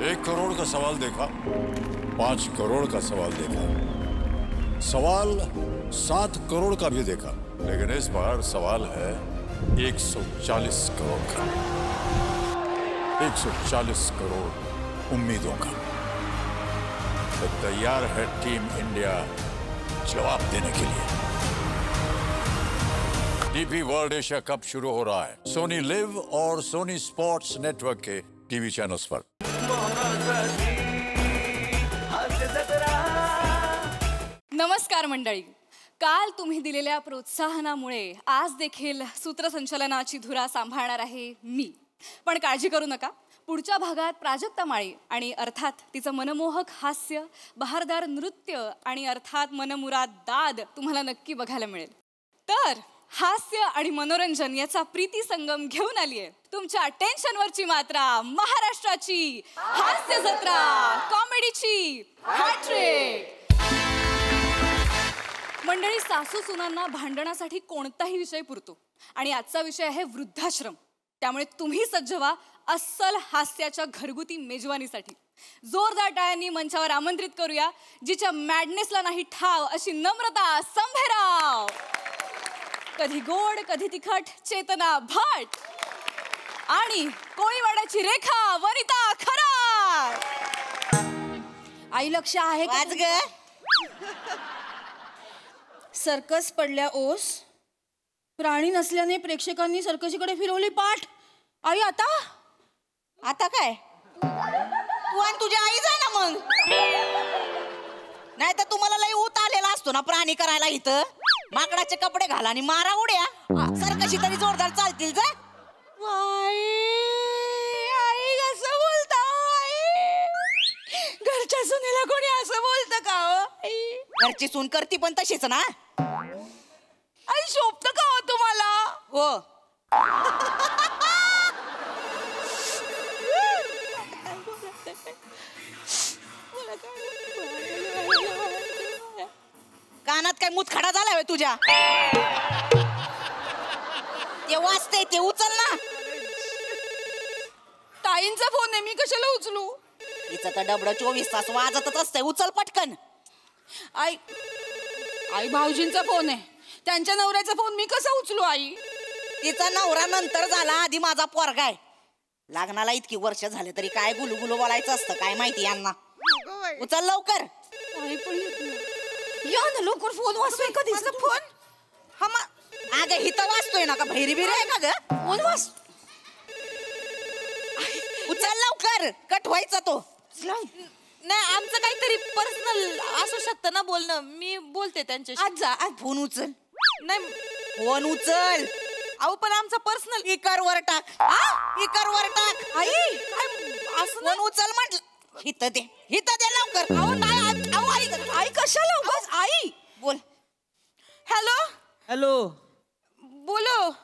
1 करोड़ का सवाल देखा, 5 करोड़ का सवाल देखा, सवाल 7 करोड़ का भी देखा, लेकिन इस बार सवाल है 140 करोड़ का। 140 करोड़ उम्मीदों का। तो तैयार है टीम इंडिया जवाब देने के लिए। डीपी वर्ल्ड एशिया कप शुरू हो रहा है सोनी लिव और सोनी स्पोर्ट्स नेटवर्क के टीवी चैनल्स पर। नमस्कार मंडळी, काल तुम्ही दिलेल्या प्रोत्साहनामुळे आज देखील सूत्रसंचालनाची धुरा सांभाळणार आहे मी। पण काळजी करू नका, पुढच्या भागात प्राजक्ता माळी आणि अर्थात तिचं मनमोहक हास्य, बहारदार नृत्य आणि अर्थात मनमुराद दाद तुम्हाला नक्की बघायला मिळेल। तर हास्य आणि मनोरंजन याचा प्रीती संगम घेऊन आली आहे तुमच्या टेन्शनवरची मात्रा, महाराष्ट्राची हास्य जत्रा, कॉमेडीची हॅट्रिक। मंडळी, सासू सुनांना भांडणासाठी कोणताही विषय पुरतो आणि आजचा विषय आहे वृद्धाश्रम। त्यामुळे तुम्ही सज्ज व्हा अस्सल हास्याच्या घरगुती मेजवानीसाठी। जोरदार टाळ्यांनी मंचावर आमंत्रित करूया जिच्या मॅडनेसला नाही ठाव अशी नम्रता संभेराव, कधी गोड कधी तिखट चेतना भट आणि कोळीवाड्याची रेखा वनिता खरात। आई लक्ष आहे का? सर्कस पडल्या ओस, प्राणी नसल्याने प्रेक्षकांनी सर्कशीकडे फिरवली पाठ। आई आता आता काय तू आणि तुझी आई जाय ना मग, नाही तर तुम्हाला लई ऊत आलेला असतो ना प्राणी करायला। इथं माकडाचे कपडे घाला आणि मारा उड्या, सर्कशी तरी जोरदार चालतील जा। आई कसं बोलता आई? घरच्या सुनेला कोणी असं बोलतं का हो? घरची सून करती पण तशीच ना। आई शोभत का हो तुम्हाला? हो कानात काय मुतखडा झालाय तुझ्या? ते वाजते ते उचल ना। ताईंचा फोन आहे, मी कशाला उचलू? तिचं तर डबड 24 तास वाजतच असतंय, उचल पटकन। आई आई भाऊजींचा फोन आहे, त्यांच्या नवऱ्याचा फोन मी कसा उचलू आई? तिचा नवरा नंतर झाला, आधी माझा पोरगा आहे। लग्नाला इतकी वर्ष झाले तरी काय गुलुगुलू बोलायचं असतं काय माहिती यांना। उचल लवकर। आई पण या ना लवकर, फोन वाजतोय कधीचा फोन? हा अगं हिथं वाजतोय ना का भैरी बिरी आहे का ग? फोन वाज, उचल लवकर, कट व्हायचा तो। नाही, आमचं काहीतरी पर्सनल असू शकतं ना बोलणं, मी बोलते त्यांच्याशी। आज जा, आज फोन उचल। नाही फोन उचल। अहो पण आमचा पर्सनल स्पीकर वर टाक, स्पीकर वर टाक। आई काय असं फोन उचल म्हटलं, हिथं दे लवकर। अहो नाही, अहो आई आई कशाला उगाच? आई बोल। हॅलो हॅलो, बोलो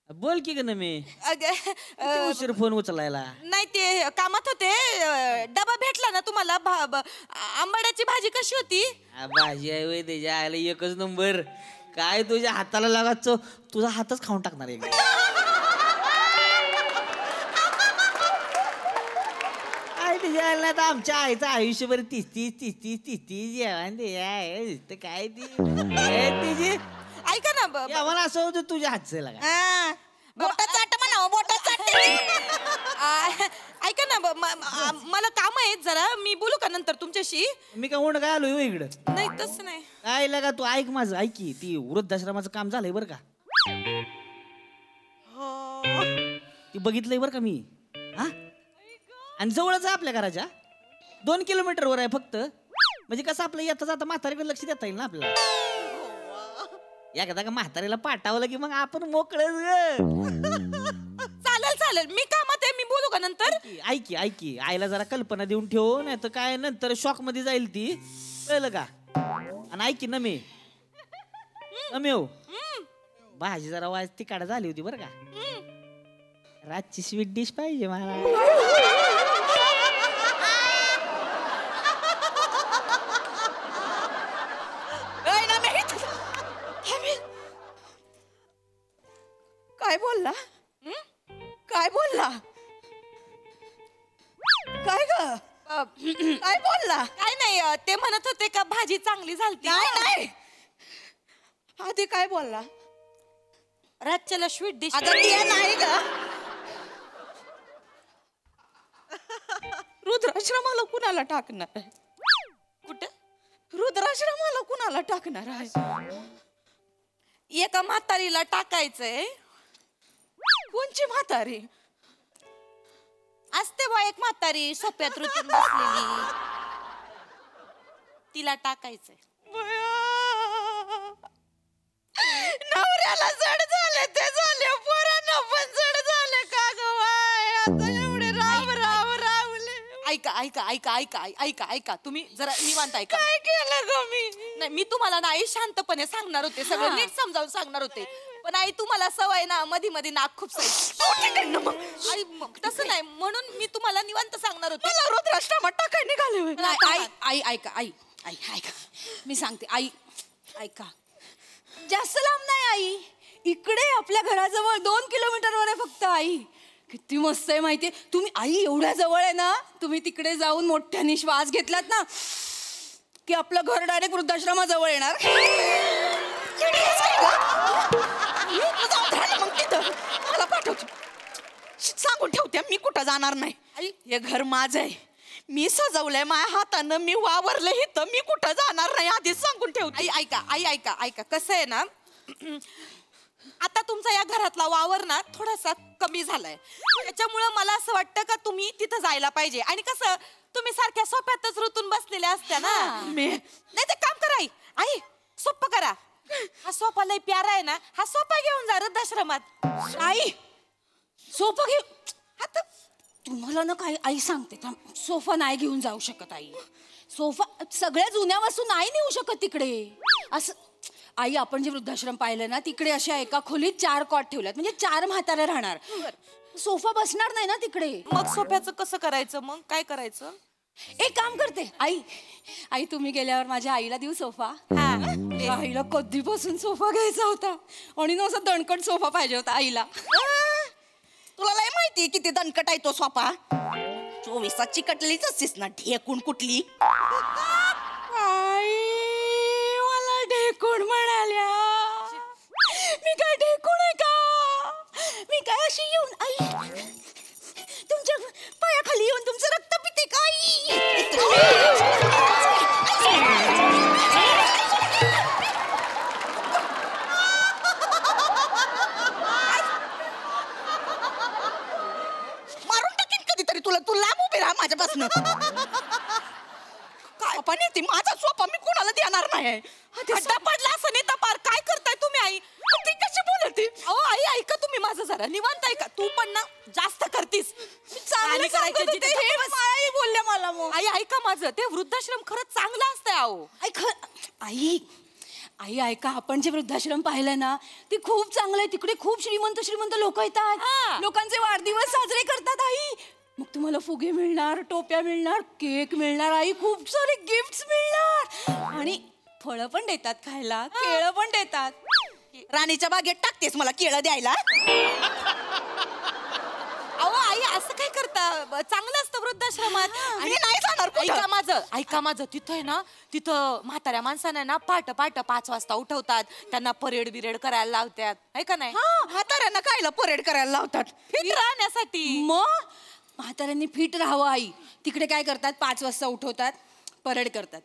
बोल की ग मी उशीर फोन उचलायला? नाही ते कामात होते। डबा भेटला ना तुम्हाला? आंबाड्याची भाजी कशी होती? भाजी आहे वय त्याच्या आयला एकच नंबर। काय तुझ्या हाताला लागाच, तुझा हातच खाऊन टाकणार आहे। काय तुझ्या आयला तर आमच्या आईचं आयुष्यभर 30 जेवण दे काय तिची। ऐका ना मला असं होतं तुझ्या हातचं लागा। बोटा चाट म्हणा, बोटा चाट। ऐका ना मला काम आहेत जरा, मी बोलू का नंतर तुमच्याशी? मी काय म्हणून काय आलो इकडं? नाही तसं नाही। काय लागा तू ऐक माझं, ऐक की ती वृद्धाश्रमाचं काम झालंय बरं का? ती बघितलंय बरं का मी। हा, आणि जवळच आहे आपल्या घराच्या, 2 किलोमीटरवर आहे फक्त। म्हणजे कसं आपलं येता जाता म्हातारीकडे लक्ष देता येईल ना आपल्याला। एकदा का म्हातारीला पाठवलं की मग आपण मोकळं। चालेल, मी कामात आहे, मी बोलू का नंतर? ऐक की आईला जरा कल्पना देऊन ठेव, नाही तर काय नंतर शॉक मध्ये जाईल ती, कळलं का? आणि ऐक की नमे हो, भाजी जरा वाज तिकाड झाली होती बरं का? रातची स्वीट डिश पाहिजे मला। काय बोलला? काय बोलला? काय ग? काय बोलला? काय नाही ते म्हणत होते का भाजी चांगली झालती. नाही आधी काय बोलला? राज्याला स्वीट डिश. आता ते नाही ग. रुद्राश्रमाला कुणाला टाकणार आहे? कुठं? रुद्राश्रमाला कुणाला टाकणार आहे? एका म्हातारीला टाकायचंय. कोणची म्हातारी? असते बा एक म्हातारी सोप्यात रुतून बसलेली, तिला टाकायचंय. नवऱ्याला जड झाले ते झाले, पोरांना पण जड झाले का ग बाय? आता एवढे रावले. ऐका तुम्ही जरा निवांत ऐका. काय केलं ग मी? नाही मी तुम्हाला नाही शांतपणे सांगणार होते, सगळं नीट समजावून सांगणार होते, पण आई तुम्हाला सवय ना मध्ये मध्ये नाक खूप आई तसं नाही म्हणून मी तुम्हाला निवांत सांगणार होते. मला रुद्राश्रमात टाकाय निघाले होय. नाही, आई ऐका मी सांगते. आई ऐका, जास्त लांब नाही आई, इकडे आपल्या घराजवळ 2 किलोमीटरवर आहे फक्त. आई किती मस्त आहे माहितीये तुम्ही. आई एवढ्या जवळ आहे ना, तुम्ही तिकडे जाऊन मोठ्याने श्वास घेतलात ना की आपलं घर डायरेक्ट वृद्धाश्रमाजवळ येणार. मग तिथं मला पाठवतो, सांगून ठेवते मी कुठं जाणार नाही. आई हे घर माझं आहे, मी सजवलंय माझ्या हातानं, मी वावरलं इथं, मी कुठं जाणार नाही आधीच सांगून ठेवते. ऐका कसं आहे ना, आता तुमचा या घरातला वावर ना थोडासा कमी झालाय, त्याच्यामुळं मला असं वाटतं का तुम्ही तिथं जायला पाहिजे. आणि कसं तुम्ही सारख्या सोप्यातच रुतून बसलेल्या असत्या ना, नाही ते काम करा आई सोपं करा. हा सोफा लय प्यारा आहे ना, हा सोफा घेऊन जा वृद्धाश्रमात. आई सोफा घेऊ आता तुम्हाला ना काय आई सांगते का, सोफा नाही घेऊन जाऊ शकत आई. सोफा सगळ्या जुन्या वस्तू नाही नेऊ शकत तिकडे. असं आई आपण जे वृद्धाश्रम पाहिलं ना, तिकडे अशा एका खोलीत 4 कॉट ठेवल्यात, म्हणजे 4 म्हातारे राहणार. सोफा बसणार नाही ना तिकडे. मग सोफ्याचं कसं करायचं? मग काय करायचं? एक काम करते आई तुम्ही गेल्यावर माझ्या आईला देऊ सोफा. आईला कधीपासून सोफा घ्यायचा होता आणि ना असा दणकट सोफा पाहिजे होता आईला. तुला लय माहिती किती दणकट आहे तो सोफा. 24 चिकटलीच असतीस ना, ढेकून कुठली. आई मला ढेकूण म्हणाल्या. मी काय ढेकूण आहे का? मी काय अशी येऊन आई तुमच्या पायाखाली येऊन तुमचं रक्त पिते का मारून टाकीन कधीतरी तुला. तू लांब उभी राहा माझ्यापासून. काय पण येते माझा सोफा मी कोणाला देणार नाही. खड्डा पडला असं नाही तपार. काय करताय तुम्ही आई? ती कशी बोलते? अहो आई ऐका तुम्ही माझं जरा निवांत ऐका. तू पण ना जास्त करतीस. चांगलं सांगत होते हे आई बोलल्या मला. मग आई ऐका माझं, ते वृद्धाश्रम खरंच चांगलं असतंय. अहो आई ऐका, आपण जे वृद्धाश्रम पाहिलं ना ते खूप चांगलं आहे. तिकडे खूप श्रीमंत लोक येतात, लोकांचे वाढदिवस साजरे करतात. आई मग तुम्हाला फुगे मिळणार, टोप्या मिळणार, केक मिळणार, आई खूप सारे गिफ्ट्स मिळणार. आणि फळं पण देतात खायला, केळं पण देतात. राणीच्या बागेत टाकतेस मला केळं द्यायला. अहो आई असं काय करता? चांगलं असतं वृद्धाश्रमात. आणि नाही जाणार कुठं. ऐका माझं तिथं आहे ना, तिथं म्हाताऱ्या माणसांना ना पहाटे 5 वाजता उठवतात, त्यांना परेड बिरेड करायला लावतात, आहे का नाही? म्हाताऱ्यांना कायला परेड करायला लावतात? फिट राहण्यासाठी. मग म्हाताऱ्यांनी फिट राहावं. आई तिकडे काय करतात, 5 वाजता उठवतात, परेड करतात,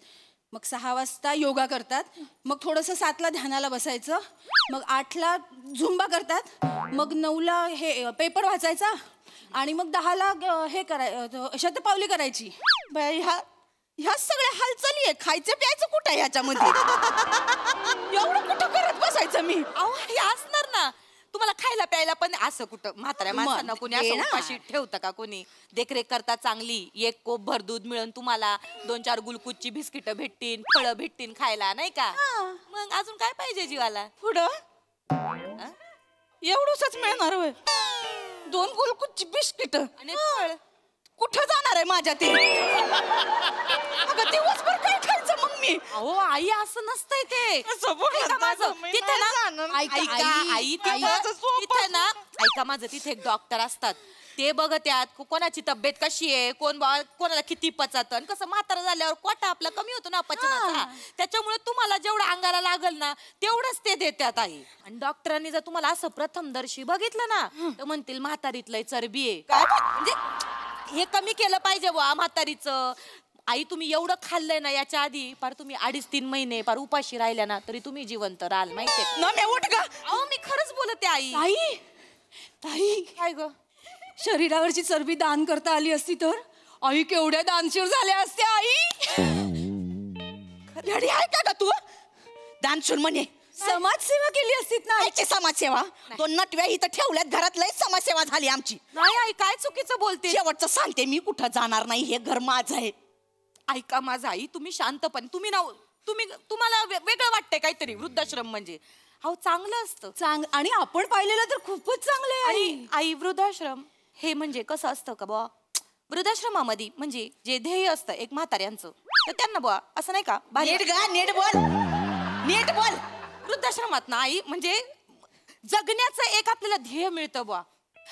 मग 6 वाजता योगा करतात, मग थोडंसं 7ला ध्यानाला बसायचं, मग 8ला झुंबा करतात, मग 9ला हे पेपर वाचायचा, आणि मग 10ला हे शतपावली करायची. ह्या सगळ्या हालचाली आहे. खायचं प्यायचं कुठं ह्याच्यामध्ये? एवढं कुठं करत बसायचं मी? अहो हे असणार ना, तुम्हाला खायला प्यायला पण असं कुठं म्हाताऱ्या माणसांना कोणी असं उपाशी ठेवतं का? कोणी देखरेख करता चांगली. 1 कोप भर दूध मिळून तुम्हाला 2-4 गुलकुच्ची बिस्किट भेटतील, फळं भेटतील खायला, नाही का? मग अजून काय पाहिजे जीवाला? पुढं एवढंच मिळणार होय? 2 गुलकुच्ची बिस्किट आणि फळ कुठं जाणार आहे माझ्या ते? अगं दिवसभर काय खायचं मग मी? अहो आई असं नसतंय ते. ऐका माझं, तिथे ना ऐका आई, तिथे ना ऐका माझं, तिथे एक डॉक्टर असतात, ते बघत्यात कोणाची तब्येत कशी आहे, कोणाला किती पचत, आणि कसं म्हातारा झाल्यावर कोटा आपला कमी होतो ना पचनाचा, त्याच्यामुळे तुम्हाला जेवढं अंगाला लागल ना तेवढंच ते देतात आई. आणि डॉक्टरांनी जर तुम्हाला असं प्रथमदर्शी बघितलं ना तर म्हणतील म्हातारीत लय चरबी आहे. म्हणजे हे कमी केलं पाहिजे बुवा म्हातारीचं. आई तुम्ही एवढं खाल्लंय ना याच्या आधी, पार तुम्ही 2.5-3 महिने पार उपाशी राहिल्या ना तरी तुम्ही जिवंत राहाल माहितीये ना. मी उठ ग. अहो मी खरंच बोलते आई. ताई ताई काय ग? शरीरावरची चरबी दान करता आली असती तर आई केवढ्या दानशूर झाल्या असत्या. आई रेडी आहे का ग तू? दानशूर म्हणे समाजसेवा केली असतीत ना. आईची समाजसेवा? दोन नटव्या इथं ठेवल्यात घरात, लय समाजसेवा झाली आमची. नाही आई काय चुकीचं बोलते. शेवटचं सांगते, मी कुठं जाणार नाही, हे घर माझं आहे. ऐका माझं आई, तुम्ही शांतपणे, तुम्हाला वेगळं वाटतंय काहीतरी. वृद्धाश्रम म्हणजे अहो चांगलं असतं. आणि आपण पाहिलेलं तर खूपच चांगलं आहे. आणि आई वृद्धाश्रम हे म्हणजे कसं असतं का बुवा, वृद्धाश्रमामध्ये म्हणजे जे ध्येय असतं एक म्हाताऱ्यांचं, तर त्यांना बुवा असं नाही का नीट गा, नीट बोल, नीट बोल. वृद्धाश्रमात ना आई म्हणजे जगण्याचं एक आपल्याला ध्येय मिळतं बुवा.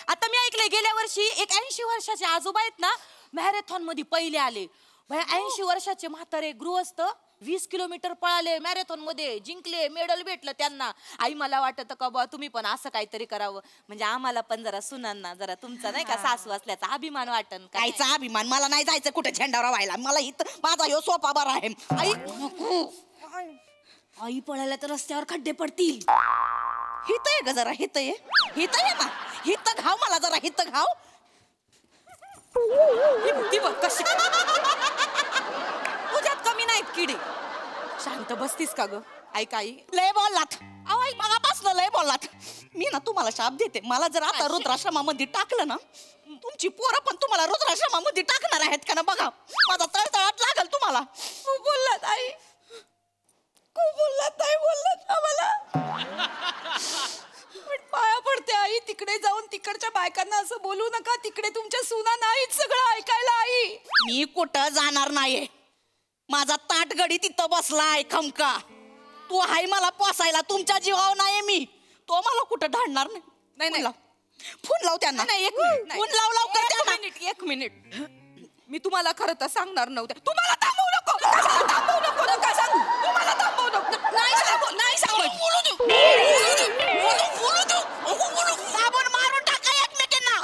आता मी ऐकलंय गेल्या वर्षी एक 80 वर्षाचे आजोबा आहेत ना मॅरेथॉन मध्ये पहिले आले. 80 वर्षाचे म्हातारे गृहस्थ 20 किलोमीटर पळाले मॅरेथॉन मध्ये, जिंकले, मेडल भेटलं त्यांना. आई मला वाटतं का बुवा तुम्ही पण असं काहीतरी करावं, म्हणजे आम्हाला पण जरा सुनांना जरा तुमचा नाही का सासू असल्याचा अभिमान वाटन. कायचा अभिमान? मला नाही जायचं कुठे झेंडावर व्हायला. मला इथं माझा ह्यो सोपा बरा आहे. आई नको, आई पळायला तर रस्त्यावर खड्डे पडतील. हित आहे ग जरा, हित आहे, हित आहे ना, हित घाव मला जरा, हित घाव. ती बघ कशी तुझ्यात कमी नाहीत किडे. शांत बसतीस का ग? ऐक आई, लय बोललात. आई मगापासून लय बोललात. मी ना तुम्हाला शाप देते, मला जर आता रुद्राश्रमामध्ये टाकलं ना, तुमची पोरं पण तुम्हाला रुद्राश्रमामध्ये टाकणार आहेत का ना बघा. माझा तळतळाट लागल तुम्हाला. खूप बोललात आई, खूप बोललात ताई, बोललात आम्हाला. पण पाया पडते आई, तिकडे जाऊन तिकडच्या बायकांना असं बोलू नका. तिकडे तुमच्या सुना नाहीत सगळं ऐकायला. आई मी कुठं जाणार नाहीये. माझा ताटगडी तिथं बसलाय खमका. तू हाय मला पोसायला, तुमच्या जीवावर नाहीये मी. तो मला कुठं धाडणार नाही. नाही नाही फोन लाव त्यांना. नाही, एक मिनिट, फोन लाव लवकर. एक मिनिट. मी तुम्हाला खरं तर सांगणार नव्हतं. तुम्हाला थांबवू नको, थांबवू नको, नका सांगू. तुम्हाला थांबवू नको. नाही सांगू, नाही सांगू. साबण मारून टाका एकमेकांना.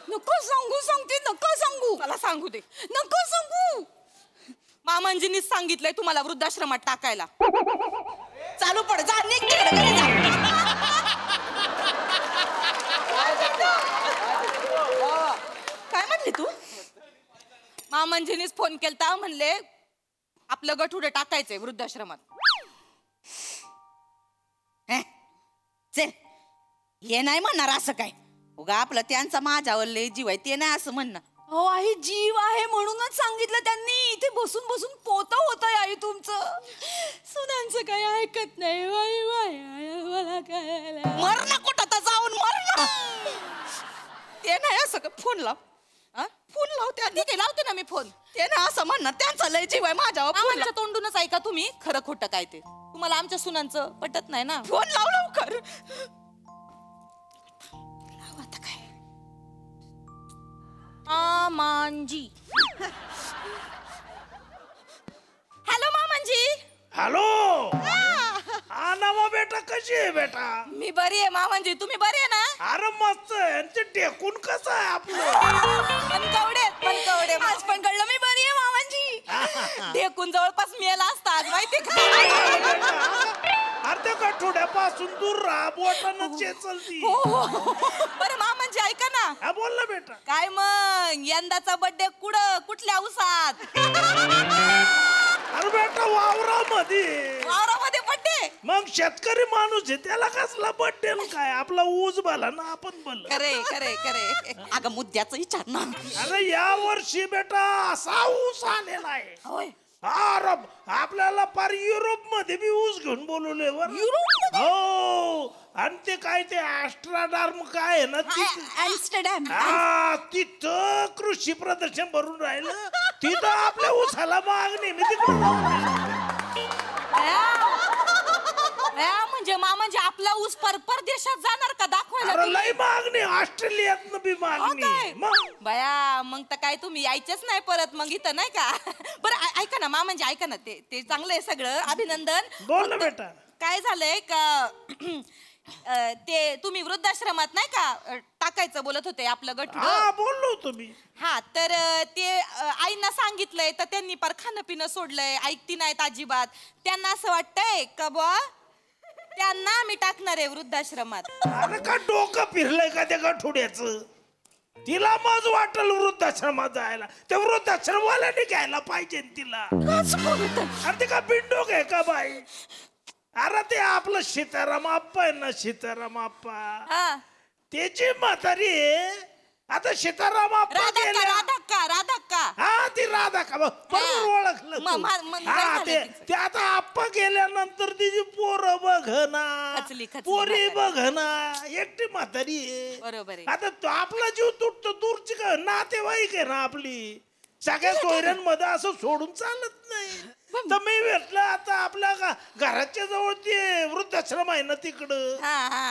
नको सांगू, सांगते नको सांगू. मला सांगू दे. नको सांगू. मामांजींनीच सांगितलंय तुम्हाला वृद्धाश्रमात टाकायला. चालू पड, जा निघ तिकडे घरी जा. काय म्हणली तू? मामांजींनीच फोन केलता, म्हणले आपलं गठुडे टाकायचंय वृद्धाश्रमात. चल, हे नाही म्हणणार असं काय. उगा आपलं त्यांचा माझ्यावर लय जीव आहे ते नाही असं म्हणणं. हो आई, जीव आहे म्हणूनच सांगितलं त्यांनी. इथे बसून बसून पोत होत आहे आई तुमचं. सुनांचं काही ऐकत नाही. बाई बाई मला काय मर ना कुठं तर जाऊन मर ना. ते नाही असं का. फोन लाव, फोन लाव त्या. ठीक आहे, लावते ना मी फोन. ते नाही असं म्हणणार, त्यांचा लय जीव आहे माझ्यावर. फोन मामांच्या तोंडूनच ऐका तुम्ही खरं खोटं काय ते. तुम्हाला आमच्या सुनांचं पटत नाही ना. फोन लाव लवकर. आता काय. मामांजी. हॅलो मामांजी. हॅलो. हा नवा बेटा, कशी आहे बेटा? मी बरी आहे मामांजी, तुम्ही बरी आहे ना? अरे मस्त आहे. ते टेकून कसं आहे आपलं? मनकवडे आज पण कळलं मी बरी आहे मामांजी. ढेकून जवळपास मेला असता आज, माहितीये का? अरे त्या गठोड्यापासून दूर राहा, बोटानं चेचलती. बरं मामांजी ऐका ना. हा बोल ना बेटा. काय मग यंदाचा बर्थडे कुठल्या उसात? अरे बेटा वावरामध्ये. वावरामध्ये बर्थडे? मग शेतकरी माणूस आहे, त्याला कसला बड्डे काय. आपला ऊस भला ना आपण भल. खरे. अगं मुद्द्याचं विचार ना. अरे या वर्षी बेटा असा ऊस आलेला आहे. होय. अरे आपल्याला पार युरोप मध्ये बी ऊस घेऊन बोलवले. हो. आणि ते काय ते ऍस्ट्राडार्म काय आहे ना ॲम्स्टरडॅम. तिथं कृषी प्रदर्शन भरून राहिलं. तिथं आपल्या ऊसाला मागणी. मी तिकडे म्हणजे मामांजी आपला ऊस परदेशात जाणार का दाखवायला? अरे लय मागणी, ऑस्ट्रेलियात बी मागणी आहे. मग बया मग तर काय तुम्ही यायचेच नाही परत मग इथं नाही का? बरं ऐका ना मामांजी, ऐका ना, ते चांगलं आहे सगळं, अभिनंदन. बोल ना बेटा. काय झालंय का ते तुम्ही वृद्धाश्रमात नाही का टाकायचं बोलत होते आपलं गठुडं? हा बोललो होतो मी. हा तर ते आईंना सांगितलंय तर त्यांनी पार खाणं पिणं सोडलंय, ऐकती नाहीत अजिबात. त्यांना असं वाटतंय का बुवा त्यांना आम्ही टाकणार आहे वृद्धाश्रमात. अरे का डोकं फिरलंय का त्या गठुड्याचं? तिला मज वाटल वृद्धाश्रमात जायला, त्या वृद्धाश्रमवाल्याने घ्यायला पाहिजे तिला. अरे ते का बिंडोक आहे का बाई? अरे ते आपलं सीताराम आप्पा आहे ना, सीताराम आप्पा, हा त्याची म्हातारी आहे. आता सीताराम आप्पा गेल्या. राधा हा ती राधा का बरोबर ओळखलं तू. हा ते आता आप्पा गेल्यानंतर तिची पोरं बघना, खचली पोरी बघना, एकटी म्हातारी आहे. बरोबर आहे. आता आपला जीव तुटतो, दूरची का नातेवाईक आहे ना आपली, सगळ्या सोयऱ्यांमध्ये असं सोडून चालत नाही. तर मी भेटलं आता आपल्या घराच्या जवळ ते वृद्धाश्रम आहे ना तिकडं,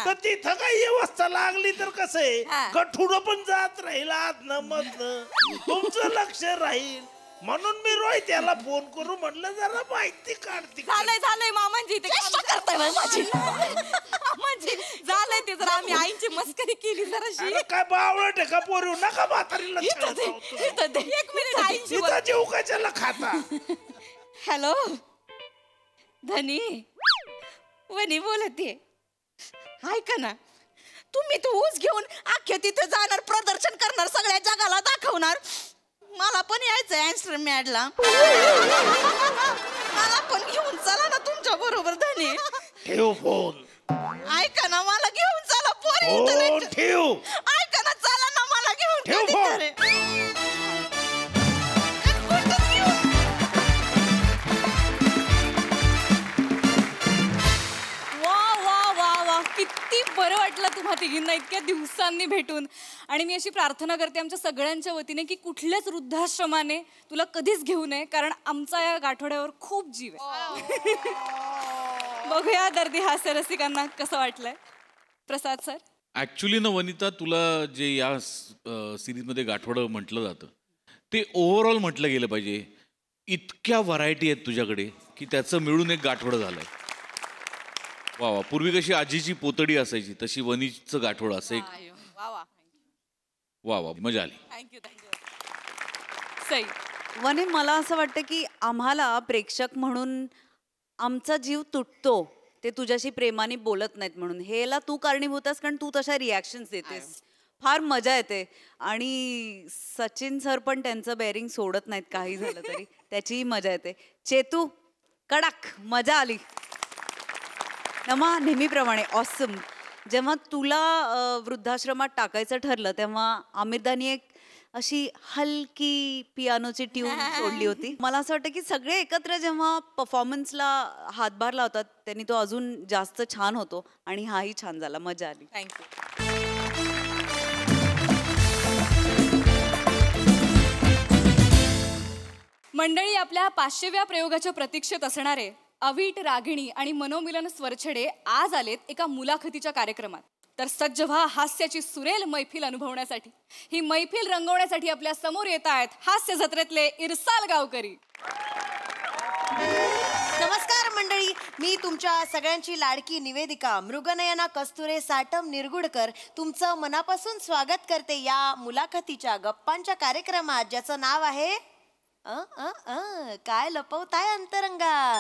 तर तिथं काही व्यवस्था लागली तर कसं आहे, गठुडं पण जात राहील आतनं मधनं, तुमचं लक्ष राहील. म्हणून मी रोहित त्याला फोन करू म्हटलं जरा माहिती काढते. झालंय मामांजी ते करताय माझी मामांजी झालंय ते जरा आम्ही आईची मस्करी केली जराशी. काय बावळट आहे का पोरी, नका म्हातारीला एक मिनिट आईची तिचा जीव कशाला खाता. हॅलो धनी, वनी बोलते. ऐका ना, तुम्ही तो ऊस घेऊन अख्ख्या तिथे जाणार, प्रदर्शन करणार, सगळ्या जगाला दाखवणार. मला पण यायचंय ॲम्स्टरडॅमला. मला पण घेऊन चला ना तुमच्या बरोबर धनी. ठेव फोन. ऐका ना, मला घेऊन चला पोरी. ठेव. ऐका ना, चला ना मला घेऊन. ठेव फोन. किती बरं वाटलं तुम्हा तिघींना इतक्या दिवसांनी भेटून. आणि मी अशी प्रार्थना करते आमच्या सगळ्यांच्या वतीने की कुठल्याच वृद्धाश्रमाने तुला कधीच घेऊ नये, कारण आमचा या गाठोड्यावर खूप जीव आहे. बघूया दर्दी हास्य रसिकांना कसं वाटलंय. प्रसाद सर. ऍक्च्युली ना वनिता, तुला जे या सिरीजमध्ये गाठोडं म्हटलं जातं ते ओव्हरऑल म्हटलं गेलं पाहिजे. इतक्या व्हरायटी आहेत तुझ्याकडे की त्याचं मिळून एक गाठोडं झालंय. वा वा. पूर्वी कशी आजीची पोतडी असायची तशी वनीचं गाठोडं असं एक. वा वा, मजा आली. थँक्यू. सई. वने, मला असं वाटतं की आम्हाला प्रेक्षक म्हणून आमचा जीव तुटतो ते तुझ्याशी प्रेमाने बोलत नाहीत म्हणून. हेला तू कारणीभूत आहेस, कारण तू तशा रिॲक्शन्स देतेस. फार मजा येते. आणि सचिन सर पण त्यांचं बेअरिंग सोडत नाहीत काही झालं तरी, त्याचीही मजा येते. चेतू कडक, मजा आली. नमा नेहमीप्रमाणे ऑसम. जेव्हा तुला वृद्धाश्रमात टाकायचं ठरलं तेव्हा आमिरदानी एक अशी हलकी पियानोची ट्यून सोडली होती. मला असं वाटतं की सगळे एकत्र जेव्हा परफॉर्मन्सला हातभार लावतात त्यांनी तो अजून जास्त छान होतो. आणि हाही छान झाला, मजा आली. थँक्यू. मंडळी, आपल्या 500व्या प्रयोगाच्या प्रतीक्षेत असणारे अवीट, रागिणी आणि मनोमिलन स्वरछडे आज आलेत एका मुलाखतीच्या कार्यक्रमात. तर सज्ज व्हा हास्याची सुरेल मैफिल अनुभवण्यासाठी. ही मैफिल रंगवण्यासाठी आपल्या समोर येत आहेत हास्य जत्रेतले इरसाल गावकरी. नमस्कार मंडळी, मी तुमच्या सगळ्यांची लाडकी निवेदिका मृगनयना कस्तुरे साटम निरगुडकर तुमचं मनापासून स्वागत करते या मुलाखतीच्या गप्पांच्या कार्यक्रमात, ज्याचं नाव आहे काय लपवताय अंतरंगा.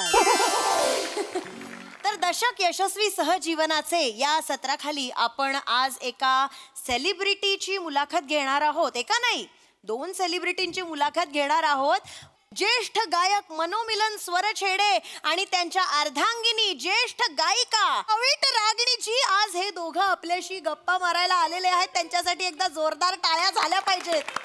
तर दशक यशस्वी सहजीवनाचे या सत्राखाली आपण आज एका सेलिब्रिटीची मुलाखत घेणार आहोत. एका नाही, 2 सेलिब्रिटींची मुलाखत घेणार आहोत. ज्येष्ठ गायक मनोमिलन स्वरछेडे आणि त्यांच्या अर्धांगिनी ज्येष्ठ गायिका अवीट, रागिणीजी आज हे दोघं आपल्याशी गप्पा मारायला आलेले आहेत. त्यांच्यासाठी एकदा जोरदार टाळ्या झाल्या पाहिजेत.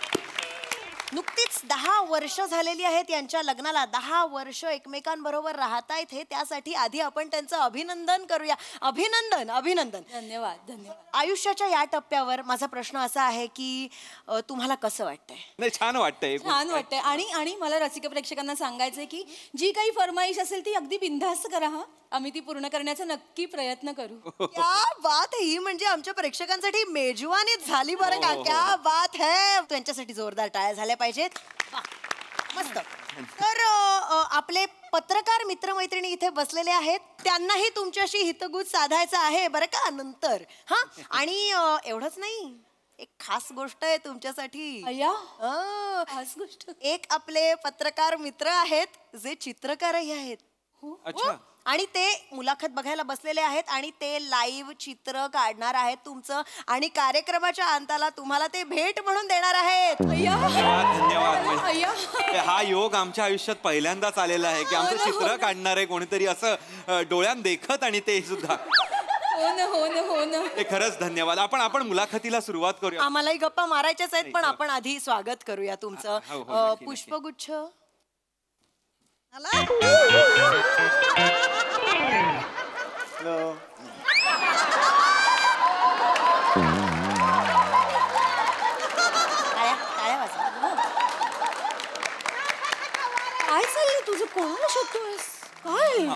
नुकतीच 10 वर्ष झालेली आहेत यांच्या लग्नाला. 10 वर्ष एकमेकांबरोबर राहतायत हे, त्यासाठी आधी आपण त्यांचं अभिनंदन करूया. अभिनंदन. अभिनंदन. धन्यवाद. धन्यवाद. आयुष्याच्या या टप्प्यावर माझा प्रश्न असा आहे की तुम्हाला कसं वाटतंय? नाही, छान वाटतंय. छान वाटतंय. आणि मला रसिक प्रेक्षकांना सांगायचंय की जी काही फरमाईश असेल ती अगदी बिनधास्त करा. हा, आम्ही ती पूर्ण करण्याचा नक्की प्रयत्न करू. क्या बात है, ही म्हणजे आमच्या प्रेक्षकांसाठी मेजवानीच झाली बरं का. क्या बात है, त्यांच्यासाठी जोरदार टाळ्या झाल्या पाहिजेत. वाह, मस्त. तर आपले पत्रकार मित्रमैत्रिणी इथे बसलेले आहेत, त्यांनाही तुमच्याशी हितगुज साधायचं आहे बरं का नंतर. हा, आणि एवढंच नाही, एक खास गोष्ट आहे तुमच्यासाठी. अय्या, हं. खास गोष्ट. एक आपले पत्रकार मित्र आहेत जे चित्रकारही आहेत. अच्छा. आणि ते मुलाखत बघायला बसलेले आहेत आणि ते लाईव्ह चित्र काढणार आहेत तुमचं, आणि कार्यक्रमाच्या अंताला तुम्हाला ते भेट म्हणून देणार आहेत. धन्यवाद. हा योग आमच्या आयुष्यात पहिल्यांदाच आलेला आहे की आमचं चित्र काढणार आहे कोणीतरी, असं डोळ्यात देखत, आणि ते सुद्धा. हो ना. ते खरंच धन्यवाद. आपण मुलाखतीला सुरुवात करूया. आम्हालाही गप्पा मारायच्याच आहेत, पण आपण आधी स्वागत करूया तुमचं. नक्की. पुष्पगुच्छ. काय चाललंय तुझं, कोणाला शोधतोयस काय?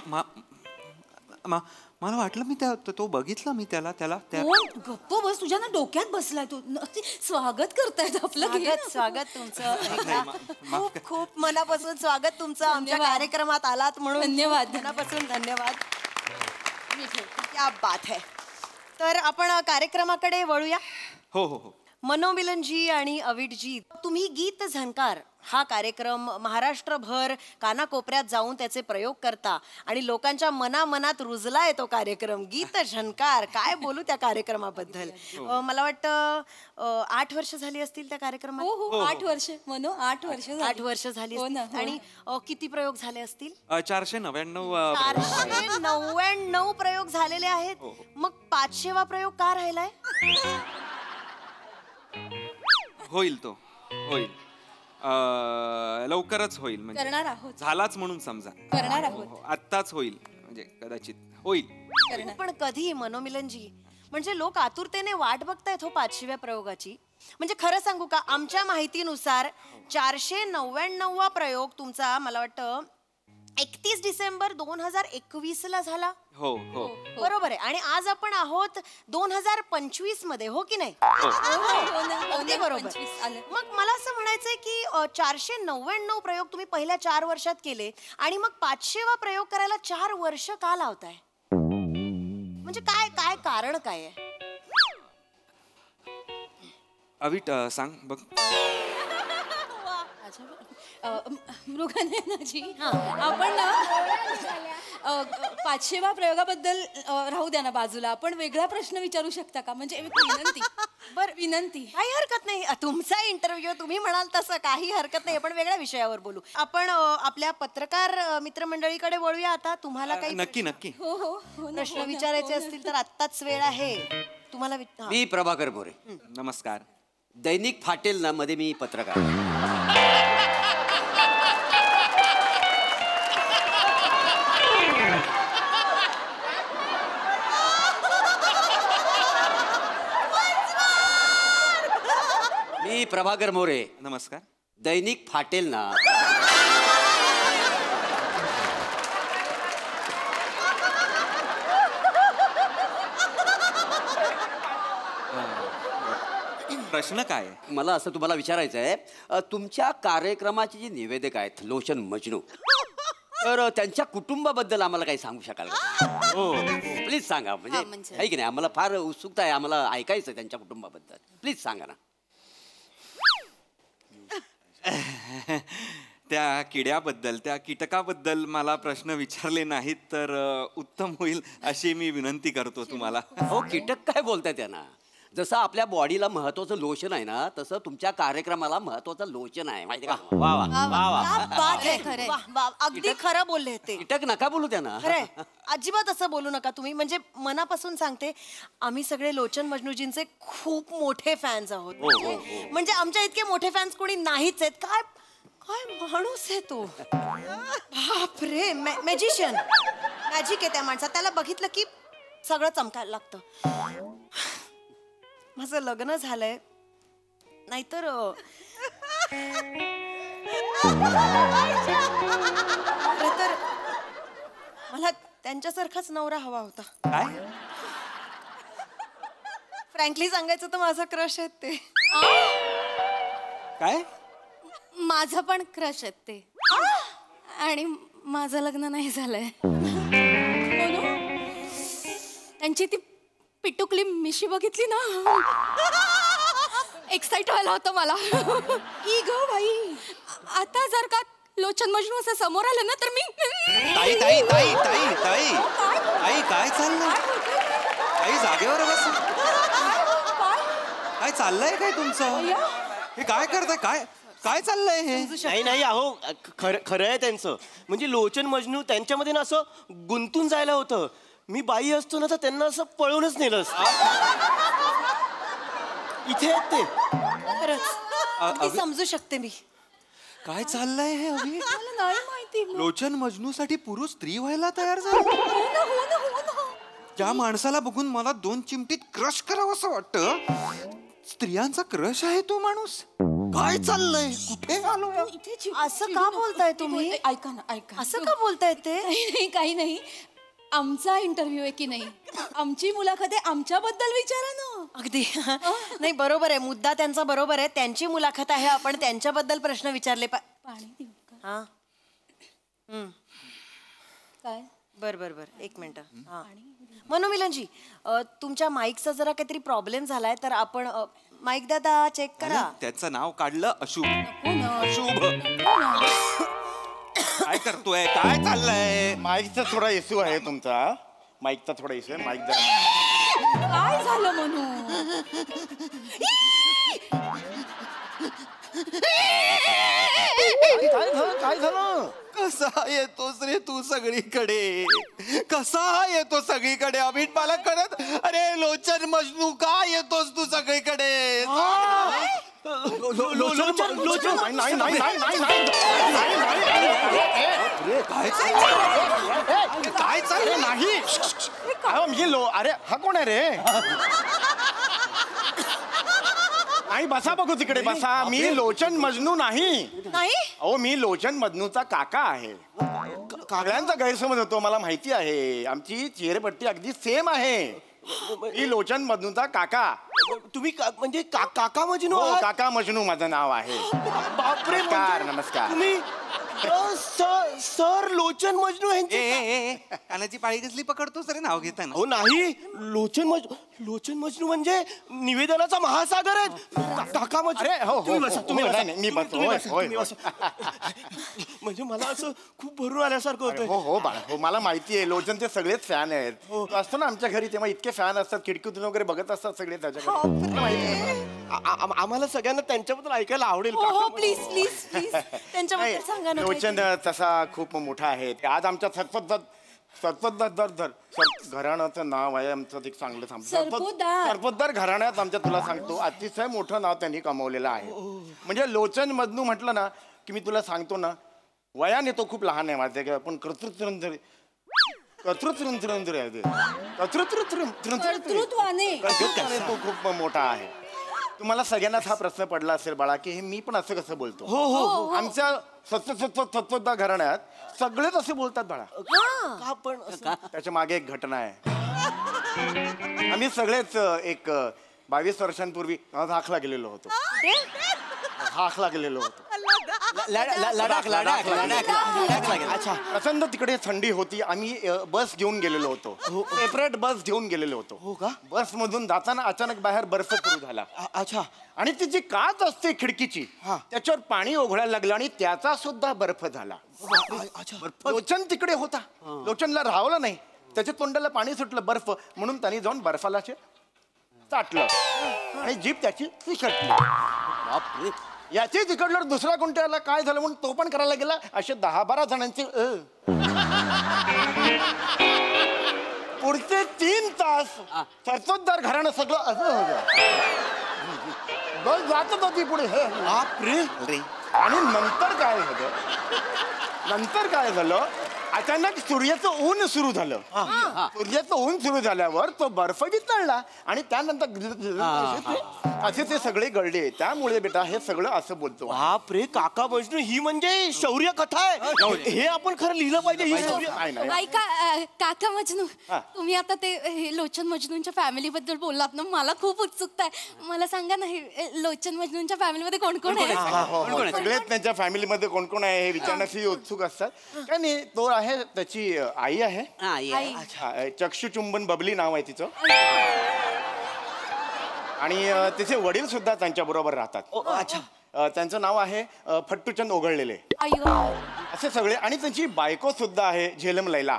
मला वाटलं मी तो बघितलं मी त्याला. कोण? गप्प बस, तुझ्या ना डोक्यात बसलाय तू. स्वागत करतायत आपलं. स्वागत तुमचं. खूप खूप मनापासून स्वागत तुमचं आमच्या कार्यक्रमात आलात म्हणून. धन्यवाद. मनापासून धन्यवाद. क्या बात है. तर आपण कार्यक्रमाकडे वळूया. हो. मनोमिलनजी आणि अविटजी, तुम्ही गीत झंकार हा कार्यक्रम महाराष्ट्रभर कानाकोपऱ्यात जाऊन त्याचे प्रयोग करता आणि लोकांच्या मनामनात रुजलाय तो कार्यक्रम गीत झंकार. काय बोलू त्या कार्यक्रमाबद्दल. मला वाटतं 8 वर्ष झाली असतील त्या कार्यक्रमात. हो 8 वर्ष. मनो 8 वर्ष. 8 वर्ष झाली असतील. आणि किती प्रयोग झाले असतील. 499 499 प्रयोग झालेले आहेत. मग 500वा प्रयोग का राहिलाय. होईल लवकरच होईल, म्हणजे करणार आहोत. झालाच म्हणून समजा. करणार आहोत. आत्ताच होईल, म्हणजे कदाचित होईल. पण कधी मनोमिलनजी, म्हणजे लोक आतुरतेने वाट बघतायत हो 500व्या प्रयोगाची. म्हणजे खरं सांगू का, आमच्या माहितीनुसार 499वा प्रयोग तुमचा मला वाटतं 31 डिसेंबर 2021 ला झाला. हो. बरोबर आहे. आणि आज आपण आहोत 2025 मध्ये, हो की नाही. अगदी बरोबर. मग मला असं म्हणायचंय की 499 प्रयोग तुम्ही पहिल्या 4 वर्षात केले, आणि मग 500वा प्रयोग करायला 4 वर्ष का लावताय. म्हणजे काय कारण काय आहे. अविट सांग बघ. मृगनयनाजी, आपण ना 500व्या प्रयोगाबद्दल राहू द्या ना बाजूला. आपण वेगळा प्रश्न विचारू शकता का, म्हणजे विनंती. बर, विनंती. काही हरकत नाही, तुमचा इंटरव्ह्यू, तुम्ही म्हणाल तसं काही हरकत नाही. आपण वेगळ्या विषयावर बोलू. आपण आपल्या पत्रकार मित्रमंडळीकडे वळूया आता. तुम्हाला काही नक्की हो प्रश्न विचारायचे असतील तर आत्ताच वेळ आहे तुम्हाला. मी प्रभाकर मोरे. नमस्कार. दैनिक फाटेल ना मध्ये मी पत्रकार. मी प्रभाकर मोरे. नमस्कार. दैनिक फाटेल ना. प्रश्न काय आहे. मला असं तुम्हाला विचारायचं आहे, तुमच्या कार्यक्रमाचे जे निवेदक आहेत लोचन मजनू, तर त्यांच्या कुटुंबाबद्दल आम्हाला काही सांगू शकाल का. हो प्लीज सांगा. म्हणजे आहे की नाही, आम्हाला फार उत्सुकता आहे, आम्हाला ऐकायचं त्यांच्या कुटुंबाबद्दल. प्लीज सांगा ना. त्या किड्याबद्दल, त्या कीटकाबद्दल मला प्रश्न विचारले नाहीत तर उत्तम होईल अशी मी विनंती करतो तुम्हाला. हो, कीटक काय बोलताय त्यांना. जसं आपल्या बॉडीला महत्वाचं लोशन आहे ना, तसं तुमच्या कार्यक्रमाला महत्वाचं लोचन आहे, माहिती का. वा वा वा वा. अगदी खरं बोलले ते. कीटक नका बोलू त्यांना. खरंय, अजिबात असं बोलू नका तुम्ही. म्हणजे मनापासून सांगते, आम्ही सगळे लोचन मजनूजींचे खूप मोठे फॅन्स आहोत. म्हणजे आमच्या इतके मोठे फॅन्स कोणी नाहीच आहेत. काय माणूस आहे तो. बापरे, मॅजिशियन. मॅजिक आहे त्या माणसात. त्याला बघितलं की सगळं चमकायला लागतं. माझं लग्न झालंय, नाहीतर तर मला त्यांच्यासारखाच नवरा हवा होता. काय फ्रँकली सांगायचं तर माझा क्रश आहेत ते. काय माझं पण क्रश आहेत ते. आणि माझं लग्न नाही झालंय. त्यांची ती पिटुकली मिशी बघितली ना, एक्साइट व्हायला होतं मला. ई ग बाई, आता जर का लोचन मजनू असं समोर आलं ना तर मी ताई ताई ताई ताई ताई ताई काय चाललंय? ताई जागेवर बस. काय चाललंय काय तुमचं? हे काय करताय? काय काय चाललंय हे? नाही नाही अहो, खरं आहे त्यांचं. म्हणजे लोचन मजनू त्यांच्यामध्ये ना असं गुंतून जायला होतं. मी बाई असतो ना तर त्यांना असं पळूनच नेलं असतं. इथे आहेत ते. खरंच समजू शकते मी. काय चाललंय हे अभि? मला नाही माहिती. लोचन मजनू साठी पुरुष स्त्री व्हायला तयार झाला. त्या माणसाला बघून मला 2 चिमटीत क्रश करावं असं वाटतं. स्त्रियांचा क्रश आहे तो माणूस. काय चाललंय? कुठे आलो? असं का बोलताय तुम्ही? ऐका ना, ऐका. असं का बोलताय ते? काही नाही. आमचा इंटरव्ह्यू आहे की नाही, आमची मुलाखत आहे, आमच्याबद्दल विचारा ना. अगदी नाही, बरोबर आहे. मुद्दा त्यांचा बरोबर आहे. त्यांची मुलाखत आहे, आपण त्यांच्याबद्दल प्रश्न विचारले पाणी देऊ का? हा. काय? बर एक मिनिट. हा, मनोमिलनजी, तुमच्या माईकचा जरा काहीतरी प्रॉब्लेम झालाय, तर आपण माईक दादा चेक करा. त्याचं नाव काढलं अशुभ. अशुभ काय करतोय? काय चाललंय? माईकचा थोडा इश्यू आहे तुमचा. माईकचा थोडा इश्यू आहे. माईक जरा. काय झालं म्हणू? काय झालं? कसा येतोस रे तू सगळीकडे? कसा येतो सगळीकडे? अभिट मला कळत. अरे लोचन मजनू का येतोस तू सगळीकडे? काय चाललंय? नाही अरे हा कोण आहे रे? नाही, बसा बघू तिकडे बसा. मी लोचन मजनू नाही. अहो, मी लोचन मजनूचा काका आहे. सगळ्यांचा गैरसमज होतो, मला माहिती आहे. आमची चेहरेपट्टी अगदी सेम आहे. मी लोचन मजनूचा काका. तुम्ही म्हणजे काका मजनू? काका मजनू माझं नाव आहे. बापरे, नमस्कार. तुम्ही सर लोचन मजनू यांचे कानाची पाळी कसली पकडतोस रे नाव घेताना? हो नाही, लोचन मजनू म्हणजे निवेदनाचा महासागर आहे. काका मजनू. अरे हो, तुम्ही बसा, तुम्ही बसा. मी बसतो. म्हणजे मला असं खूप भरून आल्यासारखं होतं. हो बाळा, हो मला माहिती आहे. लोचनचे सगळेच फॅन आहेत. असतो ना आमच्या घरी, तेव्हा इतके फॅन असतात, खिडकीतून वगैरे बघत असतात सगळे त्याच्याकडे. आम्हाला सगळ्यांना त्यांच्याबद्दल ऐकायला आवडेल. प्लीज प्लीज प्लीज त्यांच्याबद्दल सांगा ना. लोचन तसा खूप मोठा आहे. आज आमच्या घराण्याचं नाव आहे आमचं, ते चांगलं सरपोतदार घराण्यात आमच्या. तुला सांगतो, अतिशय मोठं नाव त्यांनी कमवलेलं आहे. म्हणजे लोचन मजनू म्हटलं ना की मी तुला सांगतो ना, वयाने तो खूप लहान आहे माझ्या, पण कर्तृत्वाने तो खूप मोठा आहे. तुम्हाला सगळ्यांनाच हा प्रश्न पडला असेल बाळा की हे मी पण असं कसं बोलतो. हो. आमच्या सत्वदा घराण्यात सगळेच असे बोलतात बाळा. त्याच्या मागे एक घटना आहे. आम्ही सगळेच एक 22 वर्षांपूर्वी हाकला गेलेलो होतो. अच्छा, प्रचंड तिकडे थंडी होती. आम्ही बस घेऊन गेलेलो होतो. सेपरेट बस घेऊन गेलेलो होतो. हो का? बस मधून जाताना अचानक बाहेर बर्फ सुरू झाला. अच्छा. आणि ती जी काच असते खिडकीची, त्याच्यावर पाणी ओघळायला लागलं आणि त्याचा सुद्धा बर्फ झाला. लोचन तिकडे होता. लोचनला राहावलं नाही. त्याच्या तोंडाला पाणी सुटलं, बर्फ, म्हणून त्यांनी जाऊन बर्फाला चाटलं आणि जीभ त्याची फिसकटली. याची तिकडलं दुसऱ्या कोणत्याला काय झालं म्हणून तो पण करायला गेला. असे 10-12 जणांचे पुढचे 3 तास सरपोतदार घराणं सगळं असं होतं. बस जातच होती पुढे. आणि नंतर काय झालं अचानक सूर्याचं ऊन सुरू झालं. सूर्याचं ऊन सुरू झाल्यावर तो बर्फ वितळला आणि त्यानंतर असे ते सगळे गळले. त्यामुळे बेटा हे सगळं असं बोलतो. बापरे काका मजनू, ही म्हणजे शौर्य कथा आहे. हे आपण खरं लिहिलं पाहिजे. ही शौर्य ऐका काका मजनू, तुम्ही आता ते लोचन मजनूंच्या फॅमिली बद्दल बोललात ना, मला खूप उत्सुकता आहे. मला सांगा ना, हे लोचन मजनूंच्या फॅमिलीमध्ये कोण कोण आहे? सगळेच त्यांच्या फॅमिलीमध्ये कोण कोण आहे हे विचारण्यासाठी उत्सुक असतात. काय नाही, तो आहे त्याची आई आहे. अच्छा, चक्षुचुंबन बबली नाव आहे तिचं. आणि तिचे वडील सुद्धा त्यांच्या बरोबर राहतात. अच्छा, त्यांचं नाव आहे फट्टूचंद ओघळलेले. असे सगळे. आणि त्यांची बायको सुद्धा आहे झेलम लैला.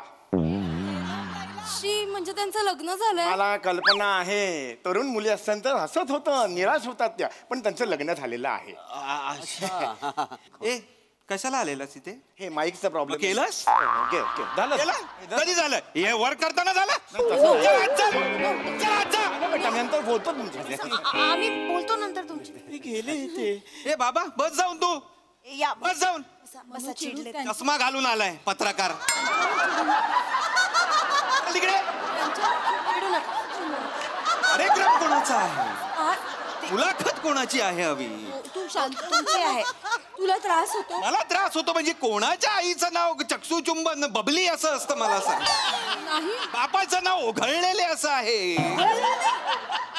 म्हणजे त्यांचं लग्न झालंय? मला कल्पना आहे. तरुण मुली असताना तर हसत होतं, निराश होतात त्या, पण त्यांचं लग्न झालेलं आहे. ए कशाला आलेलास इथे? हे माईकचा प्रॉब्लेम केलंस? झालं. कधी झालं? हे वर करताना झालं? नंतर बोलतो तुमच्या. आम्ही बोलतो नंतर तुमचे. गेले ते. ए बाबा बस जाऊन तू. या बस जाऊन. बसा चिडले. चष्मा घालून आलाय पत्रकार. तिकडे. अरे ग्रप कोणाचा आहे? मुलाखत कोणाची आहे हवी? तू शांत. तुमची आहे. तुला त्रास होतो? मला त्रास होतो म्हणजे कोणाच्या आईचं नाव चक्षुचुंबन बबली असं असतं मला सांग. बापाचं नाव ओघळलेले असं आहे.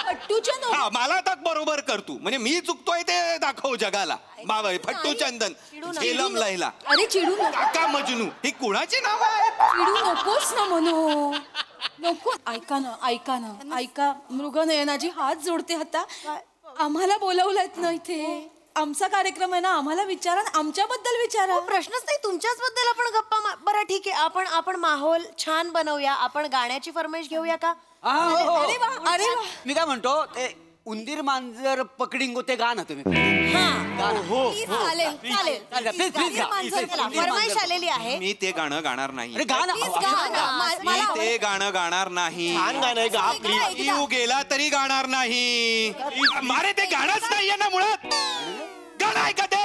फट्टूचंदन. मला आता बरोबर कर तू. म्हणजे मी चुकतोय ते दाखव जगाला. बाबा फट्टूचंदन, झेलम लैला. अरे चिडू नको. काका मजनू, ही कुणाची नाव आहे? चिडू नकोस ना म्हणू. नको. ऐका ना, ऐका. मृगनयनाजी हात जोडते आता. आम्हाला बोलवलंयत ना इथे. आमचा कार्यक्रम आहे ना, आम्हाला विचारा, आमच्याबद्दल विचारा. प्रश्नच नाही, तुमच्याच बद्दल आपण गप्पा बरं ठीक आहे. आपण माहोल छान बनवूया. आपण गाण्याची फरमाईश घेऊया का? अरे वा. मी काय म्हणतो, ते उंदीर मांजर पकडिंगो ते गा ना तुम्ही. फरमाईश आलेली आहे. मी ते गाणं गाणार नाही. अरे गा ना. मी ते गाणं गाणार नाही. जीव गेला तरी गाणार नाही. मारे ते गाणंच नाहीये ना मुळात. गाणं आहे का ते?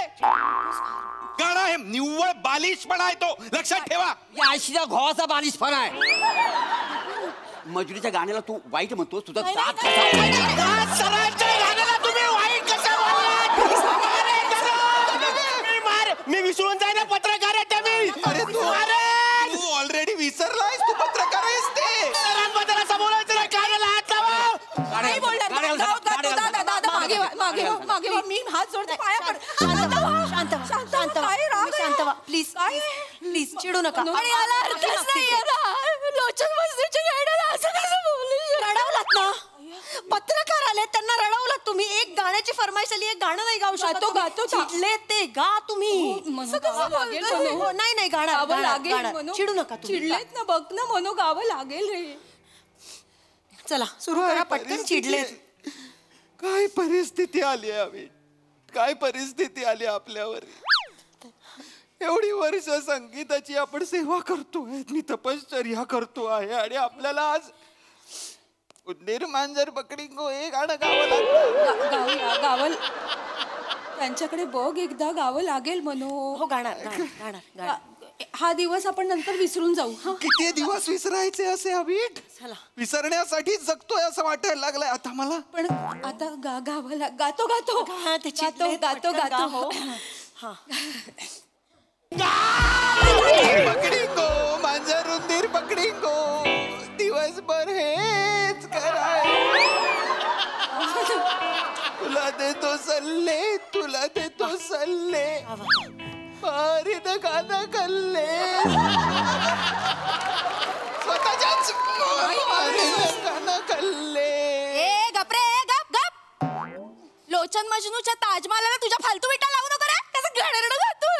गाणं आहे निव्वळ बालिशपणा आहे तो, लक्षात ठेवा. या आशीचा घोवाचा बालिशपणा आहे. मजुरीच्या गाण्याला तू वाईट म्हणतोस. तुझा दात मी विसरून जाईना पत्रकार आहे. अरे तू ऑलरेडी विसरलायस. तू पत्रकार आहेस ते. सरांबद्दल असं बोलायचं नाही. कानाला हात लावा. नाही बोलणार. मागे मी हात जोडते, पाया पड. शांत व्हा प्लीज. प्लीज चिडू नका. रडवलात ना. पत्रकार आले, त्यांना रडवलात तुम्ही. एक गाण्याची फरमाईश आली, एक गाणं नाही गाऊ शकत. गातो. चिडले ते गा तुम्ही. नाही गाणं. चिडू नका. चिडलेत ना, बघ ना म्हणू, गावं लागेल रे. चला सुरू करा पटकन. चिडलेत. काय परिस्थिती आली आहे, काय परिस्थिती आली आपल्यावर. एवढी वर्ष संगीताची आपण सेवा करतोय, मी तपश्चर्या करतो आहे, आणि आपल्याला आज उंदीर मांजर पकडिंगो हे गाणं गावं लागलं. गावं त्यांच्याकडे बघ एकदा, गावं लागेल म्हणू. हो गाणार. हा दिवस आपण नंतर विसरून जाऊ. किती दिवस विसरायचे असे अभिट. विसरण्यासाठी जगतोय असं वाटायला लागलंय आता मला. पण आता गावाला गातो. पकडिंगो मांजर उंदीर पकडिंगो, दिवसभर हेच कराय. तुला देतो सल्ले मारीन गाणं कल्ले. स्वतःच्याच गाणं कल्ले. लोचन मजनूच्या ताजमहालाला तुझ्या फालतू विटा लावू नको रे. त्याचं घडरडं गातो.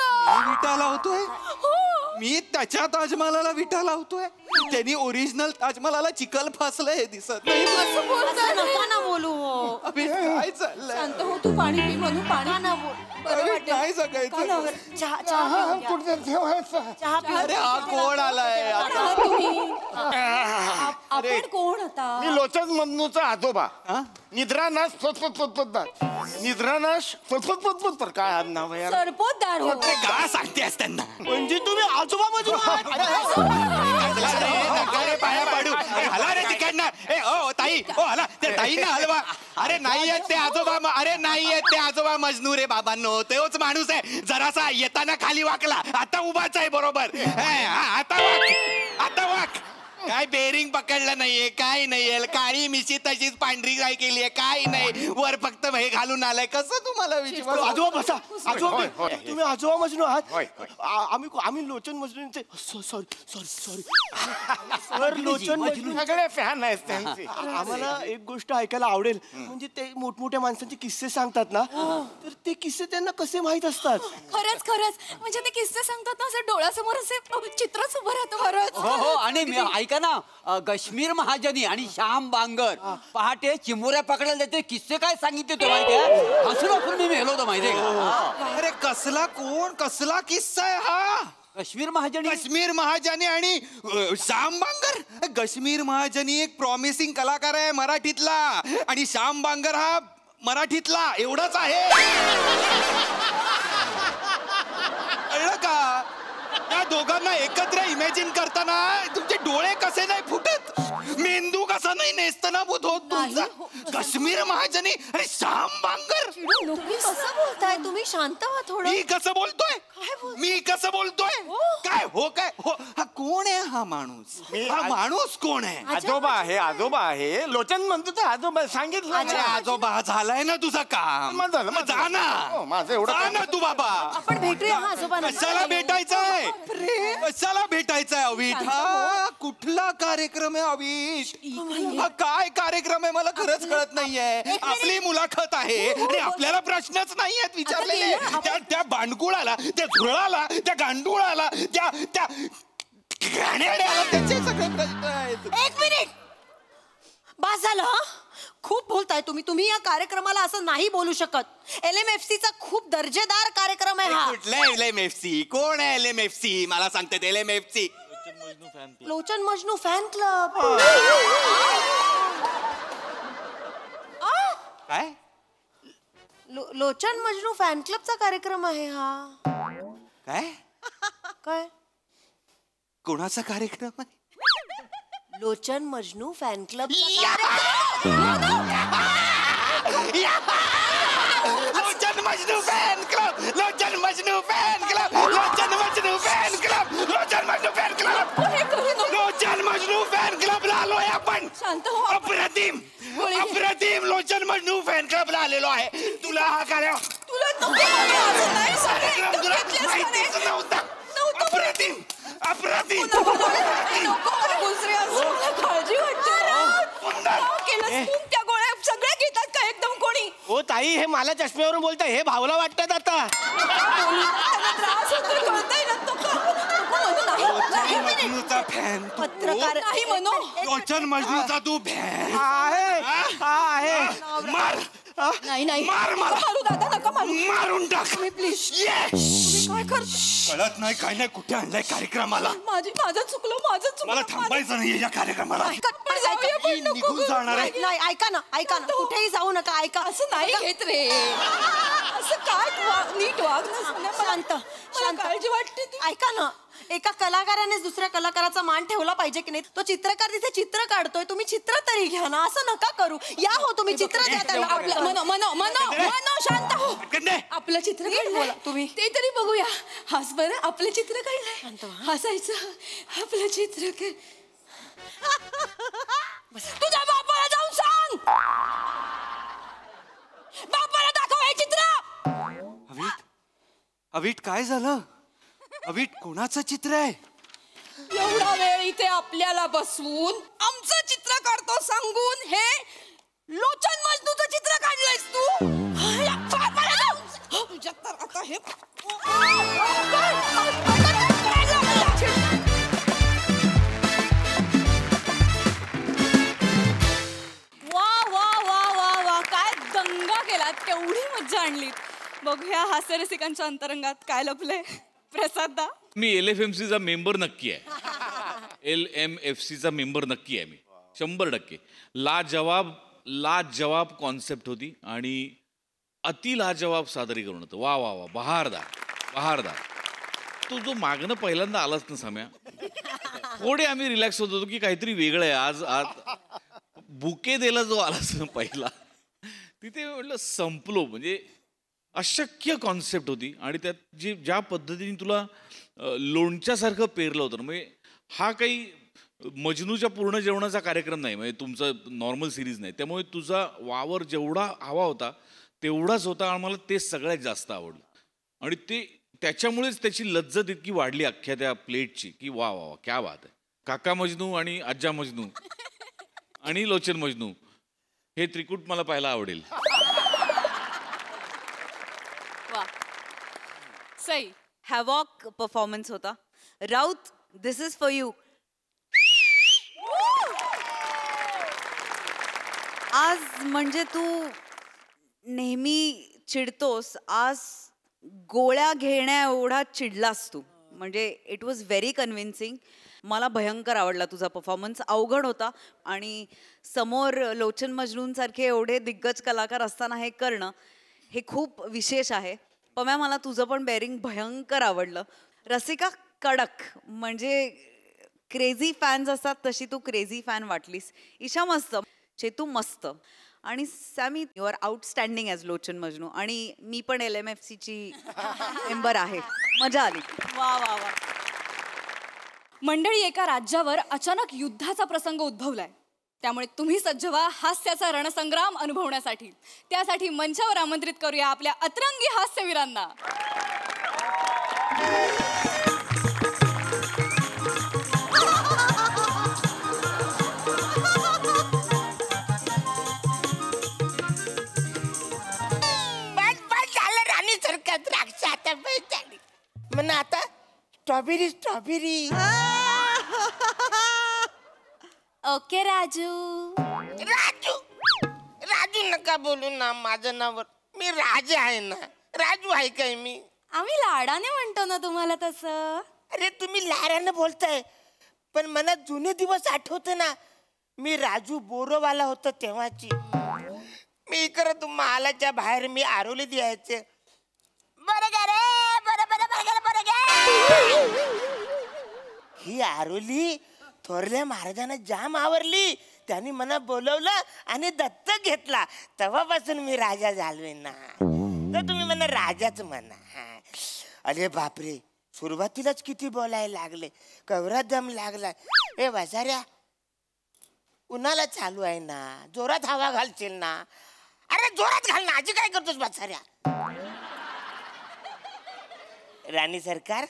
विटा लावतोय मी? त्याच्या ताजमहालाला विटा लावतोय? त्यांनी ओरिजिनल ताजमहालाला चिखल फासलंय हे दिसत नाही. नका ना बोलू. काय चाललंय? शांत हो तू. पाणी पी म्हणू. पाणी ना बोल. बरं वाटेल. नाही जगायचं. कानावर चहा चहा पिऊन घ्या. कुठे ठेवायचं चहा पिऊन अरे हा कोण आलाय आता आता? तुम्ही आपण कोण आता मी लोचन मधनूचा आजोबा निद्रानाश फतफत निद्रानाश फतफत काय नाव आहे यार? सरपोतदार हो का सांगतेस त्यांना म्हणजे तुम्ही आजोबा मजनू आहात? अरे पाया पाडू हला रे तिकडनं ए ओ ताई ओ हला त्या ताईनं हलवा अरे नाही आहेत ते आजोबा अरे नाही आहेत ते आजोबा मजनू रे बाबांनो तोच माणूस आहे जरासा येताना खाली वाकला आता उभाच आहे बरोबर आता वाक आता वाक काय बेरिंग पकडलं नाहीये काय नाहीये काळी मिशी तशीच पांढरी काय केलीये काय नाही वर फक्त हे घालून आलाय कसं तुम्हाला विचार आजोबा बसा आजोबा होय, होय. तुम्ही आजोबा मजनू आहात होय, होय. आम्ही लोचन मजनूंचे सॉरी सर लोचन मजनू सगळे फॅन आहेत त्यांचे आम्हाला एक गोष्ट ऐकायला आवडेल म्हणजे ते मोठमोठ्या माणसांचे किस्से सांगतात ना तर ते किस्से त्यांना कसे माहित असतात? खरंच म्हणजे ते किस्से सांगतात ना असं डोळ्यासमोर असे चित्रच उभं राहतं खरंच. हो आणि ऐका ना कश्मीर महाजनी आणि श्याम बांगर पहाटे चिमुऱ्या पकडायला जाते किस्से काय सांगितले तो माहितीये हसून मी मेलो होतो माहितीये का? अरे कसला किस्सा आहे हा कश्मीर महाजनी कश्मीर महाजनी आणि श्याम बांगर कश्मीर महाजनी एक प्रॉमिसिंग कलाकार आहे मराठीतला आणि श्याम बांगर हा मराठीतला एवढंच आहे कळलं का त्या दोघांना एकत्र इमॅजिन करताना तुमचे डोळे कसे नाही फुटत मेंदू कसा नाही नेस्तनाभूत होत तुमचा कश्मीर महाजनी आणि श्याम बांगर कसं बोलताय तुम्ही शांत व्हा थोडं मी कसं बोलतोय काय हो हा कोण आहे हा माणूस कोण आहे आजोबा आहे लोचन म्हणतो तर आजोबा सांगितलं अरे आजोबा झालाय ना तुझं काम मग झालं, मग जा ना हो, माझं एवढं जा काम. ना तू बाबा आपण भेटूया हा आजोबांना कशाला भेटायचंय अविठ हा कुठला कार्यक्रम आहे अविठ हा काय कार्यक्रम आहे मला खरंच कळत नाहीये आपली मुलाखत आहे आणि आपल्याला प्रश्नच नाही आहेत विचारलेले त्या बांडकुळाला त्या झुरळाला त्या गांडुळाला त्या घाणेरड्याला त्याचे सगळे प्रश्न आहेत एक मिनिट बस झालं हा खूप बोलताय तुम्ही या कार्यक्रमाला असं नाही बोलू शकत LMFC चा खूप दर्जेदार कार्यक्रम आहे हा कुठला LMFC कोण आहे LMFC मला सांगतात LMFC लोचन मजनू फॅन क्लब काय लोचन मजनू फॅन क्लबचा कार्यक्रम आहे हा काय काय कोणाचा कार्यक्रम आहे लोचन मजनू फॅन क्लब लोचन मजनू फॅन क्लब लोचन मजनू फॅन क्लब लोचन मजनू फॅन क्लब लोचन मजनू फॅन क्लब लोचन मजनू फॅन क्लबला आलोय आपण शांत हो अप्रतिम लोचन मजनू फॅन क्लबला आलेलो आहे तुला हा कार्यक्रम तुला माहितीच नव्हता अप्रतिम काळजी वाटते त्या गोळ्या सगळ्या घेतात का एकदम कोणी ओ ताई हे मला चष्म्यावरून बोलताय हे भावला वाटतात आता त्रास होतो कळतंय ना लोचन मजनूचा फॅन पत्रकार नाही म्हणू लोचन मजनूचा तू फॅन आहे मार नाही मार मारू दादा नका मारू मारून टाक प्लीज काय कळत नाही काय नाही कुठे आणलाय कार्यक्रमाला माझं चुकलं मला थांबायचं नाही या कार्यक्रमाला निघून जाणार आहे नाही ऐका ना कुठेही जाऊ नका ऐका असं नाही घेत रे असं काय नीट वाग ना शांत काळजी वाटते ऐका ना एका कलाकाराने दुसऱ्या कलाकाराचा मान ठेवला पाहिजे की नाही तो चित्रकार तिथे चित्र काढतोय तुम्ही चित्र तरी घ्या ना असं नका करू या हो तुम्ही चित्र द्या त्याला मनो शांत हो आपलं चित्र काढलंय तुम्ही ते तरी बघूया हस बरं आपलं चित्र काढलंय हसायचं आपलं चित्र तुझ्या बापाला जाऊन सांग बापाला दाखव हे चित्र अविट काय झालं अविट कोणाचं चित्र आहे एवढा वेळ इथे आपल्याला बसवून आमचं चित्र काढतो सांगून हे लोचन मजनूचं चित्र काढलंयस तू आता हे वा वा वा वा वा काय दंगा केलात केवढी मज्जा आणलीत बघूया हास्यरसिकांच्या अंतरंगात काय लपलंय. प्रसाददा, मी LFMCचा मेंबर नक्की आहे. LMFCचा मेंबर नक्की आहे मी 100%. लाजवाब कॉन्सेप्ट होती आणि अति लाजवाब सादरीकरण होतं. वा वा वा, बहारदार. तो जो मागणं पहिल्यांदा आलाच ना सम्या, थोडे आम्ही रिलॅक्स होत होतो की काहीतरी वेगळं आहे. आज बुके द्यायला जो आलाच ना पहिला, तिथे म्हटलं संपलो. म्हणजे अशक्य कॉन्सेप्ट होती आणि त्यात ज्या पद्धतीने तुला लोणच्यासारखं पेरलं होतं ना, म्हणजे हा काही मजनूच्या पूर्ण जेवणाचा कार्यक्रम नाही, म्हणजे तुमचं नॉर्मल सिरीज नाही. त्यामुळे तुझा वावर जेवढा हवा होता तेवढाच होता आणि मला ते सगळ्यात जास्त आवडलं. आणि त्याच्यामुळेच त्याची लज्जत इतकी वाढली अख्ख्या त्या प्लेटची की वा वा वा, क्या बात आहे. काका मजनू आणि आज्जा मजनू आणि लोचन मजनू हे त्रिकूट मला पाहायला आवडेल. वा, सई. हॅवॉक परफॉर्मन्स होता. राऊत, दिस इज फॉर यू. आज म्हणजे तू नेहमी चिडतोस, आज गोळ्या घेण्या एवढा चिडलास तू. म्हणजे इट वॉज व्हेरी कन्व्हिन्सिंग. मला भयंकर आवडला तुझा परफॉर्मन्स. अवघड होता आणि समोर लोचन मजनूंसारखे एवढे दिग्गज कलाकार असताना हे करणं हे खूप विशेष आहे. पम्या, मला तुझं पण बेअरिंग भयंकर आवडलं. रसिका कडक, म्हणजे क्रेझी फॅन्स असतात तशी तू क्रेझी फॅन वाटलीस. ईशा मस्त, चेतू मस्त आणि Sammy you are outstanding as Lochan Majnu. आणि मी पण LMFCची मेंबर आहे. मजा आली. वा वा वा. मंडळी, एका राज्यावर अचानक युद्धाचा प्रसंग उद्भवलाय. त्यामुळे तुम्ही सज्ज व्हा हास्याचा रणसंग्राम अनुभवण्यासाठी. त्यासाठी मंचावर आमंत्रित करूया आपल्या अतरंगी हास्यवीरांना. द्राक्ष आता झाली म्हणा. आता स्ट्रॉबेरी. ओके राजू नका बोलू ना माझं नाव. मी राजा आहे ना, राजू आहे काय मी? आम्ही लाडाने म्हणतो ना तुम्हाला तसं. अरे तुम्ही लाडाने बोलताय, पण मला जुने दिवस आठवते ना. मी राजू बोरोवाला होतो तेव्हाची. मी इकडं महालाच्या बाहेर मी आरोली द्यायचे. ही आरोली थोरल्या महाराजांना जाम आवरली. त्यांनी मला बोलवलं आणि दत्तक घेतला. तेव्हापासून मी राजा झालोय ना. तर तुम्ही मला राजाच म्हणा. अरे बापरे, सुरुवातीलाच किती बोलायला लागले, कवरा दम लागला. ए वसाऱ्या, उन्हाला चालू आहे ना, जोरात हवा घालशील ना. अरे जोरात घाल ना, आजी काय करतोस वसाऱ्या? राणी सरकार,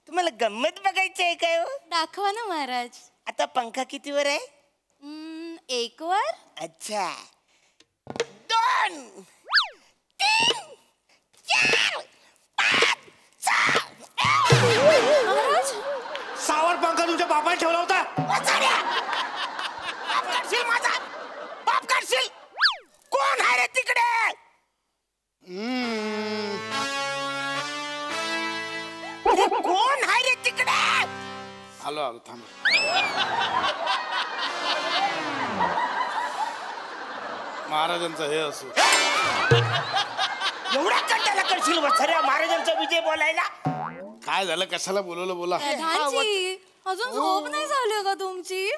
तुम्हाला गंमत बघायची आहे काय? दाखवा ना महाराज. आता पंखा कितीवर आहे? 1 वर. अच्छा, 2, 3, 4, 5, 6. सावर पंखा तुमच्या बापाने ठेवला होता. बाप काढशील माझा, बाप काढशील. कोण आहे रे तिकडे? कोण आहे रे तिकडे? आलो थांब. महाराजांचा हे असो. एवढा कंटाळा करशील वसऱ्या महाराजांचा विजय बोलायला? काय झालं, कशाला बोलवलं बोला. अजून झोप नाही झाली का तुमची?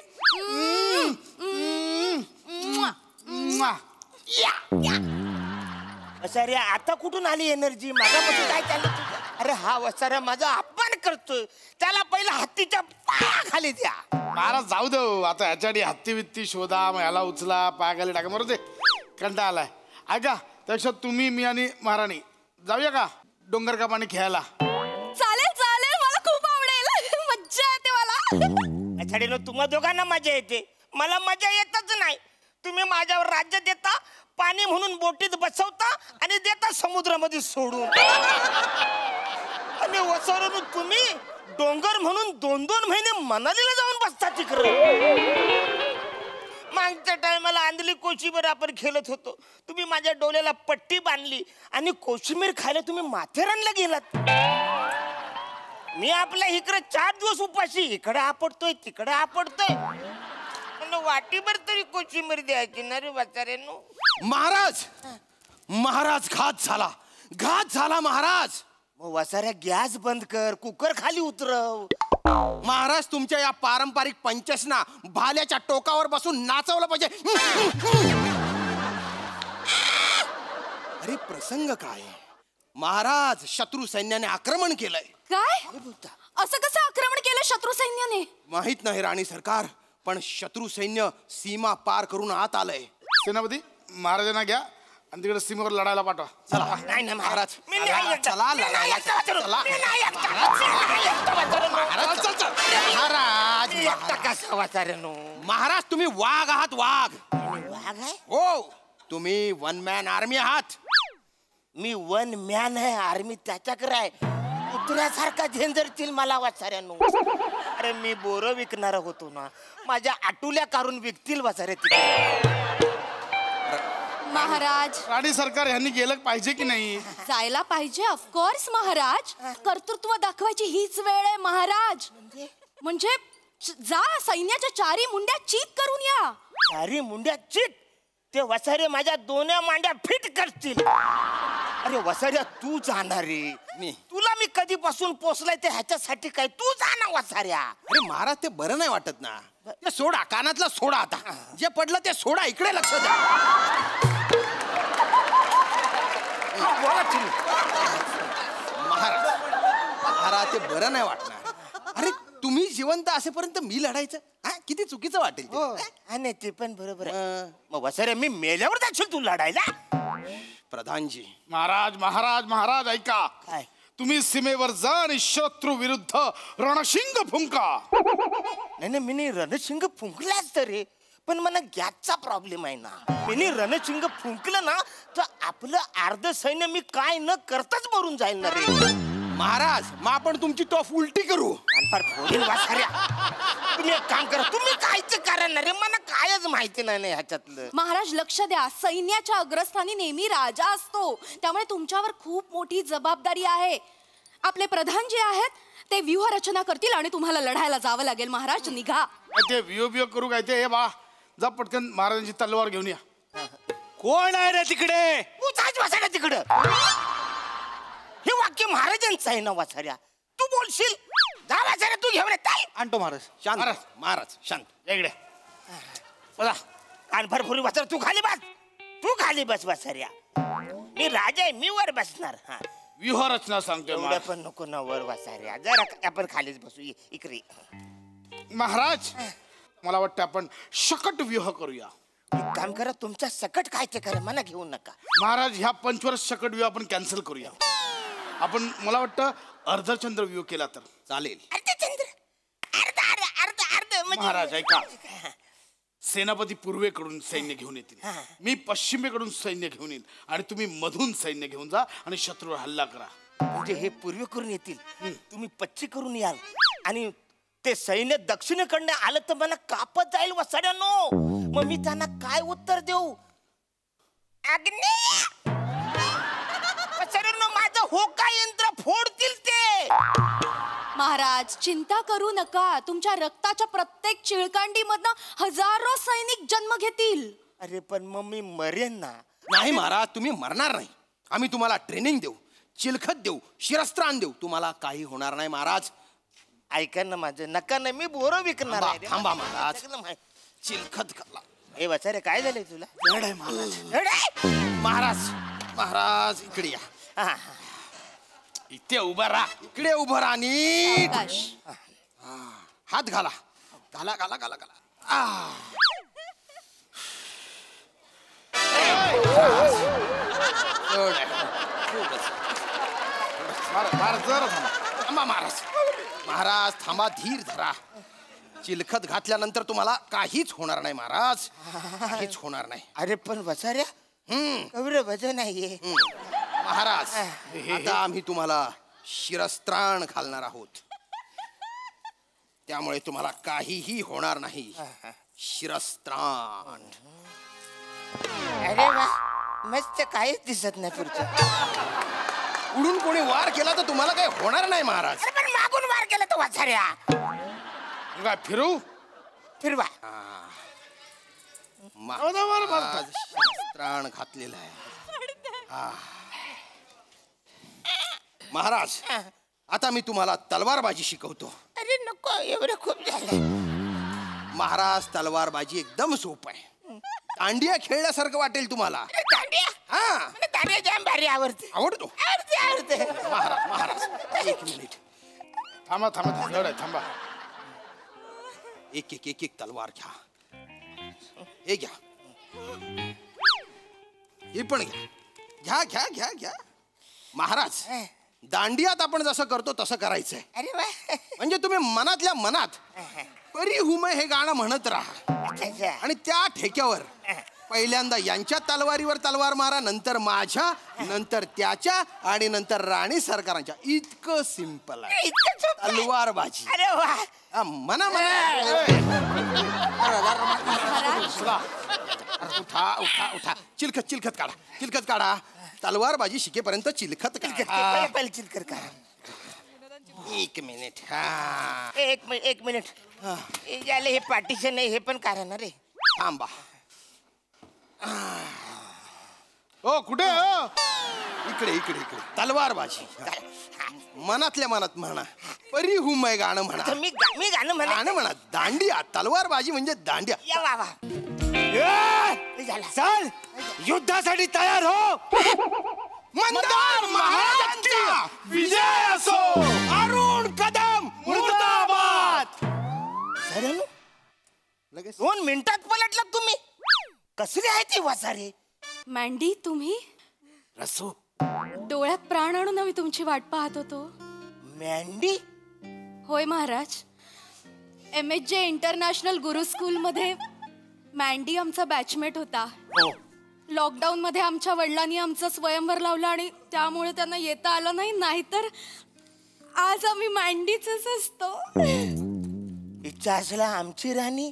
वसाऱ्या, आता कुठून आली एनर्जी? माझ्यापासून काय चाललं तुझं? अरे हा वसाऱ्या माझा अपमान करतोय, त्याला पहिला हत्तीच्या पायाखाली द्या. महाराज जाऊ दे आता. ह्याच्यासाठी हत्ती वित्ती शोधा, मग याला उचला, पायाखाली टाका. बरोबर, ते कंटाळा आलाय. ऐका, त्यापेक्षा तुम्ही, मी आणि महाराणी जाऊया का डोंगर का पाणी खेळायला? चालेल चालेल, मला खूप आवडेल. मज्जा येते मला. याच्याकडे तुम्हा दोघांना मजा येते, मला मजा येतच नाही. तुम्ही माझ्यावर राज्य देता, पाणी म्हणून बोटीत बसवता आणि देता समुद्रामध्ये सोडून. आणि वसवरून तुम्ही डोंगर म्हणून 2-2 महिने मनालीला जाऊन बसता तिकडे. मागच्या टायमाला आंधळी कोशिंबीर आपण खेळत होतो. तुम्ही माझ्या डोळ्याला पट्टी बांधली आणि कोशिंबीर खायला तुम्ही माथेरानला गेलात. मी आपल्या इकडे 4 दिवस उपाशी, इकडे आपडतोय तिकडे आपडतोय. वाटीभर तरी कोशिंबीर द्यायची ना रे वाचाऱ्यांनो. महाराज महाराज घात झाला महाराज. मग वसाऱ्या गॅस बंद कर, कुकर खाली उतरव. महाराज तुमच्या या पारंपरिक पंचसना भाल्याच्या टोकावर बसून नाचवलं पाहिजे. अरे प्रसंग काय महाराज, शत्रू सैन्याने आक्रमण केलंय. काय असं कसं आक्रमण केलं शत्रू सैन्याने? माहित नाही राणी सरकार, पण शत्रू सैन्य सीमा पार करून आत आलंय. सेनापती महाराजांना घ्या आणि तिकडे सीमेवर लढायला पाठवा. चला. नाही ना महाराज मी नाही एकटा. चला मी नाही एकटा वाचलो. चला. मी नाही एकटा. मी एकटा वाचलो. महाराज चल चल. महाराज मी एकटा कसा वाचाऱ्यांनो? महाराज तुम्ही वाघ आहात, वाघ. वाघ आहे? हो, तुम्ही 1 मॅन आर्मी आहात. मी 1 मॅन आहे, आर्मी त्याच्याकडे आहे. कुत्र्यासारखा झेंजरतील मला वाचाऱ्यांनो. अरे मी बोरं विकणार होतो ना, माझ्या आटुल्या काढून विकतील वाचारे तिकडे. महाराज राणी सरकार यांनी गेलं पाहिजे की नाही? जायला पाहिजे ऑफकोर्स महाराज. कर्तृत्व दाखवायची हीच वेळ आहे महाराज. म्हणजे जा सैन्याच्या 4 मुंड्या चीत करून या. 4 मुंड्या चीत? ते वसारे माझ्या 2 मांड्या फिट करतील. अरे वसाऱ्या तू जाणार रे. तुला मी कधीपासून पोचलाय ते ह्याच्यासाठी काय? तू जा ना वसाऱ्या. अरे महाराज ते बरं नाही वाटत ना. ते सोडा, कानातलं सोडा. आता जे पडलं ते सोडा. इकडे लक्ष द्या. महाराज ते बरं नाही वाटणार. अरे तुम्ही जिवंत असेपर्यंत मी लढायचं किती चुकीचं वाटेल. नाही ते पण बरोबर आहे. मग वसाऱ्या मी मेल्यावर जाशील तू लढायला? प्रधानजी. महाराज महाराज महाराज ऐका. काय? तुम्ही सीमेवर जा आणि शत्रू विरुद्ध रणशिंग फुंका. नाही मी रणशिंग फुंकलाच तर रे, पण मला गॅसचा प्रॉब्लेम आहे ना. मी रणशिंग फुंकलं ना तर आपलं अर्ध सैन्य मी काय न करताच मरून जाईल ना रे. महाराज मग आपण तुमची टॉफ उलटी करू. तुम्ही एक काम करा, तुम्ही कायच करा ना रे, मला कायच माहिती नाही ह्याच्यातलं. महाराज लक्ष द्या, सैन्याच्या अग्रस्थानी नेहमी राजा असतो, त्यामुळे तुमच्यावर खूप मोठी जबाबदारी आहे. आपले प्रधान जे आहेत ते व्यूह रचना करतील आणि तुम्हाला लढायला जावं लागेल. महाराज निघा. ते व्यूह करू काय ते? बा जा पटकन महाराजांची तलवार घेऊन या. कोण आहे रे तिकडे? तू जाच वाचायला तिकडं. हे वाक्य महाराजांचं आहे ना वाचाऱ्या. तू बोलशील जा वाचाऱ्या, तू घेऊन येत. आणतो महाराज. शांत महाराज शांत. इकडे बघा कान भरपुरी वाचार. तू खाली बस, तू खाली बस वाचाऱ्या. मी राजा आहे, मी वर बसणार. हा व्यूह रचना सांगतोय एवढं पण नको ना वर वाचाऱ्या. जरा आपण खालीच बसू. इकडे महाराज. मला वाटतं आपण शकट व्यूह करूया. एक काम करा, तुमच्या सकट काय ते करा, मला घेऊ नका. महाराज ह्या 25 शकट व्यूह आपण कॅन्सल करूया. आपण मला वाटतं अर्धचंद्र व्यूह केला तर चालेल. अर्धचंद्र अर्ध महाराज ऐका. सेनापती पूर्वेकडून सैन्य घेऊन येतील, मी पश्चिमेकडून सैन्य घेऊन येईल आणि तुम्ही मधून सैन्य घेऊन जा आणि शत्रूवर हल्ला करा. म्हणजे हे पूर्वेकडून येतील, तुम्ही पश्चिमेकडून याल आणि ते सैन्य दक्षिणेकडनं आलं तर मला कापत जाईल वसाड्यानो. मग मी त्यांना काय उत्तर देऊ? वसाड्यानो माझं होका यंत्र फोडतील ते. महाराज चिंता करू नका, तुमच्या रक्ताच्या प्रत्येक चिळकांडीमधनं हजारो सैनिक जन्म घेतील. अरे पण मग मी मरेन ना. नाही महाराज तुम्ही मरणार नाही. आम्ही तुम्हाला ट्रेनिंग देऊ, चिलखत देऊ, शिरस्त्राण देऊ, तुम्हाला काही होणार नाही महाराज. ऐका ना माझं, नका नाही, मी बोरं विकणार आहे. थांबा महाराज. चिलखत खाल्ला. हे वसारे काय झालंय तुला? जड आहे महाराज. महाराज महाराज इकडे या. इथे उभा राहा. इकडे उभं राहा. नीट हात घाला. घाला घाला घाला घाला. महाराज महाराज थांबा, धीर धरा. चिलखत घातल्यानंतर तुम्हाला काहीच होणार नाही महाराज, काहीच होणार नाही. अरे पण वसाऱ्या एवढं वजन नाहीये महाराज. आता आम्ही तुम्हाला शिरस्त्राण घालणार आहोत, त्यामुळे तुम्हाला काहीही होणार नाही. शिरस्त्राण. अरे वा मस्त, काहीच दिसत नाही पुढचं. उडून कोणी वार केला तर तुम्हाला काही होणार नाही महाराज. अरे पण मागून वार केला तर वाचाऱ्या. काय फिरू? फिरवा. शस्त्राण घातलेलं आहे. महाराज आता मी तुम्हाला तलवारबाजी शिकवतो. अरे नको, एवढं खूप झालं. महाराज तलवारबाजी एकदम सोप आहे. दांडिया खेळल्यासारखं वाटेल तुम्हाला. दांडिया? हा, मला दांडिया जाम भारी आवडते. आवडतो? आवडते. महाराज महाराज एक मिनिट थांबा थांबा. एक एक एक एक तलवार घ्या. हे घ्या, हे पण घ्या. घ्या घ्या घ्या घ्या. महाराज दांडियात आपण जसं करतो तसं करायचंय. अरे वा. म्हणजे तुम्ही मनातल्या मनात परी हुमे हे गाणं म्हणत राहा आणि त्या ठेक्यावर पहिल्यांदा यांच्या तलवारीवर तलवार मारा, नंतर माझ्या, नंतर त्याच्या आणि नंतर राणी सरकारांच्या. इतकं सिंपल आहे तलवारबाजी. अरे वा. मना उठा उठा उठा. चिलखत काढा. तलवारबाजी शिकेपर्यंत चिलखत काढा. चिलखत काढा. एक मिनिट. हा, एक मिनिट. याले हे पार्टिशन आहे, हे पण काढा ना रे. थांबा. ओ कुठे हो? इकडे तलवारबाजी मनातल्या मनात म्हणा. परी हुमे गाणं म्हणा. मी गाणं म्हणा. दांडिया तलवारबाजी म्हणजे दांडिया. या वा वा. चल युद्धासाठी तयार हो. मंदार महाराजांचा विजय असो. अरुण कदम मुर्दाबाद. लगेच 2 मिनिटात पलटलात तुम्ही. कसली आहे ती वासारे? मँडी तुम्ही? रसू डोळ्यात प्राण आणून आम्ही तुमची वाट पाहत होतो. मँडी? होय महाराज. MHJ इंटरनॅशनल गुरु स्कूल मध्ये मँडी आमचा बॅचमेट होता. लॉकडाऊन मध्ये आमच्या वडिलांनी आमचं स्वयंवर लावलं आणि त्यामुळे त्यांना येता आलं नाही. नाहीतर आज आम्ही मँडीच असतो. इच्छा असला आमची राणी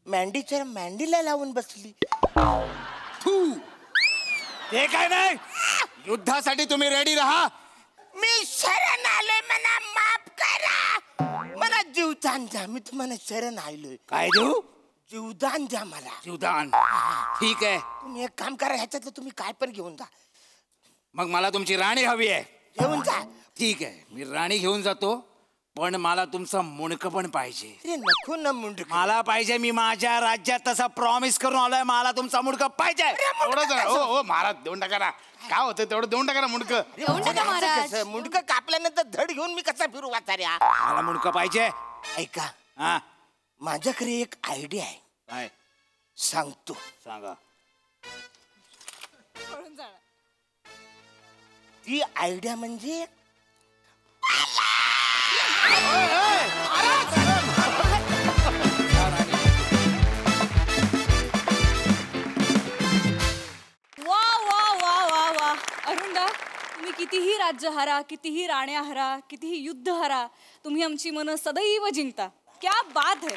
मँडीच्या मँडीला लावून बसली. ते काय नाही, युद्धासाठी तुम्ही रेडी राहा. मी शरण आलोय, मला माफ करा. मला जीवदान द्या. मी तुम्हाला शरण आलोय. काय देऊ? जीवदान द्या मला. जीवदान? ठीक आहे. तुम्ही एक काम करा, ह्याच्यातलं तुम्ही काय पण घेऊन जा. मग मला तुमची राणी हवी आहे. घेऊन जा. ठीक आहे, मी राणी घेऊन जातो, पण मला तुमचं मुंडकं पण पाहिजे. नको ना मुंडकं. मला पाहिजे. मी माझ्या राज्यात तसा प्रॉमिस करून आलोय. मला तुमचा मुंडकं पाहिजे. हो महाराज देऊन टाका ना. काय होतं तेवढं देऊन टाका ना मुंडकं. मुंडकं कापल्यानंतर धड घेऊन मी कसा फिरू वाचाऱ्या? मला मुंडकं पाहिजे. ऐका, हा, माझ्याकडे एक आयडिया आहे. काय? सांगतो. सांगा. ती आयडिया म्हणजे वा. अरुणदा, तुम्ही कितीही राज्य हरा, कितीही राण्या हरा, कितीही युद्ध हरा, तुम्ही आमची मन सदैव जिंकता. क्या बात है.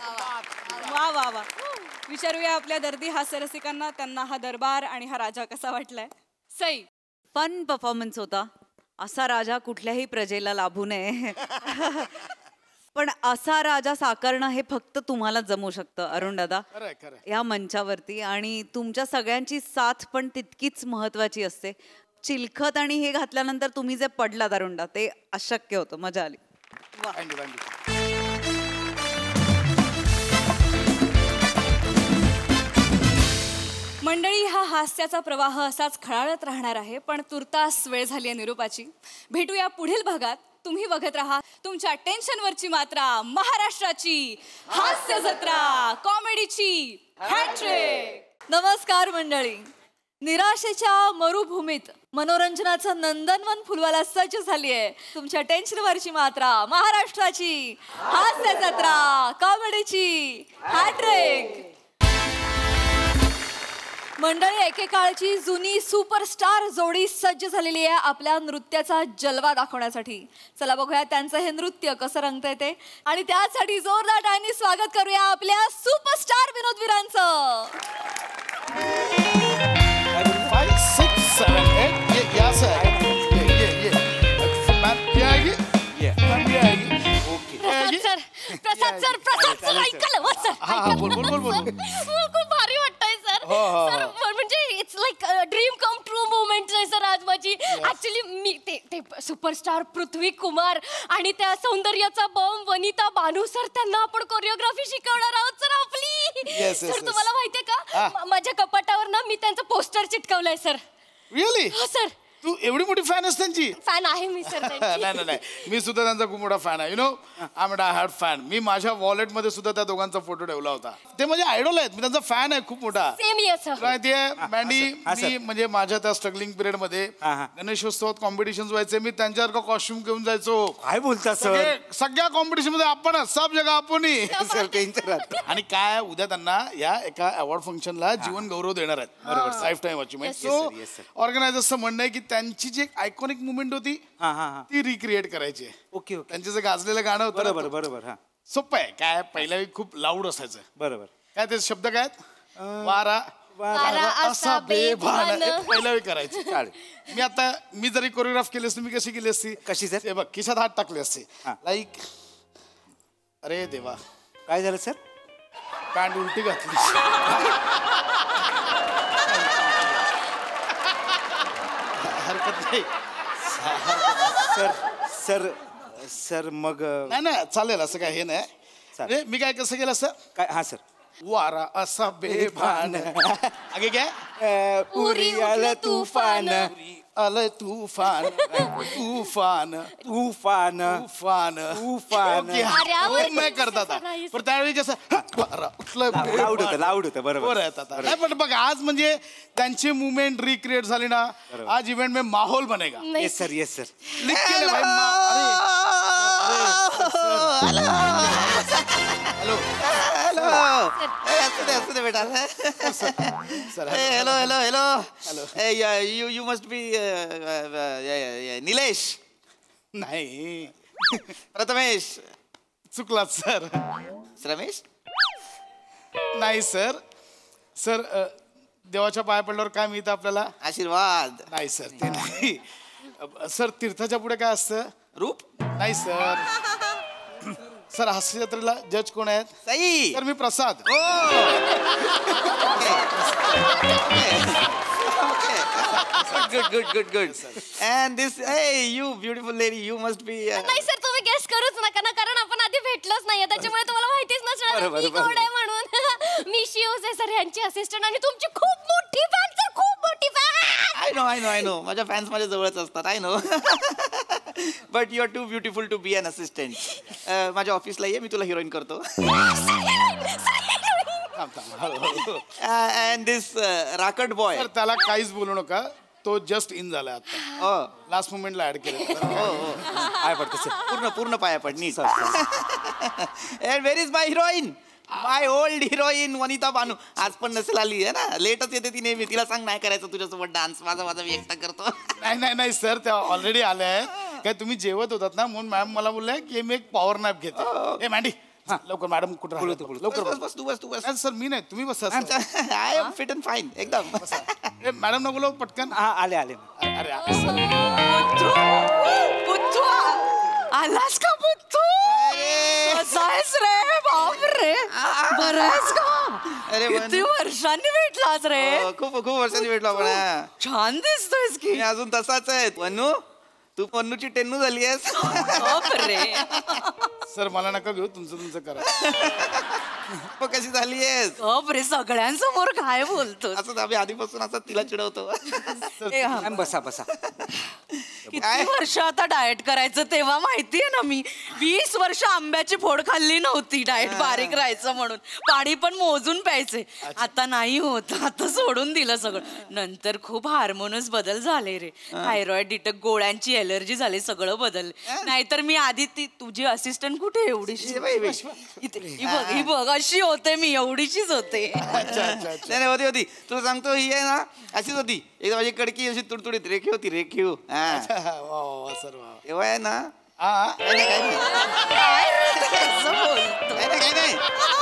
वा वा वा. विचारूया आपल्या दर्दी हास्यरसिकांना, त्यांना हा दरबार आणि हा राजा कसा वाटलाय. सई. फन परफॉर्मन्स होता. असा राजा कुठल्याही प्रजेला लाभू नये. पण असा राजा साकारणं हे फक्त तुम्हाला जमू शकतं अरुण दादा या मंचावरती. आणि तुमच्या सगळ्यांची साथ पण तितकीच महत्वाची असते. चिलखत आणि हे घातल्यानंतर तुम्ही जे पडलात अरुण दादा, ते अशक्य होतं. मजा आली. मंडळी, हा हास्याचा प्रवाह असाच खळाळत राहणार आहे, पण तुर्तास वेळ झाली आहे निरोपाची. भेटूया पुढील भागात. तुम्ही बघत राहा तुमच्या टेन्शनवरची मात्रा, महाराष्ट्राची हास्य जत्रा, कॉमेडीची हॅट्रिक. नमस्कार मंडळी. निराशेच्या मरुभूमीत मनोरंजनाचं नंदनवन फुलवायला सज्ज झाली आहे तुमच्या टेन्शनवरची मात्रा, महाराष्ट्राची हास्य जत्रा, कॉमेडीची हॅट्रिक. मंडळी, एकेकाळची जुनी सुपरस्टार जोडी सज्ज झालेली आहे आपल्या नृत्याचा जलवा दाखवण्यासाठी. चला बघूया त्यांचं हे नृत्य कसं रंगतंय ते. आणि त्यासाठी जोरदार टाळ्यांनी स्वागत करूया आपल्या सुपरस्टार विनोदवीरांचं. 5, 6, 7, 8. या सर. प्रसाद सर ऐकलं हो सर. बोल. खूप भारी वाटतंय सर. सर म्हणजे it's like dream come true movement आहे सर आज माझी. ऍक्च्युली मी ते सुपरस्टार पृथ्वी कुमार आणि त्या सौंदर्याचा बॉम्ब वनिता बानू सर त्यांना आपण कोरिओग्राफी शिकवणार आहोत सर आपली. सर तुम्हाला माहितीये का माझ्या कपाटावर ना मी त्यांचं पोस्टर चिटकवलंय सर. रिअली? हो सर. तू एवढी मोठी फॅन आहेस त्यांची? फॅन आहे मी सर. नाही मी सुद्धा त्यांचा खूप मोठा फॅन आहे. You know I am die hard fan. मी माझ्या वॉलेट मध्ये सुद्धा त्या दोघांचा फोटो ठेवला होता. ते माझे आयडॉल आहेत. मी त्यांचा फॅन आहे खूप मोठा. Same year sir. माहितीये मँडी, मी म्हणजे माझ्या त्या स्ट्रगलिंग पिरियड मध्ये गणेशोत्सवात कॉम्पिटिशन व्हायचे. मी त्यांच्यासारखा कॉस्ट्युम घेऊन जायचो. काय बोलता सर? सगळ्या कॉम्पिटिशन मध्ये आपण सब जगा आपण. आणि काय उद्या त्यांना या एका अवॉर्ड फंक्शनला जीवन गौरव देणार आहेत. बरोबर. Life time achievement. सो ऑर्गनायझरचं म्हणणं आहे की त्यांची जी आयकॉनिक मुवमेंट होती ती रिक्रिएट करायची. ओके. त्यांचं जे गाजलेलं गाणं होतं. बरोबर. सोपं आहे. काय पहिल्या खूप लाऊड असायचं. बरोबर. काय ते शब्द काय वारा असा बेभान पहिल्या वेळी करायचं. मी जरी कोरिओग्राफ केली असती मी कशी केली असती? कशी सर? बघ खिशात हात टाकले असते. लाईक अरे देवा काय झालं सर? पॅन्ट उलटी घातली. हरकत नाही सर मग नाही चालेल असं काय हे नाही. मी काय कसं केलं असं काय? हा सर. वारा असा बेभान आगे काय पुरी आलं तुफान आलं तुफान तुफान तुफान तुफान तुफान नाही करतात. पण त्यावेळी कसं लाऊड होतं. बरोबर. नाही पण बघ आज म्हणजे त्यांची मुवमेंट रिक्रिएट झाली ना. आज इव्हेंट में माहौल बनेगा. Yes sir. लिख के ले भाई. हॅलो बेटा. Hello you must be Nilesh. नाही प्रथमेश. चुकलात सर. रमेश नाही सर. देवाच्या पाया पडल्यावर काय मिळतं आपल्याला? आशीर्वाद. नाही सर ते नाही सर. तीर्थाच्या पुढे काय असतं? रूप. नाही सर हास्य जत्रेला जज कोण आहेत? सई. तर मी प्रसाद. Good. And this, hey, you beautiful lady, you must be. नाही सर तुम्ही गेस करूच नका ना कारण आपण आधी भेटलोच नाहीये त्याच्यामुळे तुम्हाला माहितीच नसणार मी कोण आहे म्हणून. मी शिवज आहे सर यांची असिस्टंट आणि तुमची खूप मोठी फॅन सर. खूप मोठी फॅन. आय नो माझ्या फॅन्स माझ्या जवळच असतात. I know. But you are too beautiful to be an assistant. माझ्या ऑफिसला ये मी तुला हिरोईन करतो. अँड दिस राकट बॉय. त्याला काहीच बोलू नका. तो जस्ट इन झाला आता. लास्ट मोमेंटला ऍड केलं. पाय पडतो सर. पूर्ण पाया पड नीट. And where is my heroine? My old heroine Vanita Banu. आज पण नसेल आली आहे ना. लेटच येते ती नेहमी. तिला सांग नाही करायचं तुझ्यासोबत डान्स. माझा मी एकटा करतो. नाही सर त्या ऑलरेडी आल्या आहेत. काय तुम्ही जेवत होतात ना म्हणून मॅम मला बोलल्या की मी एक पॉवर नॅप घेते. मॅडी लवकर. मॅडम कुठे लवकर बस तू बस. सर मी नाही तुम्ही बसा. I am fit and fine एकदम. मॅडम ना बोलव पटकन. आले. अरे आलास का बुद्धू? कसायस रे? बाप रे. बरं आहेस का? अरे किती वर्षांनी भेटलास रे? खूप वर्षांनी भेटलो आपण. छान दिसतोयस की. मी अजून तसाच आहे. वन्नू तू पन्नूची टेन्नू झाली आहेस. सर मला नका घेऊ. तुमचं करा. कशी झाली आहेस? रे सगळ्यांसमोर काय बोलतो? असं आम्ही आधीपासून असं तिला चिडवतो. बसा. किती वर्ष आता डाएट करायचं तेव्हा माहितीये ना मी 20 वर्ष आंब्याची फोड खाल्ली नव्हती डाएट बारीक राहायचं म्हणून पाणी पण मोजून प्यायचे आता नाही होत आता सोडून दिलं सगळं नंतर खूप हार्मोनस बदल झाले रे थायरॉइड डिटक गोळ्यांची एलर्जी झाली सगळं बदललं नाहीतर मी आधी ती तुझी असिस्टंट कुठे एवढीशी ही बघ अशी होते मी एवढीशीच होते नाही होती होती तुला सांगतो ही आहे ना अशीच होती एकदा माझी कडकी अशी तुडतुडीत रेखीव होती रेखीव तेव्हा आहे ना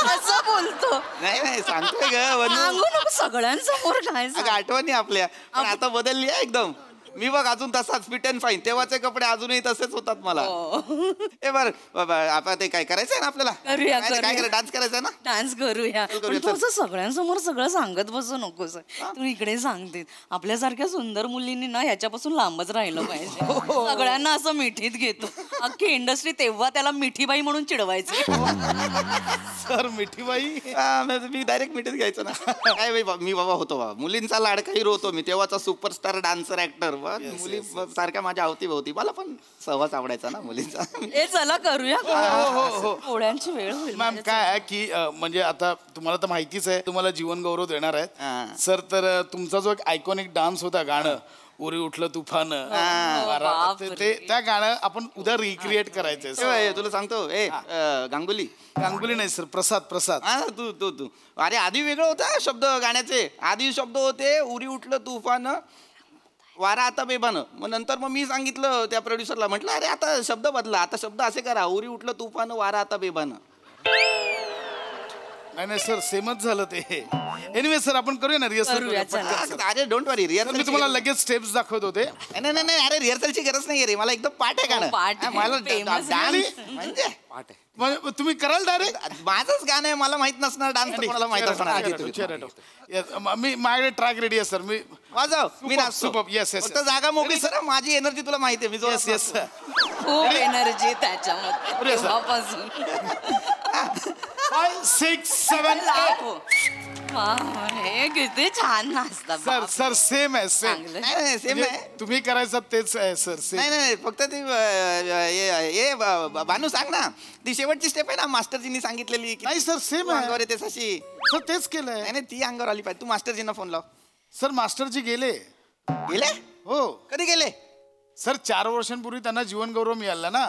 असं बोलतो नाही सांगतोय ग सगळ्यांसमोर नाही आठवणी आपल्या पण आता बदलली आहे एकदम मी बघ अजून तसाच फिट अँड फाईन तेव्हाचे कपडे अजूनही तसेच होतात मला ए बर आता ते काय करायचंय ना आपल्याला काय करा डान्स करायचा ना डान्स करूया तू सगळ्यांसमोर सगळं सांगत बसू नकोस तू इकडे सांगते आपल्यासारख्या सुंदर मुलींनी ना ह्याच्यापासून लांबच राहिलं पाहिजे सगळ्यांना असं मिठीत घेतो अख्खी इंडस्ट्री तेव्हा त्याला मिठीबाई म्हणून चिडवायचे सर मिठीबाई मी डायरेक्ट मिठीत घ्यायचो ना काय मी बाबा होतो बाबा मुलींचा लाडका हिरो होतो मी तेव्हाचा सुपरस्टार डान्सर ऍक्टर मुली सारख्या माझ्या अवतीभोवती मला पण सहवास आवडायचा ना मुलींचा हे चला करूया पोळ्यांची वेळ होईल मॅम काय आहे की म्हणजे आता तुम्हाला तर माहितीच आहे तुम्हाला जीवन गौरव देणार आहेत सर तर तुमचा जो एक आयकॉनिक डान्स होता गाणं उरी उठलं तुफान त्या गाणं आपण उद्या रिक्रिएट करायचंय तुला सांगतो गांगुली नाही सर प्रसाद तू अरे आधी वेगळं होतं शब्द गाण्याचे आधी शब्द होते उरी उठलं तुफान वारा आता बेबानं मग नंतर मग मी सांगितलं त्या प्रोड्युसरला म्हटलं अरे आता शब्द बदला आता शब्द असे करा उरी उठलं तुफान वारा आता बेबानं नाही सर सेमच झालं ते एनिवे सर आपण करूया ना रिहर्सल अरे डोंट वरी रिहर्सल मी तुम्हाला लगेच स्टेप्स दाखवत होते नाही अरे रिहर्सलची गरज नाही रे मला एकदम पाठ आहे गाणं मला डान्स म्हणजे तुम्ही कराल डायरेक्ट माझंच गाणं आहे मला माहित नसणार डान्स कोणाला माहित असणार मी माझ्याकडे ट्रॅक रेडी आहे सर मी वाजव मी नाचतो येस फक्त जागा मोकळी सर माझी एनर्जी तुला माहिती आहे मी येस खूप एनर्जी त्याच्यामध्ये 5, 6, 7, 8 किती छान नाचतात सर सेम आहे सेम आहे तुम्ही करायचं तेच आहे सर नाही फक्त ती बानू सांग ना ती शेवटची स्टेप आहे ना मास्टरजींनी सांगितलेली नाही सर सेम आहे अंगावर येते तशी सर तेच केलंय नाही ती अंगावर आली पाहिजे तू मास्टरजींना फोन लाव सर मास्टरजी गेले हो कधी गेले सर 4 वर्षांपूर्वी त्यांना जीवन गौरव मिळाला ना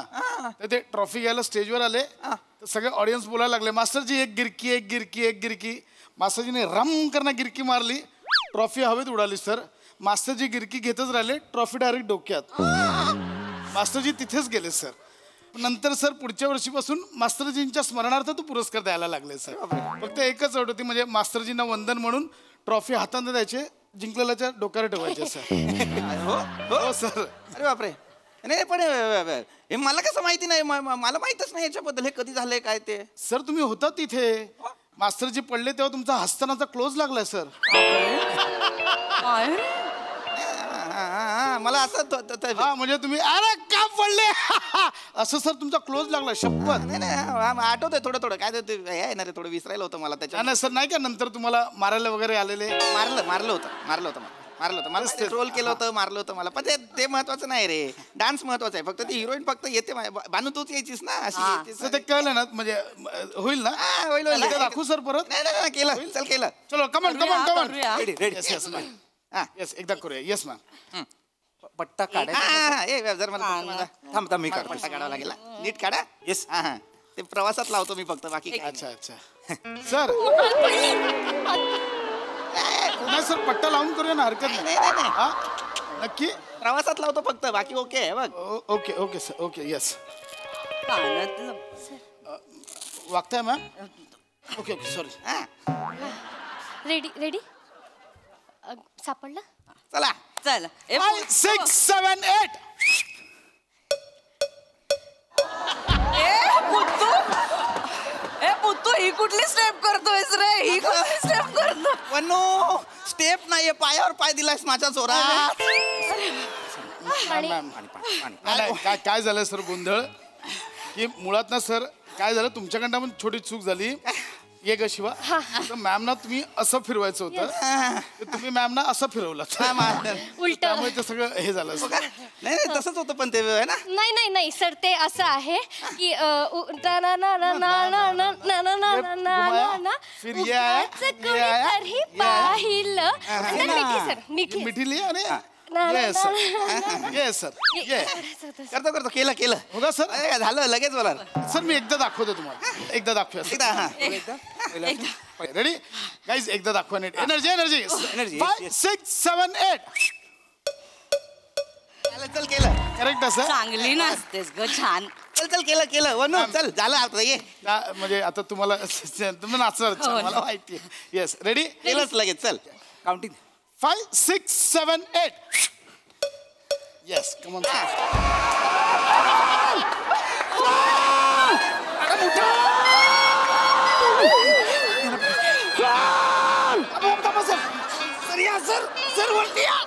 तर ते ट्रॉफी घ्यायला स्टेजवर आले तर सगळे ऑडियन्स बोलायला लागले मास्टरजी एक गिरकी मास्टरजीने रम करणं गिरकी मारली ट्रॉफी हवेत उडाली सर मास्टरजी गिरकी घेतच राहिले ट्रॉफी डायरेक्ट डोक्यात मास्टरजी तिथेच गेले सर नंतर सर पुढच्या वर्षीपासून मास्टरजींच्या स्मरणार्थ तो पुरस्कार द्यायला लागले सर फक्त एकच अट होती म्हणजे मास्टरजींना वंदन म्हणून ट्रॉफी हाताने द्यायचे जिंकलेल्याच्या डोक्यावर ठेवायचे सर हो सर अरे बापरे नाही पण हे मला कसं माहिती नाही मला माहितच नाही याच्याबद्दल हे कधी झालंय काय ते सर तुम्ही होता तिथे मास्टरजी पडले तेव्हा तुमचा हस्तानाचा क्लोज लागलाय सर मला असं म्हणजे तुम्ही अरे का पडले असं सर तुमचा क्लोज लागला शपथ नाही आठवतंय थोडं काय आहे ना रे थोडं विसरायला होतं मला त्याच्या नाही सर नाही का नंतर तुम्हाला मारायला वगैरे आलेले मारलं होतं मला रोल केलं होतं मारलं होतं मला पण ते महत्वाचं नाही रे डान्स महत्वाचा आहे फक्त ती हिरोईन फक्त येते बानू तूच यायचीस ना अशी ते कळलं ना म्हणजे होईल ना होईल दाखवू सर परत नाही केलं चल केलं चलो कमन येस एकदा करूया येस मॅम पट्टा काढा जर मला थांब मी पट्टा काढावा लागेल नीट काढा येस ते प्रवासात लावतो मी फक्त बाकी अच्छा सर नाही सर पट्टा लावून करूया ना हरकत नाही नक्की प्रवासात लावतो फक्त बाकी ओके बघ ओके सर ओके येस वागताय मॅम ओके सॉरी रेडी सापडलं चला चल 5, 6, 7, 8 पुत्तू ही कुठली स्टेप करतोयस रे ही कुठली स्टेप करतो वनो स्टेप नाहीये पायावर पाय दिलायस माझ्या जोरात काय झालं सर गोंधळ की मुळात ना सर काय झालं तुमच्याकडनं पण छोटी चूक झाली ये ग शिवा मॅमना तुम्ही असं फिरवायचं होतं तुम्ही मॅमना असं फिरवलं त्यामुळे ते सगळं हे झालं नाही नाही तसंच होतं पण ते आहे ना. नाही नाही नाही सर ते असं आहे की ना ना ना ना ना ना ना ना ना ना ना ना फिर ये आया, ये आया, कोणीतरी पाहिलं नाही, मिठी सर मिठी मिठी लिया अरे ना, ना, येस ना, सर येस सर ये करतो करतो केलं केलं होगा सर. अरे, झालं लगेच बोला. सर मी एकदा दाखवतो तुम्हाला. एकदा दाखवूया रेडी गाईज एकदा दाखवा नीट. Energy energy Energy, 5 yes. 6 7 8 चल केलं करेक्ट सर. चांगली नाचतेस ग छान. चल चल केलं केलं वनू चल झालं आता ये म्हणजे आता तुम्हाला तुम्ही नाचणार छान, मला माहिती आहे. येस रेडी केलंच लगेच चल counting 5 6 7 8 yes come on. Sir या सर सर वरती या.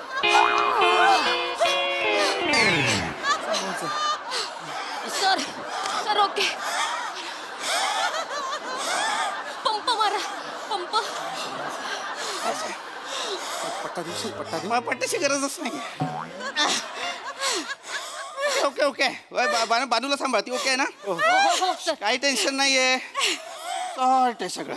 सर सर ओके पंप मारा पंप. पट्ट्याची गरजच नाही. ओके ओके बानूला सांभाळती ओके आहे ना. काही टेन्शन नाहीये. सॉर्ट आहे सगळं.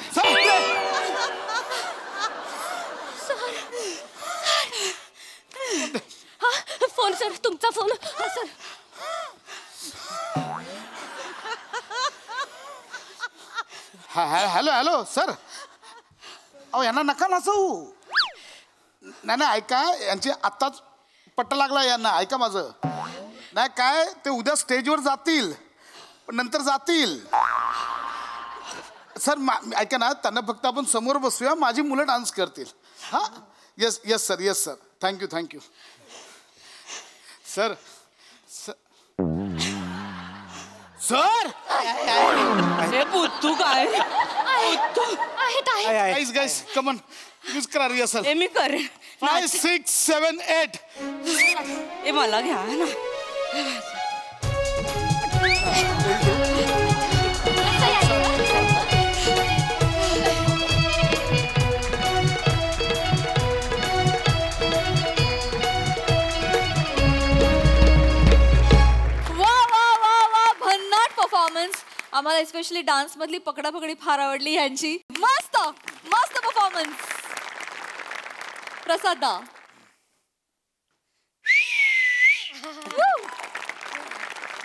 हा फोन सर तुमचा फोन. हा सर हॅलो हॅलो सर. अहो यांना नका नाचवू. नाही नाही ऐका यांची आत्ताच पट्टा लागला यांना. ऐका माझं. नाही काय ते उद्या स्टेजवर जातील पण नंतर जातील. सर ऐका ना त्यांना फक्त आपण समोर बसूया. माझी मुलं डान्स करतील. हां yes yes sir yes sir. Thank you thank you sir. Sir अरे बुद्धू काय guys guys come on use करा रिहर्सल. मी करेन. 5 6 7 8 ए मला घ्या ना. आम्हाला स्पेशली डान्स मधली पकडापकडी फार आवडली ह्यांची. मस्त मस्त परफॉर्मन्स. प्रसादा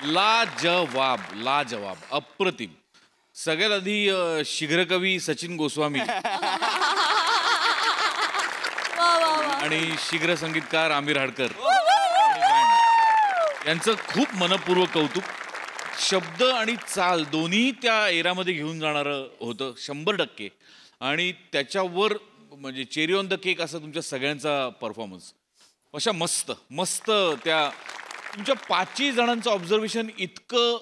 लाजवाब लाजवाब अप्रतिम. सगळ्यात आधी शीघ्रकवी सचिन गोस्वामी आणि शीघ्र संगीतकार आमिर हाडकर यांचं खूप मनपूर्वक कौतुक. शब्द आणि चाल दोन्ही त्या एरामध्ये घेऊन जाणारं होतं 100%. आणि त्याच्यावर म्हणजे चेरी ऑन द केक असा तुमच्या सगळ्यांचा परफॉर्मन्स. अशा मस्त मस्त त्या तुमच्या 5 जणांचं ऑब्झर्वेशन इतकं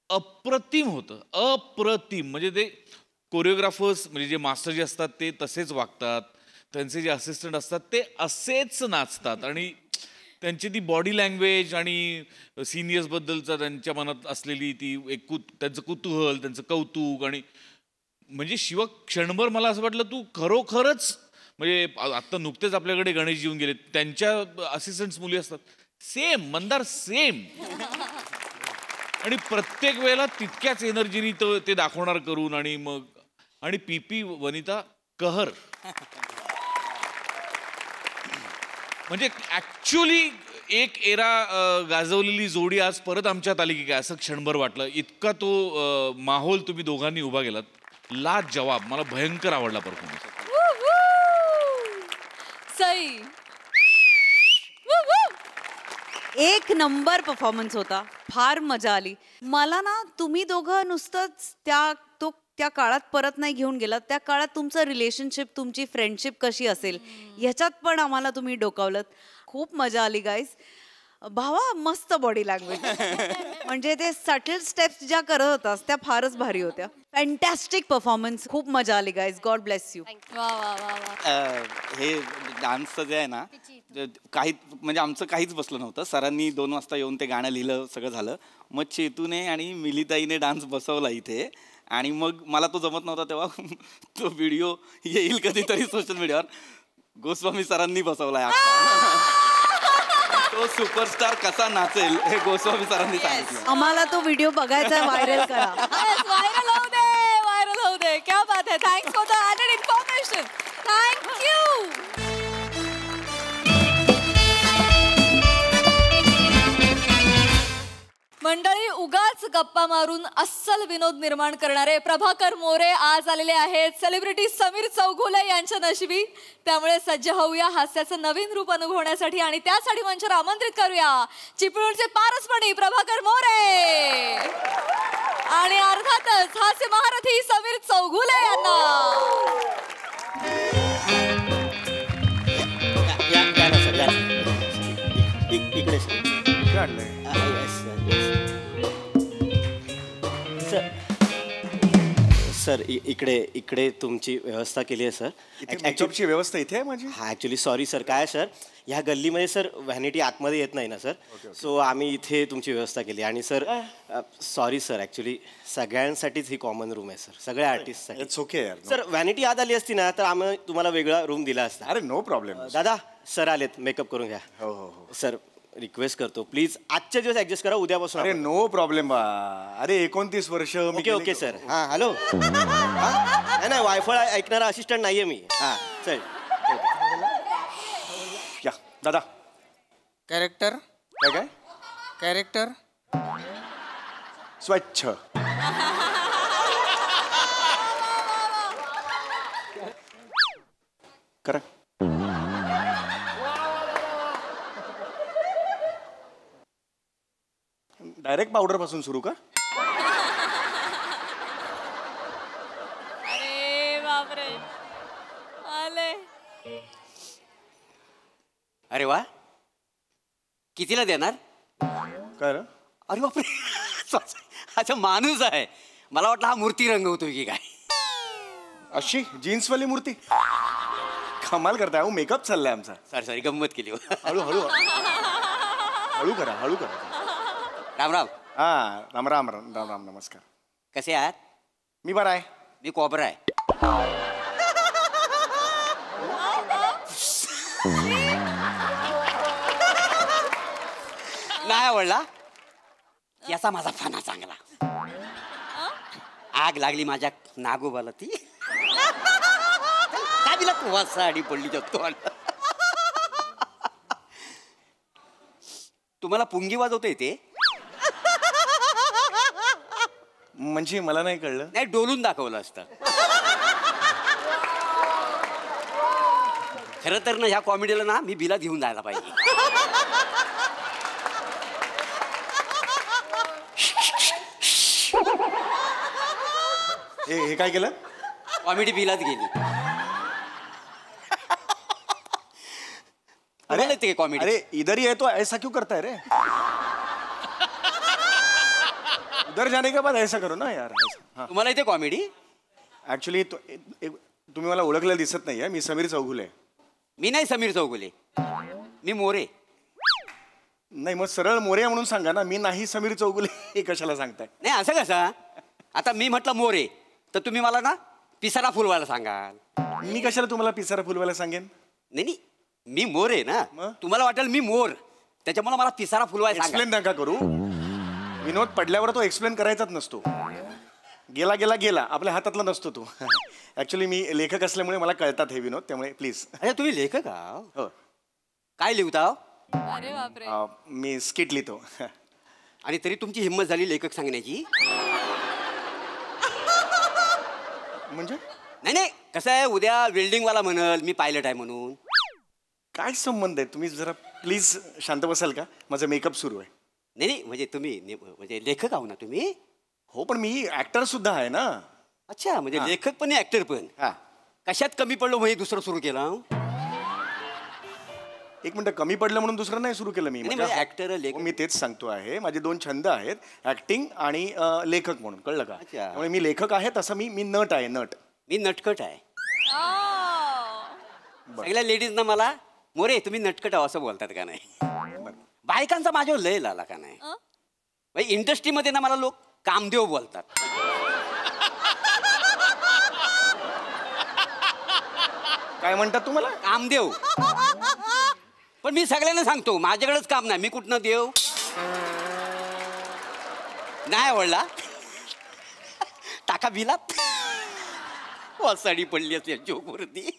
अप्रतिम होतं. अप्रतिम म्हणजे ते कोरिओग्राफर्स म्हणजे जे मास्टर जे असतात ते तसेच वागतात. त्यांचे जे असिस्टंट असतात ते असेच नाचतात. आणि त्यांची ती बॉडी लँग्वेज आणि सिनियर्सबद्दलचा त्यांच्या मनात असलेली ती एक त्यांचं कुतूहल त्यांचं कौतुक. आणि म्हणजे शिवा क्षणभर मला असं वाटलं तू खरोखरच म्हणजे आत्ता नुकतेच आपल्याकडे गणेश येऊन गेले त्यांच्या असिस्टंट्स मुली असतात सेम मंदार सेम. आणि प्रत्येक वेळेला तितक्याच एनर्जीनी ते दाखवणार करून. आणि मग आणि पीपी वनिता कहर म्हणजे ऍक्च्युली एक एरा गाजवलेली जोडी आज परत आमच्यात आली की काय असं क्षणभर वाटलं. इतका तो माहोल तुम्ही दोघांनी उभा केलात. लाजवाब. मला भयंकर आवडला परफॉर्मन्स. सई एक नंबर परफॉर्मन्स होता. फार मजा आली मला ना. तुम्ही दोघं नुसतंच त्या काळात परत नाही घेऊन गेलात. त्या काळात तुमचं रिलेशनशिप तुमची फ्रेंडशिप कशी असेल ह्याच्यात पण आम्हाला तुम्ही डोकावलं. खूप मजा आली गाईज. भावा मस्त बॉडी लँग्वेज म्हणजे ते सटल स्टेप्स ज्या करत होतास त्या फारच भारी होत्या. Fantastic performance. खूप मजा आली गाईज. God bless you. हे डान्सचं जे आहे ना काही म्हणजे आमचं काहीच बसलं नव्हतं. सरांनी 2 वाजता येऊन ते गाणं लिहिलं सगळं झालं. मग चेतूने आणि मिलिताईने डान्स बसवला इथे. आणि मग मला तो जमत नव्हता तेव्हा तो व्हिडिओ येईल कधीतरी सोशल मीडियावर. गोस्वामी सरांनी बसवलाय. तो सुपरस्टार कसा नाचेल हे गोस्वामी सरांनी सांगितलं. आम्हाला तो व्हिडिओ बघायचा व्हायरल करा. व्हायरल होऊ दे, व्हायरल होऊ दे. क्या बात है. Thanks for the added information. Thank you. मंडळी, उगाच गप्पा मारून अस्सल विनोद निर्माण करणारे प्रभाकर मोरे आज आलेले आहेत सेलिब्रिटी समीर चौगुले यांच्या नशिबी. त्यामुळे सज्ज होऊया हास्याचं नवीन रूप अनुभवण्यासाठी आणि त्यासाठी मंचावर आमंत्रित करूया चिपळूणचे पारसमणी प्रभाकर मोरे आणि अर्थातच हास्य महारथी समीर चौगुले यांना. इकडे सर इकडे इकडे तुमची व्यवस्था केली आहे सर. मेकअपची व्यवस्था इथे आहे माझी. हा ॲक्च्युली सॉरी सर. काय सर ह्या गल्लीमध्ये सर व्हॅनिटी आतमध्ये येत नाही ना सर. सो आम्ही इथे तुमची व्यवस्था केली. आणि सर सॉरी सर ॲक्च्युली सगळ्यांसाठीच ही कॉमन रूम आहे सर, सगळ्या आर्टिस्टसाठी. इट्स ओके यार. सर व्हॅनिटी आत आली असती ना तर आम्ही तुम्हाला वेगळा रूम दिला असता. अरे नो प्रॉब्लेम. दादा सर आलेत, मेकअप करून घ्या. हो हो हो सर रिक्वेस्ट करतो प्लीज आजच्या दिवस ऍडजस्ट करा, उद्यापासून. अरे नो प्रॉब्लेम बा. अरे 29 वर्ष. Okay okay sir. हां हॅलो. नाही नाही वायफळ ऐकणारा असिस्टंट नाहीये मी. हां चल या दादा. कॅरेक्टर काय काय कॅरेक्टर स्वच्छ. करा. डायरेक्ट पावडर पासून सुरू का? अरे बापरे आले. अरे वा, कितीला देणार? काय रे? अरे बापरे, अच्छा माणूस आहे. मला वाटलं हा मूर्ती रंगवतोय की काय. अशी जीन्सवाली मूर्ती. कमाल करताय. हो मेकअप चाललाय आमचा. सॉरी गंमत केली. हळू हळू हळू करा, हळू करा. राम राम. हा राम राम राम राम राम. नमस्कार. कसे आहात? मी बरा आहे. मी कॉबरा आहे. नाही आवडला याचा माझा फाना चांगला. आग लागली माझ्या नागोबाला ती काय दिला तू साडी पडली जगतो. तुम्हाला पुंगी वाजवता येते? म्हणजे मला नाही कळलं. नाही डोलून दाखवलं असतं. खरं तर ना ह्या कॉमेडीला ना मी बिला घेऊन जायला पाहिजे. हे काय केलं? कॉमेडी बिलात गेली. अरे ते कॉमेडी. अरे इधर ही है तो ऐसा क्यों करता है रे? उधर जाने के बाद ऐसा करो ना यार. तुम्हाला इथे कॉमेडी? ऍक्च्युली तुम्ही मला ओळखलेलं दिसत नाहीये. मी समीर चौगुले. मी नाही समीर चौगुले, मी मोरे. नाही मग सरळ मोरे म्हणून सांगा ना. मी नाही समीर चौगुले हे कशाला सांगताय? नाही असं कसं. आता मी म्हटलं मोरे तर तुम्ही मला ना पिसारा फुलवायला सांगाल. मी कशाला तुम्हाला पिसारा फुलवायला सांगेन? नाही मी मोर आहे ना. तुम्हाला वाटेल मी मोर, त्याच्यामुळे मला पिसारा फुलवायला सांगा. एक्सप्लेन नका करू. विनोद पडल्यावर तो एक्सप्लेन करायचाच नसतो. गेला गेला गेला आपल्या हातातला नसतो तो. ऍक्च्युली मी लेखक असल्यामुळे मला कळतात हे विनोद, त्यामुळे प्लीज. अरे तुम्ही लेखक आहात? हो. काय लिहिता? अरे बापरे. मी स्किट लिहितो. आणि तरी तुमची हिंमत झाली लेखक सांगण्याची? म्हणजे नाही नाही कसं आहे, उद्या वेल्डिंगवाला म्हणल मी पायलट आहे म्हणून. काय संबंध आहे? तुम्ही जरा प्लीज शांत बसाल का? माझा मेकअप सुरू आहे. नाही म्हणजे तुम्ही म्हणजे लेखक आहो ना तुम्ही? हो पण मी ऍक्टर सुद्धा आहे ना. अच्छा म्हणजे लेखक पण ऍक्टर पण. कशात कमी पडलो म्हणजे दुसरं सुरू केलं? एक मिनिट, कमी पडलं म्हणून दुसरं नाही सुरू केलं मी. ऍक्टर लेखक मी तेच सांगतो आहे. माझे दोन छंद आहेत, ऍक्टिंग आणि लेखक म्हणून. कळलं का? त्यामुळे मी लेखक आहे तसं मी नट आहे. नट. मी नटखट आहे. सगळ्या लेडीजना मला मोरे तुम्ही नटखट आहो असं बोलतात का नाही? बायकांचा माझ्यावर लय लाला का नाही? इंडस्ट्रीमध्ये ना मला लोक कामदेव बोलतात. काय म्हणतात तुम्हाला? कामदेव. पण मी सगळ्यांना सांगतो माझ्याकडेच काम नाही, मी कुठनं देव नाही आवडला टाका बिलात वासाडी पडली असते जोगवरती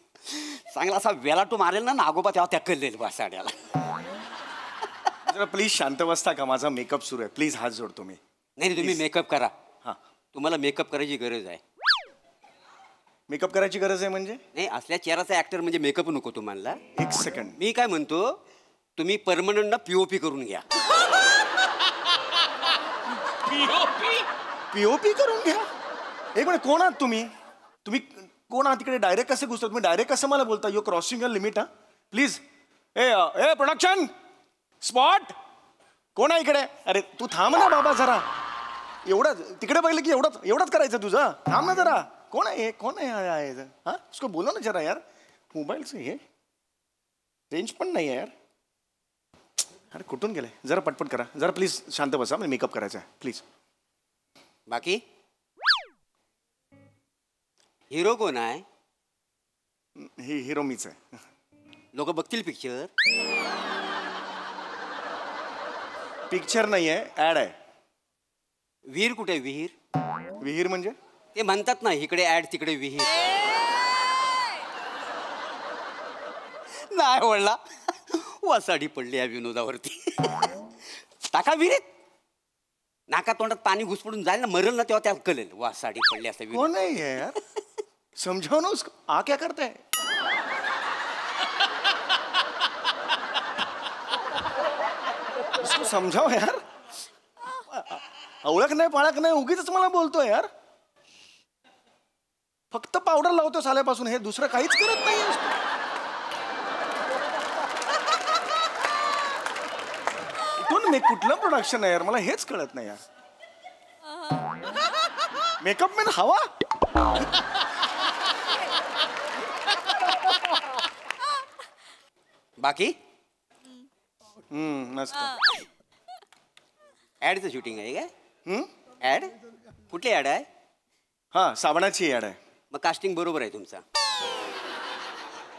चांगला असा वेलाटो मारेल ना नागोबा तेव्हा त्या कळलेल वासाड्याला. जरा प्लीज शांत बसता का, माझा मेकअप सुरू आहे, प्लीज हात जोडतो मी. नाही तुम्ही मेकअप करा. हा तुम्हाला मेकअप करायची गरज आहे. मेकअप करायची गरज आहे म्हणजे? नाही असल्या चेहऱ्याचा ऍक्टर म्हणजे मेकअप नको तुम्हाला. एक सेकंड, मी काय म्हणतो तुम्ही परमनंट ना पीओपी करून घ्या. पीओपी करून घ्या? एक मिनिट, कोण आहात तुम्ही? तुम्ही कोण आहात तिकडे? डायरेक्ट कसे घुसता तुम्ही? डायरेक्ट कसं मला बोलता? You crossing your limit. हा प्लीज. ए प्रोडक्शन स्पॉट, कोण आहे इकडे? अरे तू थांब ना बाबा जरा. एवढं तिकडे बघितलं की एवढंच करायचं तुझं? थांब ना जरा. कोण आहे? कोण आहे? हा उसको बोलो ना जरा यार. मोबाईलचं हे रेंज पण नाही आहे यार. अरे कुठून गेले? जरा पटपट करा जरा प्लीज. शांत बसा, मी मेकअप करायचा आहे प्लीज. बाकी हिरो कोण आहे? हिरो मीच आहे. लोक बघतील पिक्चर. पिक्चर नाही आहे, ऍड आहे. विहीर कुठे आहे? विहीर? विहीर म्हणजे? ते म्हणतात ना इकडे ऍड तिकडे विहीर. नाही आवडला वासाडी पडली या विनोदावरती. टाका विहिरीत. नाका तोंडात पाणी घुसपडून जाईल ना, मरल ना तेव्हा त्याला कळेल वासाडी पडली असं. कोण आहे यार? समझाओ ना उसको. आ क्या करता है? उसको समजाव यार. ओळख नाही पाळख नाही उगीच मला बोलतोय यार. फक्त पावडर लावतो साल्यापासून, हे दुसरं काहीच करत नाही. कुठलं प्रोडक्शन आहे यार, मला हेच कळत नाही यार. मेकअप मॅन हवा. बाकी मस्त. ऍडचं शूटिंग आहे काय? ऍड कुठली ऍड आहे? हा साबणाची ऍड आहे. मग कास्टिंग बरोबर आहे तुमचा.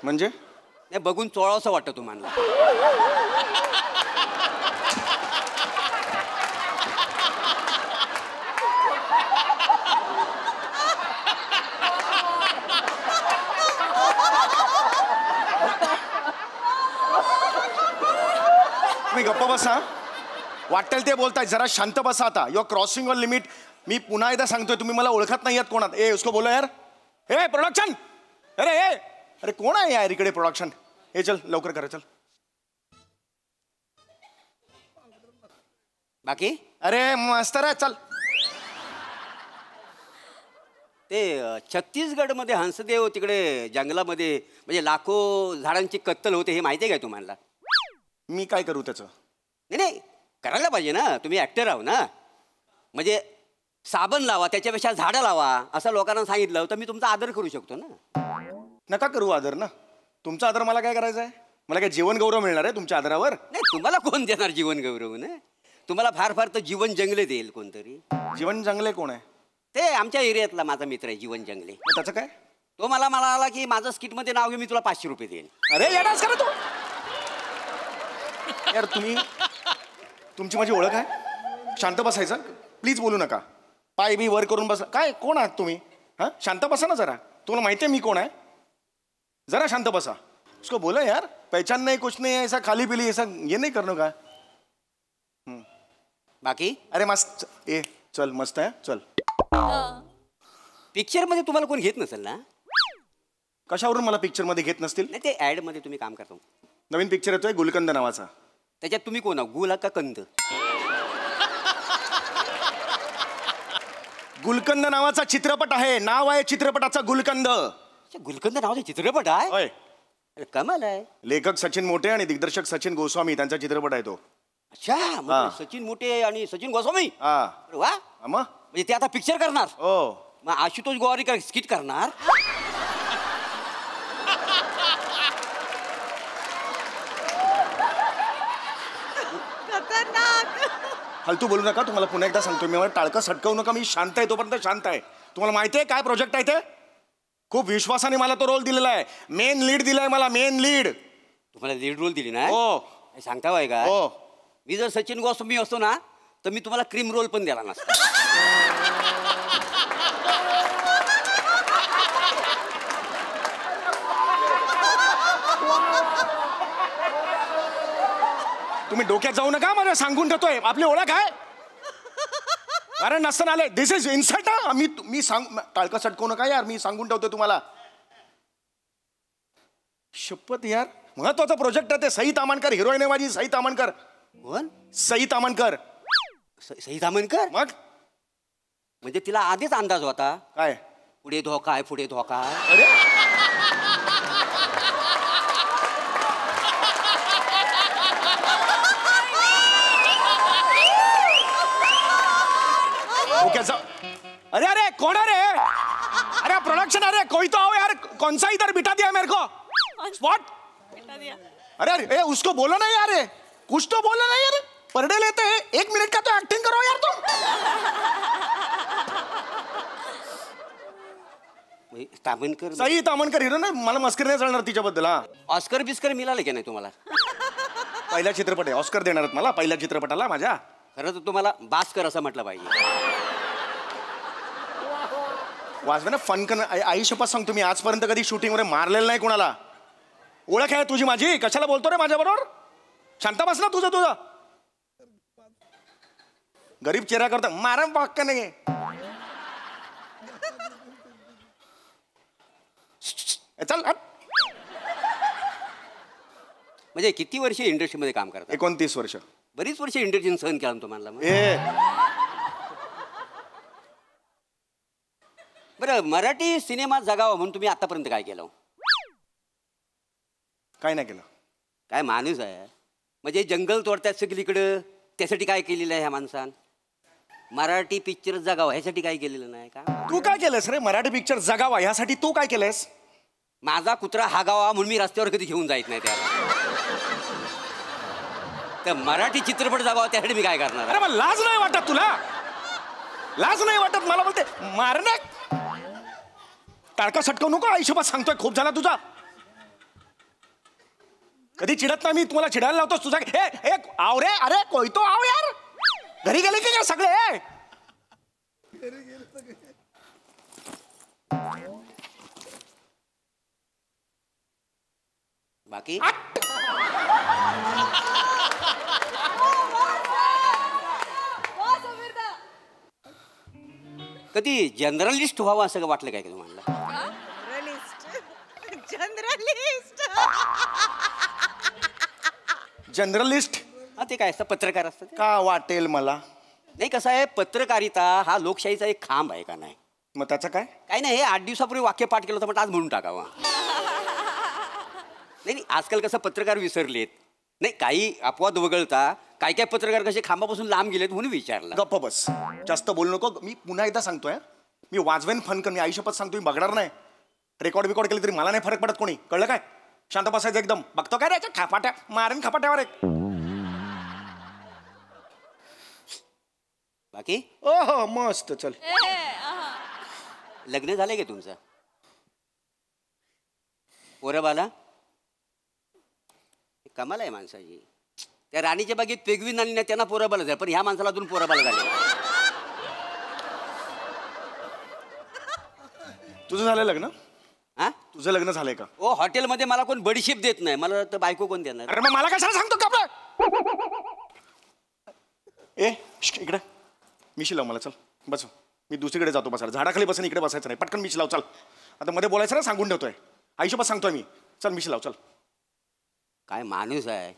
म्हणजे? नाही बघून चोळावंसं वाटतं तुम्हाला. तुम्ही गप्पा बसा. वाटेल ते बोलताय, जरा शांत बसा आता. You are crossing your limit. मी पुन्हा एकदा सांगतोय, तुम्ही मला ओळखत नाही आहात कोणात. ए उसको बोलो यार. ए प्रोडक्शन, अरे अरे कोण आहे यार इकडे? प्रोडक्शन हे चल लवकर करा चल. बाकी अरे मस्त रे चल. ते छत्तीसगड मध्ये हंसदेव तिकडे जंगलामध्ये म्हणजे लाखो झाडांची कत्तल होते, हे माहिती आहे काय तुम्हाला? मी काय करू त्याचं? नाही करायला पाहिजे ना, तुम्ही ऍक्टर आहो ना. म्हणजे साबण लावा त्याच्यापेक्षा झाडं लावा असं लोकांना सांगितलं तर मी तुमचा आदर करू शकतो ना. नका करू आदर ना. तुमचा आदर मला काय करायचा आहे? मला काय जीवन गौरव मिळणार आहे तुमच्या आदरावर? नाही तुम्हाला कोण देणार जीवन गौरव? ना तुम्हाला फार फार तर जीवन जंगले देईल कोणतरी. जीवन जंगले कोण आहे? ते आमच्या एरियातला माझा मित्र आहे जीवन जंगले. त्याचं काय? तो मला आला की माझं स्किट मध्ये नाव घेऊन मी तुला 500 रुपये देईल. अरे येडाच करा तू यार. तुमची माझी ओळख आहे. शांत बसायचं प्लीज, बोलू नका. पाय बी वर करून बसा. काय कोण आहात तुम्ही? हा शांत बसा ना जरा. तुम्हाला माहिती आहे मी कोण आहे? जरा शांत बसा. उसको बोला यार, पहचान नहीं कुछ नहीं है, ऐसा खाली पीली ऐसा ये नहीं करने का. बाकी अरे मस्त. ए चल मस्त आहे चल. पिक्चर मध्ये तुम्हाला कोण घेत नसेल ना? कशावरून मला पिक्चर मध्ये घेत नसतील? नाही ते ऍड मध्ये तुम्ही काम करतो. नवीन पिक्चर येतोय गुलकंद नावाचा. त्याच्यात तुम्ही कोण? गुल का कंद? गुलकंद नावाचा चित्रपट आहे. नाव आहे चित्रपटाचा गुलकंद. गुलकंद नावाचा चित्रपट आहे? कमाल आहे. लेखक सचिन मोटे आणि दिग्दर्शक सचिन गोस्वामी त्यांचा चित्रपट आहे तो. अच्छा सचिन मोटे आणि सचिन गोस्वामी. वा म्हणजे ते आता पिक्चर करणार. हो. मग आशुतोष गोवारीकर स्किट करणार. फालतू बोलू नका. तुम्हाला पुन्हा एकदा सांगतो मी, मला टाळकं सटकवू नका. मी शांत आहे तोपर्यंत शांत आहे. तुम्हाला माहिती आहे काय प्रोजेक्ट आहे ते? खूप विश्वासाने मला तो रोल दिलेला आहे. मेन लीड दिलाय मला. Main lead. तुम्हाला लीड रोल दिली ना हो. सांगता बाय का मी जर सचिन गोस्वामी असतो ना तर मी तुम्हाला क्रीम रोल पण द्याला नसता. तुम्ही डोक्यात जाऊ नका, मला सांगून ठेवतोय. आपली ओळख आहे कारण नसताना आले. दिस इज इन्सल्ट. मी सांग टाळकं सटकवू नका यार, मी सांगून ठेवतोय तुम्हाला. शपथ यार, महत्वाचा प्रोजेक्ट आहे ते. सई तामणकर हिरोईन आहे माझी. सई तामणकर. सई तामणकर. सई तामणकर मग म्हणजे तिला आधीच अंदाज होता काय पुढे धोका आहे, पुढे धोका आहे. अरे अरे अरे कौन है रे? अरे प्रोडक्शन, अरे कोई तो आओ यार. कौन सा इधर बिठा दिया मेरे को? स्पॉट. अरे अरे उसको बोलो ना यार, कुछ तो बोलो ना यार. पर डे लेते हैं, 1 मिनट का तो एक्टिंग करो यार तुम. तामणकर सई तामणकर हिरो ना. मला मस्करी नाही चालणार तिच्याबद्दल. हा ऑस्कर बिस्कर मिळाले की नाही तुम्हाला? पहिला चित्रपट आहे. ऑस्कर देणार आहेत मला पहिल्या चित्रपटाला माझ्या. खरं तर तुम्हाला बास्कर असं म्हटलं पाहिजे. वाजवे ना फन कर. आई शपथ सांगतो मी आजपर्यंत कधी शूटिंग वर मारलेलं नाही कोणाला. ओळख आहे तुझी माझी, कशाला बोलतो रे माझ्या बरोबर? शांत बस ना तुझं तुझं. गरीब चेहरा करता मारा बाक्का नाही. चल म्हणजे किती वर्ष इंडस्ट्रीमध्ये काम करता? 29 वर्ष. बरीच वर्ष इंडस्ट्रीने सहन केला तुम्हाला. बरं, मराठी सिनेमा जगावा म्हणून तुम्ही आतापर्यंत काय केलं? काय नाही केलं. काय माणूस आहे म्हणजे जंगल तोडतात सगळीकडं, त्यासाठी काय केलेलं आहे ह्या माणसान? मराठी पिक्चर जगावा ह्यासाठी काय केलेलं नाही का? तू काय केलंस रे? मराठी पिक्चर जगावा ह्यासाठी तू काय केलंस? माझा कुत्रा हागावा म्हणून मी रस्त्यावर कधी घेऊन जायत नाही त्याला. तर मराठी चित्रपट जगावा त्यासाठी मी काय करणार? अरे मला लाज नाही वाटत तुला? लाज नाही वाटत मला? बोलते मारणे. टाळका सटकवू नको. आयुष्यभर सांगतोय खूप झाला तुझा. कधी चिडत नाही मी. तुम्हाला चिडायला लावतोस तुझा. हे आव रे. अरे कोई तो आव यार. घरी गेले की काय सगळे? बाकी कधी जर्नलिस्ट व्हावं असं वाटलं काय तुम्हाला? जर्नलिस्ट ते काय असतं? पत्रकार असतं का वाटेल मला? नाही, कसं आहे, पत्रकारिता हा लोकशाहीचा एक खांब आहे का नाही? मग त्याचं काय? काही नाही, हे 8 दिवसापूर्वी वाक्य पाठ केलं होतं पण आज म्हणून टाकावा. नाही, आजकाल कसं पत्रकार विसरलेत. नाही, काही अपवाद वगळता काय काय पत्रकार कसे खांबापासून लांब गेलेत म्हणून विचारलं. गप्प बस, जास्त बोलू नको. मी पुन्हा एकदा सांगतोय, मी वाजवेन फन कर. मी आयुष्यपत सांगतो, मी बघणार नाही. रेकॉर्ड केलं तरी मला नाही फरक पडत. कोणी कळलं काय? शांत बसायचं एकदम. बघतो काय रे खापाट्या मारेन खपाट्यावर एक. बाकी ओहो मस्त. चल, लग्न झालंय का तुमचं? पोरं बाला? कमाल आहे माणसाची. त्या राणीच्या बागेत पेगवीन आणि त्यांना पोरं बाला झालं, पण ह्या माणसाला अजून पोरं बाला झाले. तुझं झालं लग्न? हा, तुझं लग्न झालंय का? ओ, हॉटेलमध्ये मला कोण बडीशिप देत नाही, मला तर बायको कोण देणार? अरे मग मला कशाला सांगतो का? ए इकडे मिशी लाव मला. चल बस, मी दुसरीकडे जातो बसायला. झाडाखाली बसून इकडे बसायचं नाही. पटकन मिशी लाव. चल, आता मध्ये बोलायचं ना, सांगून ठेवतोय. आयुष्यभर सांगतोय मी. चल मिशी लाव. चल. काय माणूस आहे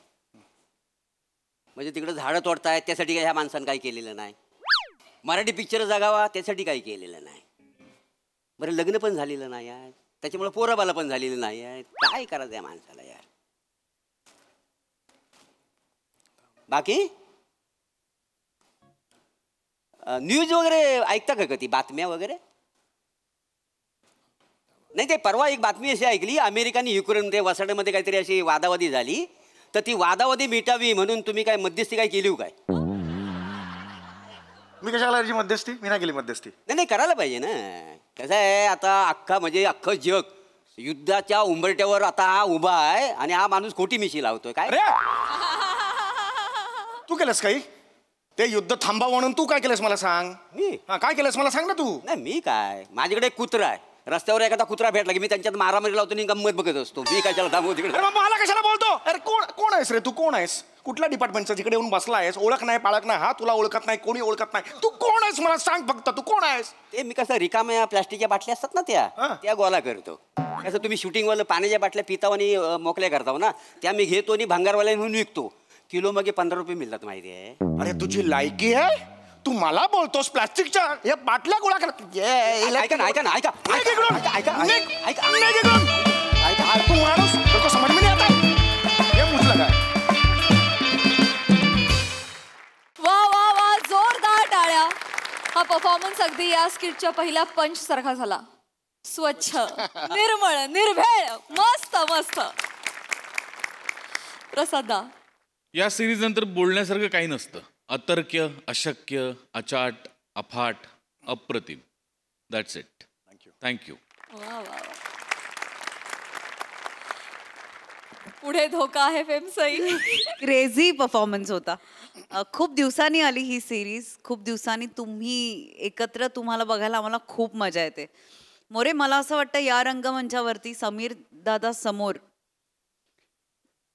म्हणजे तिकडे झाडं तोडताय त्यासाठी काय ह्या माणसानं काही केलेलं नाही. मराठी पिक्चर जगावा त्यासाठी काही केलेलं नाही. बरं, लग्न पण झालेलं नाही आहे, त्याच्यामुळे पोराबाला पण झालेलं नाही आहे. काय करायचं या माणसाला यार? बाकी न्यूज वगैरे ऐकता का कधी? बातम्या वगैरे? नाही, ते परवा एक बातमी अशी ऐकली, अमेरिका आणि युक्रेनमध्ये वसाड्यामध्ये काहीतरी अशी वादावादी झाली, तर ती वादावादी मिटावी म्हणून तुम्ही काय मध्यस्थी काय केली हो काय? मी कशाला याची मध्यस्थी? मी नाही केली मध्यस्थी. नाही, करायला पाहिजे ना. कसं आहे, आता अख्खा म्हणजे अख्खं जग युद्धाच्या उंबरट्यावर आता हा उभा आहे आणि हा माणूस खोटी मिशी लावतोय काय? तू केलंस काही? ते युद्ध थांबा म्हणून तू काय केलंस मला सांग. हा काय केलंस मला सांग ना तू. नाही मी काय, माझ्याकडे एक कुत्रा आहे. रस्त्यावर एखादा कुत्रा भेटला की मी त्यांच्यात मारामारी लावतो आणि गंमत बघत असतो. मी कशाला थांबू तिकडे? अरे मला कशाला बोलतो? अरे कोण आहेस रे तू? कोण आहेस? कुठल्या डिपार्टमेंटचा जिकडे येऊन बसला आहेस? ओळख नाही पाळख नाही, हा तुला ओळखत नाही, कोणी ओळखत नाही. तू कोण आहेस मला सांग फक्त. तू कोण आहेस? ते मी कसं रिकाम्या प्लास्टिकच्या बाटल्या असतात ना त्या गोळा करतो. कसं तुम्ही शूटिंगवालं पाण्याच्या बाटल्या पिताव आणि मोकल्या करताव ना, त्या मी घेतो आणि भांगारवाल्या म्हणून विकतो. किलो मग 15 रुपये मिळतात माहिती आहे. अरे तुझी लायकी आहे? तू मला बोलतोस प्लास्टिकच्या या बाटल्या गोळा करत? ऐका ना ऐका ना ऐका तू माणूस तो समज में नहीं आता. ये मुझे लगा. वा वा वा, जोरदार टाळ्या. हा परफॉर्मन्स अगदी या स्किटच्या पहिल्या पंच सारखा झाला. स्वच्छ, निर्मळ, निर्भेळ, मस्त मस्त. प्रसादा, या सिरीज नंतर बोलण्यासारखं काही नसतं. अतर्क्य, अशक्य, अचाट, अफाट, अप्रतिम. That's it. थँक्यू. वा वा. पुढे धोका आहे फेमसई. क्रेझी परफॉर्मन्स होता. खूप दिवसांनी आली ही सिरीज. खूप दिवसांनी तुम्ही एकत्र तुम्हाला बघायला आम्हाला खूप मजा येते. मोरे, मला असं वाटतं या रंगमंचावरती समीर दादा समोर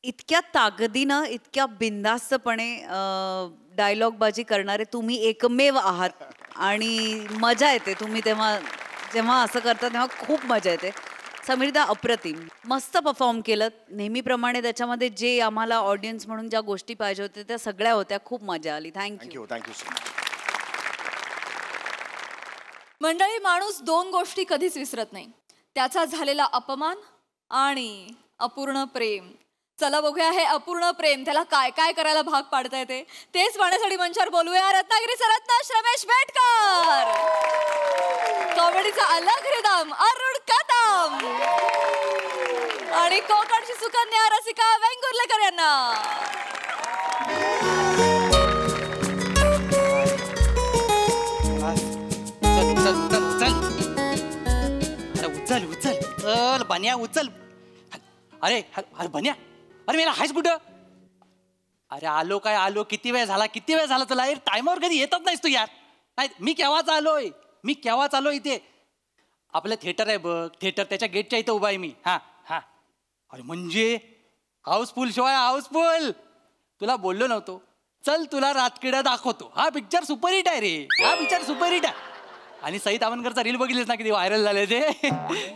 इतक्या ताकदीनं, इतक्या बिनधास्तपणे डायलॉगबाजी करणारे तुम्ही एकमेव आहात. आणि मजा येते तुम्ही जेव्हा असं करता तेव्हा खूप मजा येते. समीरदा अप्रतिम, मस्त परफॉर्म केलं. नेहमीप्रमाणे त्याच्यामध्ये जे आम्हाला ऑडियन्स म्हणून ज्या गोष्टी पाहिजे होत्या त्या सगळ्या होत्या. खूप मजा आली. थँक्यू. Thank you so much. मंडळी, माणूस 2 गोष्टी कधीच विसरत नाही. त्याचा झालेला अपमान आणि अपूर्ण प्रेम. चला बघूया हे अपूर्ण प्रेम त्याला काय काय करायला भाग पाडता येते. तेच पाहण्यासाठी मंचावर बोलूया रत्नागिरीचा रत्न रमेश बेटकर, कॉमेडीचा अलग रिदम अरुण कदम आणि कोकणची सुकन्या रसिका वेंगुर्लेकर यांना. उचल उचल चल बन्या उचल. अरे अरे बन्या, अरे मेला हायस कुठं? अरे आलो काय आलो, किती वेळ झाला तुला? टायमावर कधी येतच नाहीस तू यार. नाही मी केव्हाच आलोय इथे. आपलं थिएटर आहे बघ, थिएटर त्याच्या गेटच्या इथं उभा आहे मी. हा हा. अरे म्हणजे हाऊसफुल शो आहे, हाऊसफुल. तुला बोललो नव्हतो, चल तुला रातकिडा दाखवतो. हा पिक्चर सुपरहिट आहे रे, हा पिक्चर सुपरहिट आहे. आणि सई तावणकरचा रील बघितलीस ना, किती व्हायरल झाले ते.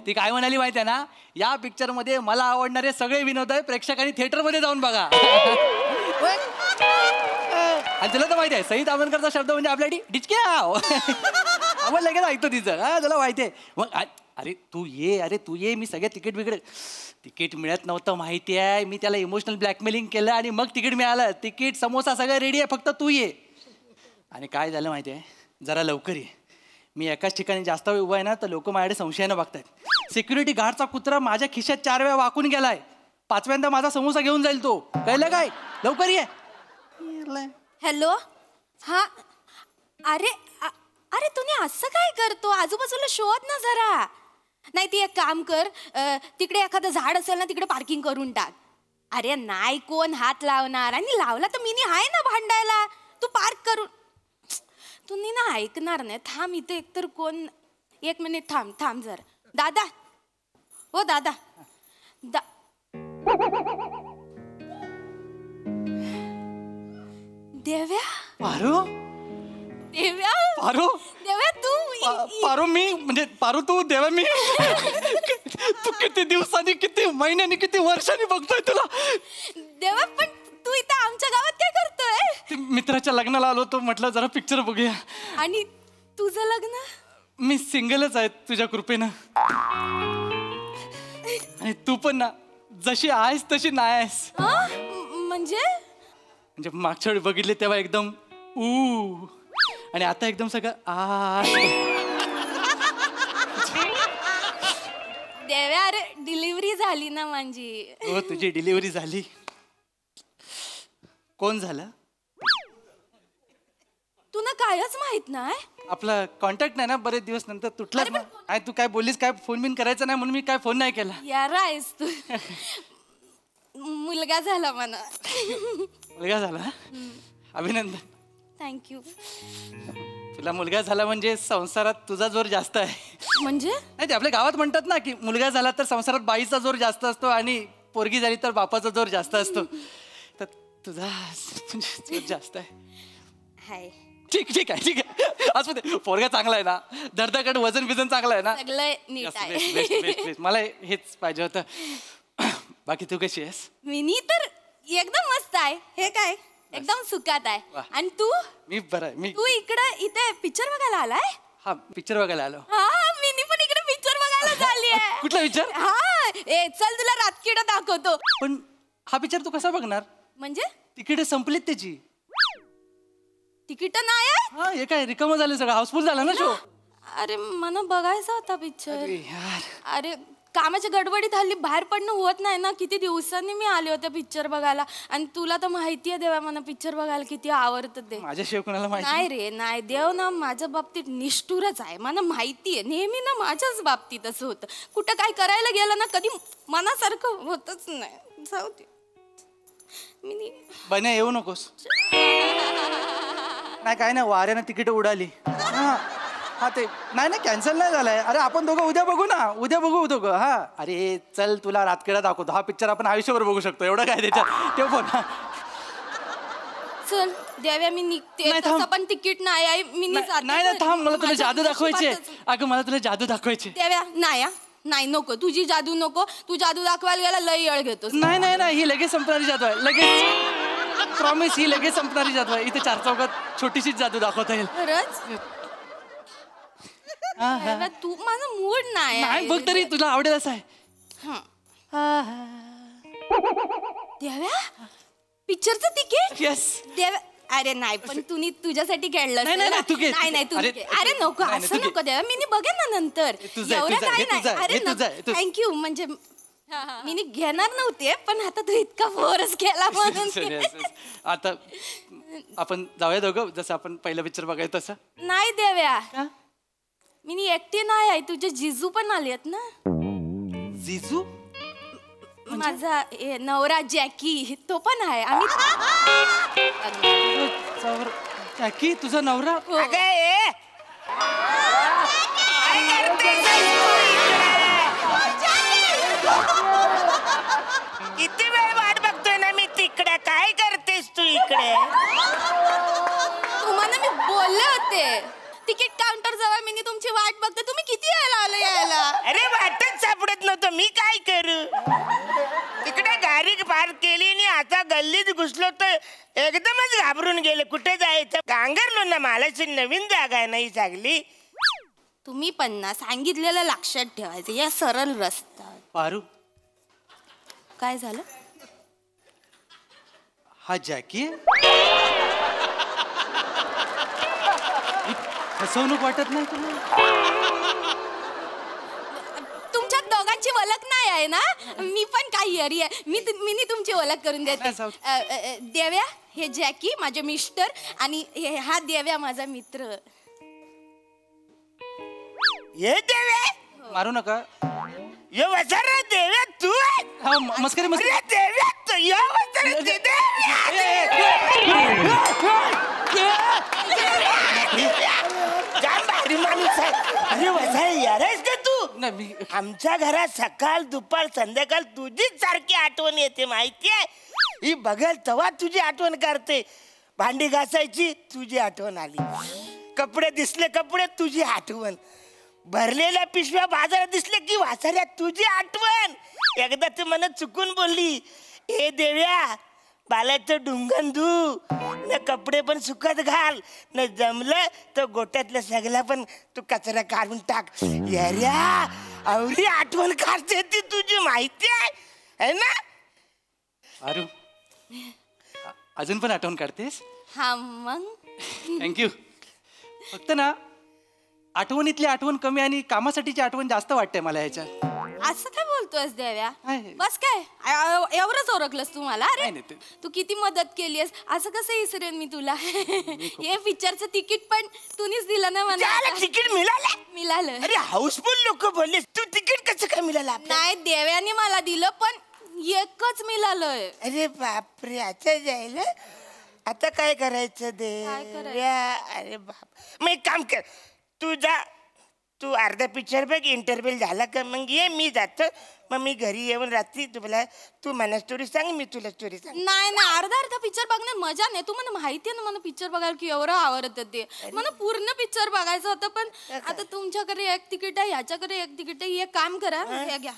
ती काय म्हणाली माहिती आहे ना, या पिक्चर मध्ये मला आवडणारे सगळे विनोद आहे, प्रेक्षकांनी थिएटर मध्ये जाऊन बघा. आणि तुला तर माहिती आहे सई तावणकरचा शब्द म्हणजे आपल्यासाठी डिचक्या. आपण लगेच ऐकतो तिचं. हा तुला माहिती आहे. मग अरे तू ये, मी सगळ्या तिकीट मिळत नव्हतं माहिती आहे. मी त्याला इमोशनल ब्लॅकमेलिंग केलं आणि मग तिकीट मिळालं. तिकीट समोसा सगळं रेडी आहे, फक्त तू ये. आणि काय झालं माहिती आहे, जरा लवकर ये. मी एकाच ठिकाणी जास्त वेळ उभा आहे ना, तर लोक माझ्याकडे संशयानं बघतायत. सिक्युरिटी गार्डचा कुत्रा माझ्या खिशात 4 वेळा वाकून गेलाय. 5व्यांदा माझा समोसा घेऊन जाईल तो. कळलं काय? लवकर ये. हॅलो. हा अरे अरे तुम्ही असं काय करतो? आजूबाजूला शोध ना जरा. नाही ती एक काम कर, तिकडे एखादं झाड असेल ना, तिकडे पार्किंग करून टाक. अरे नाही कोण हात लावणार, आणि लावला तर मिनी आहे ना भांडायला. तू पार्क करून. तुम्ही ना ऐकणार नाही. थांब इथे एकतर कोण. 1 मिनिट थांब जरा. दादा, हो दादा. देव्या. पारू मी म्हणजे पारू तू देवा मी. तू किती दिवसांनी, किती महिन्यांनी, किती वर्षांनी बघतोय तुला. देवा पण तू इथं आमच्या गावात काय करतोय? मित्राच्या लग्नाला आलो तो, म्हटलं जरा पिक्चर बघूया. आणि तुझं लग्न? मी सिंगलच आहे तुझ्या कृपेनं. आणि तू पण ना, जशी आहेस तशी नाही आहेस. म्हणजे मागच्या वेळी बघितले तेव्हा एकदम आणि आता एकदम सगळं देव्या. अरे डिलिव्हरी झाली ना माझी. हो तुझी डिलिव्हरी झाली. कोण झालं? तू ना कायच माहित नाही. आपला कॉन्टॅक्ट नाही ना बरेच दिवस नंतर तुटलाच. काय तू काय बोललीस काय फोन बिन करायचा नाही म्हणून मी काय फोन नाही केला. यार आहेस तू. मुलगा झाला मला. मुलगा झाला. अभिनंदन. थँक्यू. तुला मुलगा झाला म्हणजे संसारात तुझा जोर जास्त आहे. म्हणजे नाही ते आपल्या गावात म्हणतात ना की मुलगा झाला तर संसारात बाईचा जोर जास्त असतो आणि पोरगी झाली तर बापाचा जोर जास्त असतो. तर तुझा जोर जास्त आहे. हाय. ठीक ठीक आहे ठीक आहे. असू दे. पोरगा चांगला आहे ना. धडधड वजन बिजन चांगलं आहे ना. सगळं नीट आहे. Best best best. मला हेच पाहिजे होतं. बाकी तू कशी आहेस? मिनी तर एकदम मस्त आहे. हे काय एकदम सुखात आहे. आणि तू? मी बरं आहे. मी तू इथे पिक्चर बघायला आलाय? हा पिक्चर बघायला आलो. हा मिनी पण इकडे पिक्चर बघायला चालली आहे. कुठला पिक्चर? हा ए चल तुला रातकिड दाखवतो. पण हा पिक्चर तू कसा बघणार? म्हणजे तिकीट संपलीत त्याची. तिकीट नाही आहे? हा हे काय रिकामं झालं सगळं. हाऊसफुल झाला ना शो. अरे मला बघायचा होता पिक्चर. अरे यार. अरे कामाच्या गडबडीत हल्ली बाहेर पडणं होत नाही ना. किती दिवसांनी मी आले होते पिक्चर बघायला. आणि तुला तर माहितीये देवा मला पिक्चर बघायला किती आवडतं ते. माझ्याशिवाय कोणाला माहिती नाही रे नाही. देव ना माझ्या बाबतीत निष्ठुरच आहे. मला माहितीये नेहमी ना माझ्याच बाबतीत असं होतं. कुठं काय करायला गेलं ना कधी मनासारखं होतच नाही. जाऊ दे. बन्या येऊ नकोस. नाही काय नाही वाऱ्यानं तिकीट उडाली. हा ते नाही ना कॅन्सल नाही झालंय. अरे आपण दोघं उद्या बघू ना. उद्या बघू दोघं. हा अरे चल तुला रातकिडा दाखवतो. हा पिक्चर आपण आयुष्यभर बघू शकतो. एवढं काय त्याच्यात. ठेव फोन. चल देव्या मी निघते. तसं पण तिकीट नाही आहे. मी नाही थांब. मला तुला जादू दाखवायची. अगं मला तुला जादू दाखवायची. देव्या नाही नाही नको. तुझी जादू नको. तू जादू दाखवायला गेला लय येळ घेतोस. नाही नाही नाही ही लगेच संपणारी जादू आहे. लगेच प्रॉमिस ही लगेच संपणारी जादू आहे. इथे 4 चौकात छोटीशीच जादू दाखवता येईल. खरंच तू माझा मूड नाही बघ तरी तुला आवडेल असं आहे. देव्या पिक्चरचं तिकीट. येस देव्या अरे नाही पण तू तुझ्यासाठी खेळलं. नाही तू घे. नाही तू अरे नको असं नको देव्या. मी बघेन ना नंतर. एवढं काय नाही. अरे थँक्यू. म्हणजे मी घेणार नव्हते पण आता तू इतका फोर्स केला म्हणून. आता आपण जाऊया दोघं जसं आपण पहिलं पिक्चर बघायचं तसं. नाही देव्या मी एकटी नाही आहे. तुझे जिजू पण आले आहेत ना. जिजू माझा नवरा जॅकी तो पण आहे. आम्ही जॅकी तुझा नवरा. किती वेळ वाट बघतोय ना मी तिकडे. काय करतेस तू इकडे? तुम्हाला मी बोलले होते तिकीट काउंटर जवळ मी तुमची वाट बघते. तुम्ही किती वेळा आले यायला? अरे वाटच सापडत नव्हतं. मी काय करू? तिकडे गाडी पार्क केली आणि आता गल्लीत घुसलो तर एकदमच घाबरून गेले. कुठे जायचं गांगरलो ना. मालाची नवीन जागा नाही चांगली. तुम्ही पण ना सांगितलेलं लक्षात ठेवायचं. या सरळ रस्ता. पारू काय झालं? हा जॅकी फसवणूक वाटत नाही तुला? तुमच्या दोघांची ओळख नाही आहे ना. मी पण काही हरी आहे. मी तुमची ओळख करून देते. देव्या हे जॅकी माझे मिस्टर आणि हा देव्या माझा मित्र. ये देव्या मारू नका. ये वसारा देव्या तू आहे. हा मस्करी मस्करी. देव्या तू ये वसारा जाम भारी माणूस आहे. अरे वसारा यार आहेस का तू? आमच्या घरात सकाळ दुपार संध्याकाळ तुझीच सारखी आठवण येते माहितीये. ही बघेल तेव्हा तुझी आठवण करते. भांडी घासायची तुझी आठवण आली. कपडे दिसले कपडे तुझी आठवण. भरलेल्या पिशव्या बाजारात दिसले की वासाऱ्या तुझी आठवण. एकदा तू मला चुकून बोलली ए देव्या बालाचं डुंगण धू न कपडे पण सुकत घाल न जमलं तर गोट्यातल्या सगळ्या पण तू कचरा काढून टाक. याऱ्या आवडी आठवण काढते ती तुझी माहिती आहे ना. अरे अजून पण आठवण काढतेस? हा मग थँक्यू. फक्त ना आठवणीतली आठवण कमी आणि कामासाठीची आठवण जास्त वाटते मला ह्याच्यात. असं काय बोलतोयस देव्या? बस काय एवढंच ओळखलंस तू मला? अरे तू किती मदत केलीस, असं कसं विसरेन मी तुला? हे पिक्चरचं तिकीट पण तूनीच दिलं ना मला. तिकीट मिळालं? अरे हाऊसफुल लोक बोलले, तू तिकीट कसं काय मिळालं? नाही, देव्याने मला दिलं पण एकच मिळालंय. अरे बापरे, आता जायला आता काय करायचं देव्या? अरे बाप, मग एक काम कर, तू जा, तू अर्धा पिक्चर बघ, इंटरव्ह्यू झाला का मग ये, मी जातो. मग मी घरी येऊन रात्री तुला तू मला स्टोरी सांग, मी तुला स्टोरी सांग. नाही नाही, अर्धा पिक्चर बघण्यात मजा नाही. तू मला माहितीये ना मला पिक्चर बघायला की एवढं आवडतं ते. मला पूर्ण पिक्चर बघायचं होतं, पण आता तुमच्याकडे एक तिकीट आहे, ह्याच्याकडे एक तिकीट आहे. एक काम करा, हे घ्या,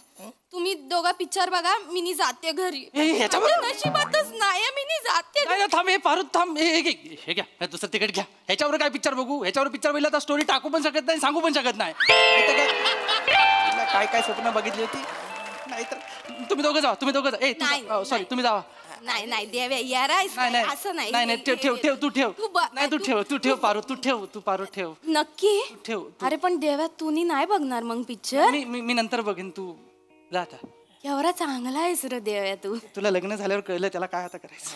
तुम्ही दोघा पिक्चर बघा, मी जाते घरी. नशिबातच नाही, मी जाते. थांब, हे पारू थांब, हे घ्या, हे दुसरं तिकीट घ्या. ह्याच्यावर काय पिक्चर बघू? ह्याच्यावर पिक्चर बघितला तर स्टोरी टाकू पण शकत नाही, सांगू पण शकत नाही. काय काय स्वप्न बघितली होती. नाहीतर तुम्ही दोघं जा, सॉरी तुम्ही जावा. नाही नाही देव्या, यार असं नाही. नाही ठेव ठेव ठेव, तू ठेव. नाही तू ठेव पारू, तू पारू ठेव. नक्की ठेव. अरे पण देव्या, तू नाही बघणार मग पिक्चर? मी नंतर बघेन, तू जा आता. एवढा चांगला आहेस रे देव्या तू. तुला लग्न झाल्यावर कळलं त्याला काय आता करायचं.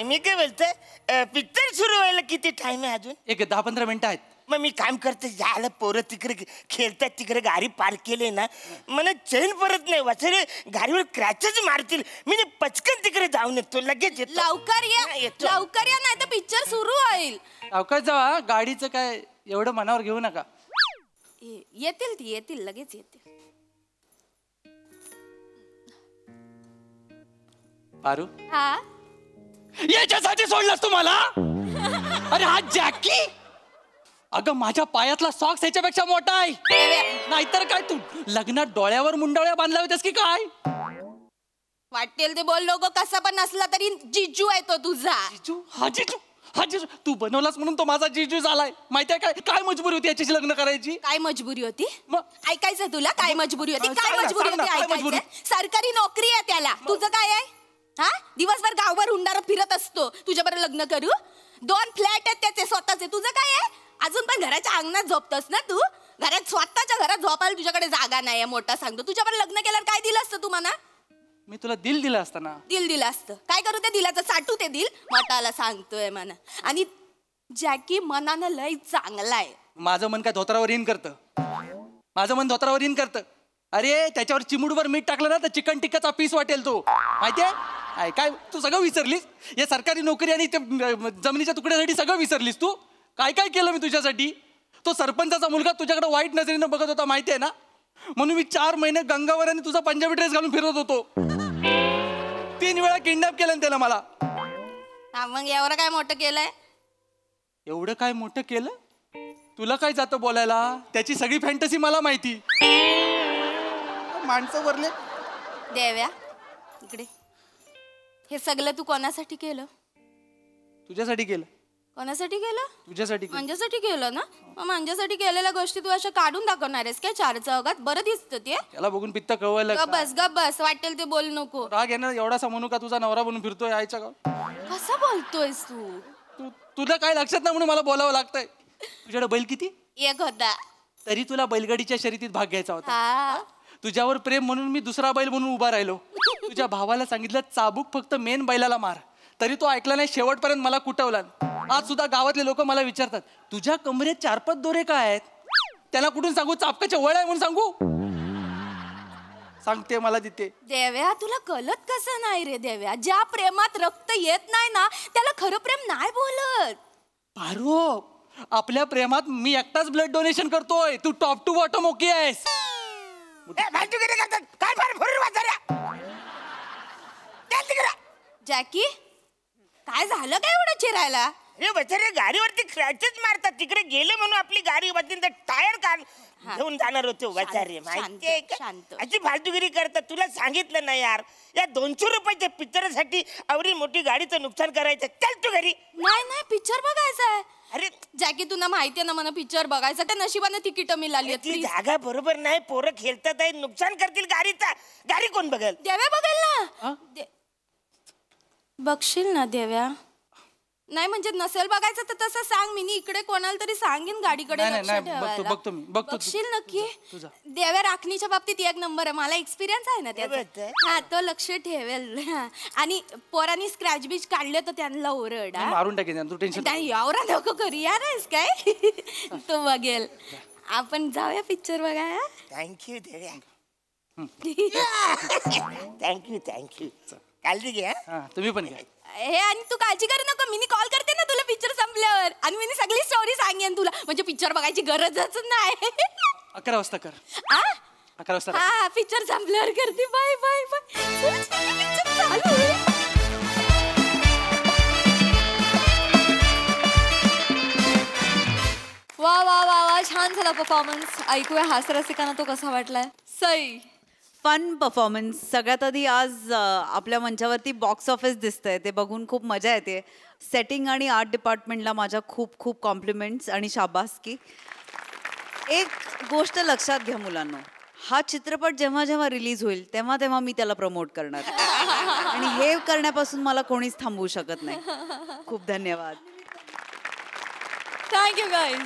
मी काय बोलतोय, पिक्चर सुरू व्हायला किती टाइम आहे अजून? एक 10-15 मिनिटं आहेत. मग मी काम करते, झालं पोरं तिकडे खेळतात, तिकडे गाडी पार्क केली ना, मला चैन परत नाही वाचले, गाडीवर क्रॅचच मारतील. मी पचकन तिकडे जाऊन येतो, लगेच येतो. लवकर या, लवकर या, नाही तर पिक्चर सुरू होईल. लवकर जावा, गाडीचं काय एवढं मनावर घेऊ नका. येतील लगेच येतील. पारू, हा याच्यासाठी सोडलास तुम्हाला? अरे हा जॅकी, अगं माझ्या पायातला सॉक्स ह्याच्यापेक्षा मोठा आहे. नाहीतर काय, तू लग्नात डोळ्यावर मुंडावळ्या बांधल्या होत्यास की काय? वाटेल ते बोल, लोक कसा पण नसला तरी जिजू आहे तो तुझा. जिजू तू बनवलास म्हणून तो माझा जिजू झालाय. माहितीये काय काय मजबुरी होती याच्याशी लग्न करायची? काय मजबुरी होती? ऐकायचं तुला? काय मजबुरी होती? काय मजबुरी होती ऐकायचं? सरकारी नोकरी आहे त्याला. तुझं काय आहे? हा, दिवसभर गावभर हुंडारा फिरत असतो. तुझ्या बरोबर लग्न करू? 2 फ्लॅट आहेत त्याचे स्वतःचे. तुझं काय आहे? अजून पण घराच्या अंगणात झोपतोस ना तू? घरात स्वतःच्या घरात झोपायला तुझ्याकडे जागा नाही, मोठा सांगतो. तुझ्यावर लग्न केल्यावर काय दिलं असतं तुम्हाला? मी तुला दिलं असतं ना. दिलं असतं. काय करू ते दिलाचं? साठू ते दिल मोठाला सांगतोय मना. आणि जॅकी मनानं लय चांगला आहे. माझं मन काय धोत्रावर इन करतं? माझं मन धोत्रावर इन करतं. अरे त्याच्यावर चिमुडवर मीठ टाकलं ना तर चिकन टिक्काचा पीस वाटेल तो. माहितीये काय? तू सगळं विसरलीस. या सरकारी नोकरी आणि जमिनीच्या तुकड्यासाठी सगळं विसरलीस तू. काय काय केलं मी तुझ्यासाठी. तो सरपंचाचा मुलगा तुझ्याकडे वाईट नजरेनं बघत होता, माहितीये ना. म्हणून मी 4 महिने गंगावर आणि तुझा पंजाबी ड्रेस घालून फिरत होतो. 3 वेळा किडनॅप केलं त्याला मला. मग एवढं काय मोठं केलंय? एवढं काय मोठं केलं? तुला काय जातं बोलायला? त्याची सगळी फॅन्टसी मला माहिती. माणसं वरले. देव्या इकडे, हे सगळं तू कोणासाठी केलं? तुझ्यासाठी केलं. कोणासाठी केलं? तुझ्यासाठी. माझ्यासाठी केलं ना? मग माझ्यासाठी केलेल्या गोष्टी तू अशा काढून दाखवणार आहेस काय 4 चौघात? बरं दिसतं ते. त्याला बघून पित्त कळवायला. गप बस वाटेल ते बोल नको. राग येणार एवढासा म्हणू का तुझा नवरा बनून फिरतोय आईच्या गाव? कसं बोलतोयस तू? तुला काय लक्षात नाही म्हणून मला बोलावं लागतंय. तुझ्याकडे बैल किती? 1 होता. तरी तुला बैलगाडीच्या शर्यतीत भाग घ्यायचा होता. तुझ्यावर प्रेम म्हणून मी दुसरा बैल म्हणून उभा राहिलो. तुझ्या भावाला सांगितलं चाबूक फक्त मेन बैलाला मार, तरी तो ऐकला नाही. शेवटपर्यंत मला कुटवला. आज सुद्धा गावातले लोक मला विचारतात तुझ्या कमरेत 4-5 दोरे काय आहेत? त्याला कुठून सांगू? चापकाच्या वळ आहे म्हणून सांगू? सांगते मला तिथे. देव्या तुला कळत कसं नाही रे देव्या? ज्या प्रेमात रक्त येत नाही ना त्याला खरं प्रेम नाही बोलत. पारू, आपल्या प्रेमात मी एकटाच ब्लड डोनेशन करतोय. तू टॉप टू बॉटम ओके आहेस. जॅकी काय झालं काय एवढं चिरायला? हे बचारे गाडीवरती क्रॅचेस मारतात. तिकडे गेले म्हणून आपली गाडी टायर घेऊन जाणार होते बचारे. माहितीये का अशी फालतूगिरी करतात. तुला सांगितलं ना यार, या 200 रुपयाच्या पिक्चरसाठी एवढी मोठी गाडीचं नुकसान करायचं. चल तू घरी. नाही पिक्चर बघायचा आहे. अरे जॅकी तुला माहितीये ना मला पिक्चर बघायचं. त्या नशिबाने तिकीट मिळाली. ती जागा बरोबर नाही. पोरं खेळतात आहे, नुकसान करतील गाडीचा. गाडी कोण बघेल? देव्या बघेल ना. बघशील ना देव्या? नाही म्हणजे नसेल बघायचं तर तसं सांग, मी इकडे कोणाला तरी सांगेन गाडीकडे नाही, लक्ष नाही, ठेवायला. बघतो मी, बघतो तू. बघशील नक्की. तुझा देव्या राखणीच्या बाबतीत एक नंबर आहे, मला एक्सपिरियन्स आहे ना त्याचा. हा तो लक्ष ठेवेल. हा. आणि पोरांनी स्क्रॅच बीच काढले तर त्यांना ओरड. हा. मारून टाकेन तू टेन्शन एवढा नको करू यार आहेस काय. तो बघेल. आपण जाऊया पिक्चर बघायला. थँक्यू देव्या. थँक्यू काळजी घ्या. तुम्ही पण घ्या. हे आणि तू काळजी करू नको, मी कॉल करते ना तुला पिक्चर संपल्यावर आणि मी सगळी स्टोरी सांगेन तुला, म्हणजे पिक्चर बघायची गरजच नाही. 11 वाजता कर. 11 वाजता. हा पिक्चर संपल्यावर करते. Bye bye bye. पिक्चर चालू आहे. वा वा वा वा, छान झाला परफॉर्मन्स. ऐकूया हास्यरसिकांना तो कसा वाटलाय. Sai fun performance. सगळ्यात आधी आज आपल्या मंचावरती बॉक्स ऑफिस दिसतंय, ते बघून खूप मजा येते. सेटिंग आणि आर्ट डिपार्टमेंटला माझ्या खूप खूप कॉम्प्लिमेंट्स आणि शाबासकी. एक गोष्ट लक्षात घ्या मुलांनो, हा चित्रपट जेव्हा जेव्हा रिलीज होईल तेव्हा तेव्हा मी त्याला प्रमोट करणार आणि हे करण्यापासून मला कोणीच थांबवू शकत नाही. खूप धन्यवाद. Thank you guys.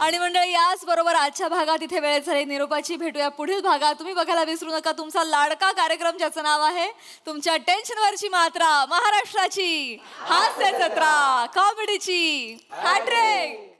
आणि मंडळी याच बरोबर आजच्या भागात इथे वेळ झाली निरोपाची. भेटूया पुढील भागात. तुम्ही बघायला विसरू नका तुमचा लाडका कार्यक्रम ज्याचं नाव आहे तुमच्या टेन्शनवरची मात्रा, महाराष्ट्राची हास्य जत्रा, कॉमेडीची हॅट्रिक.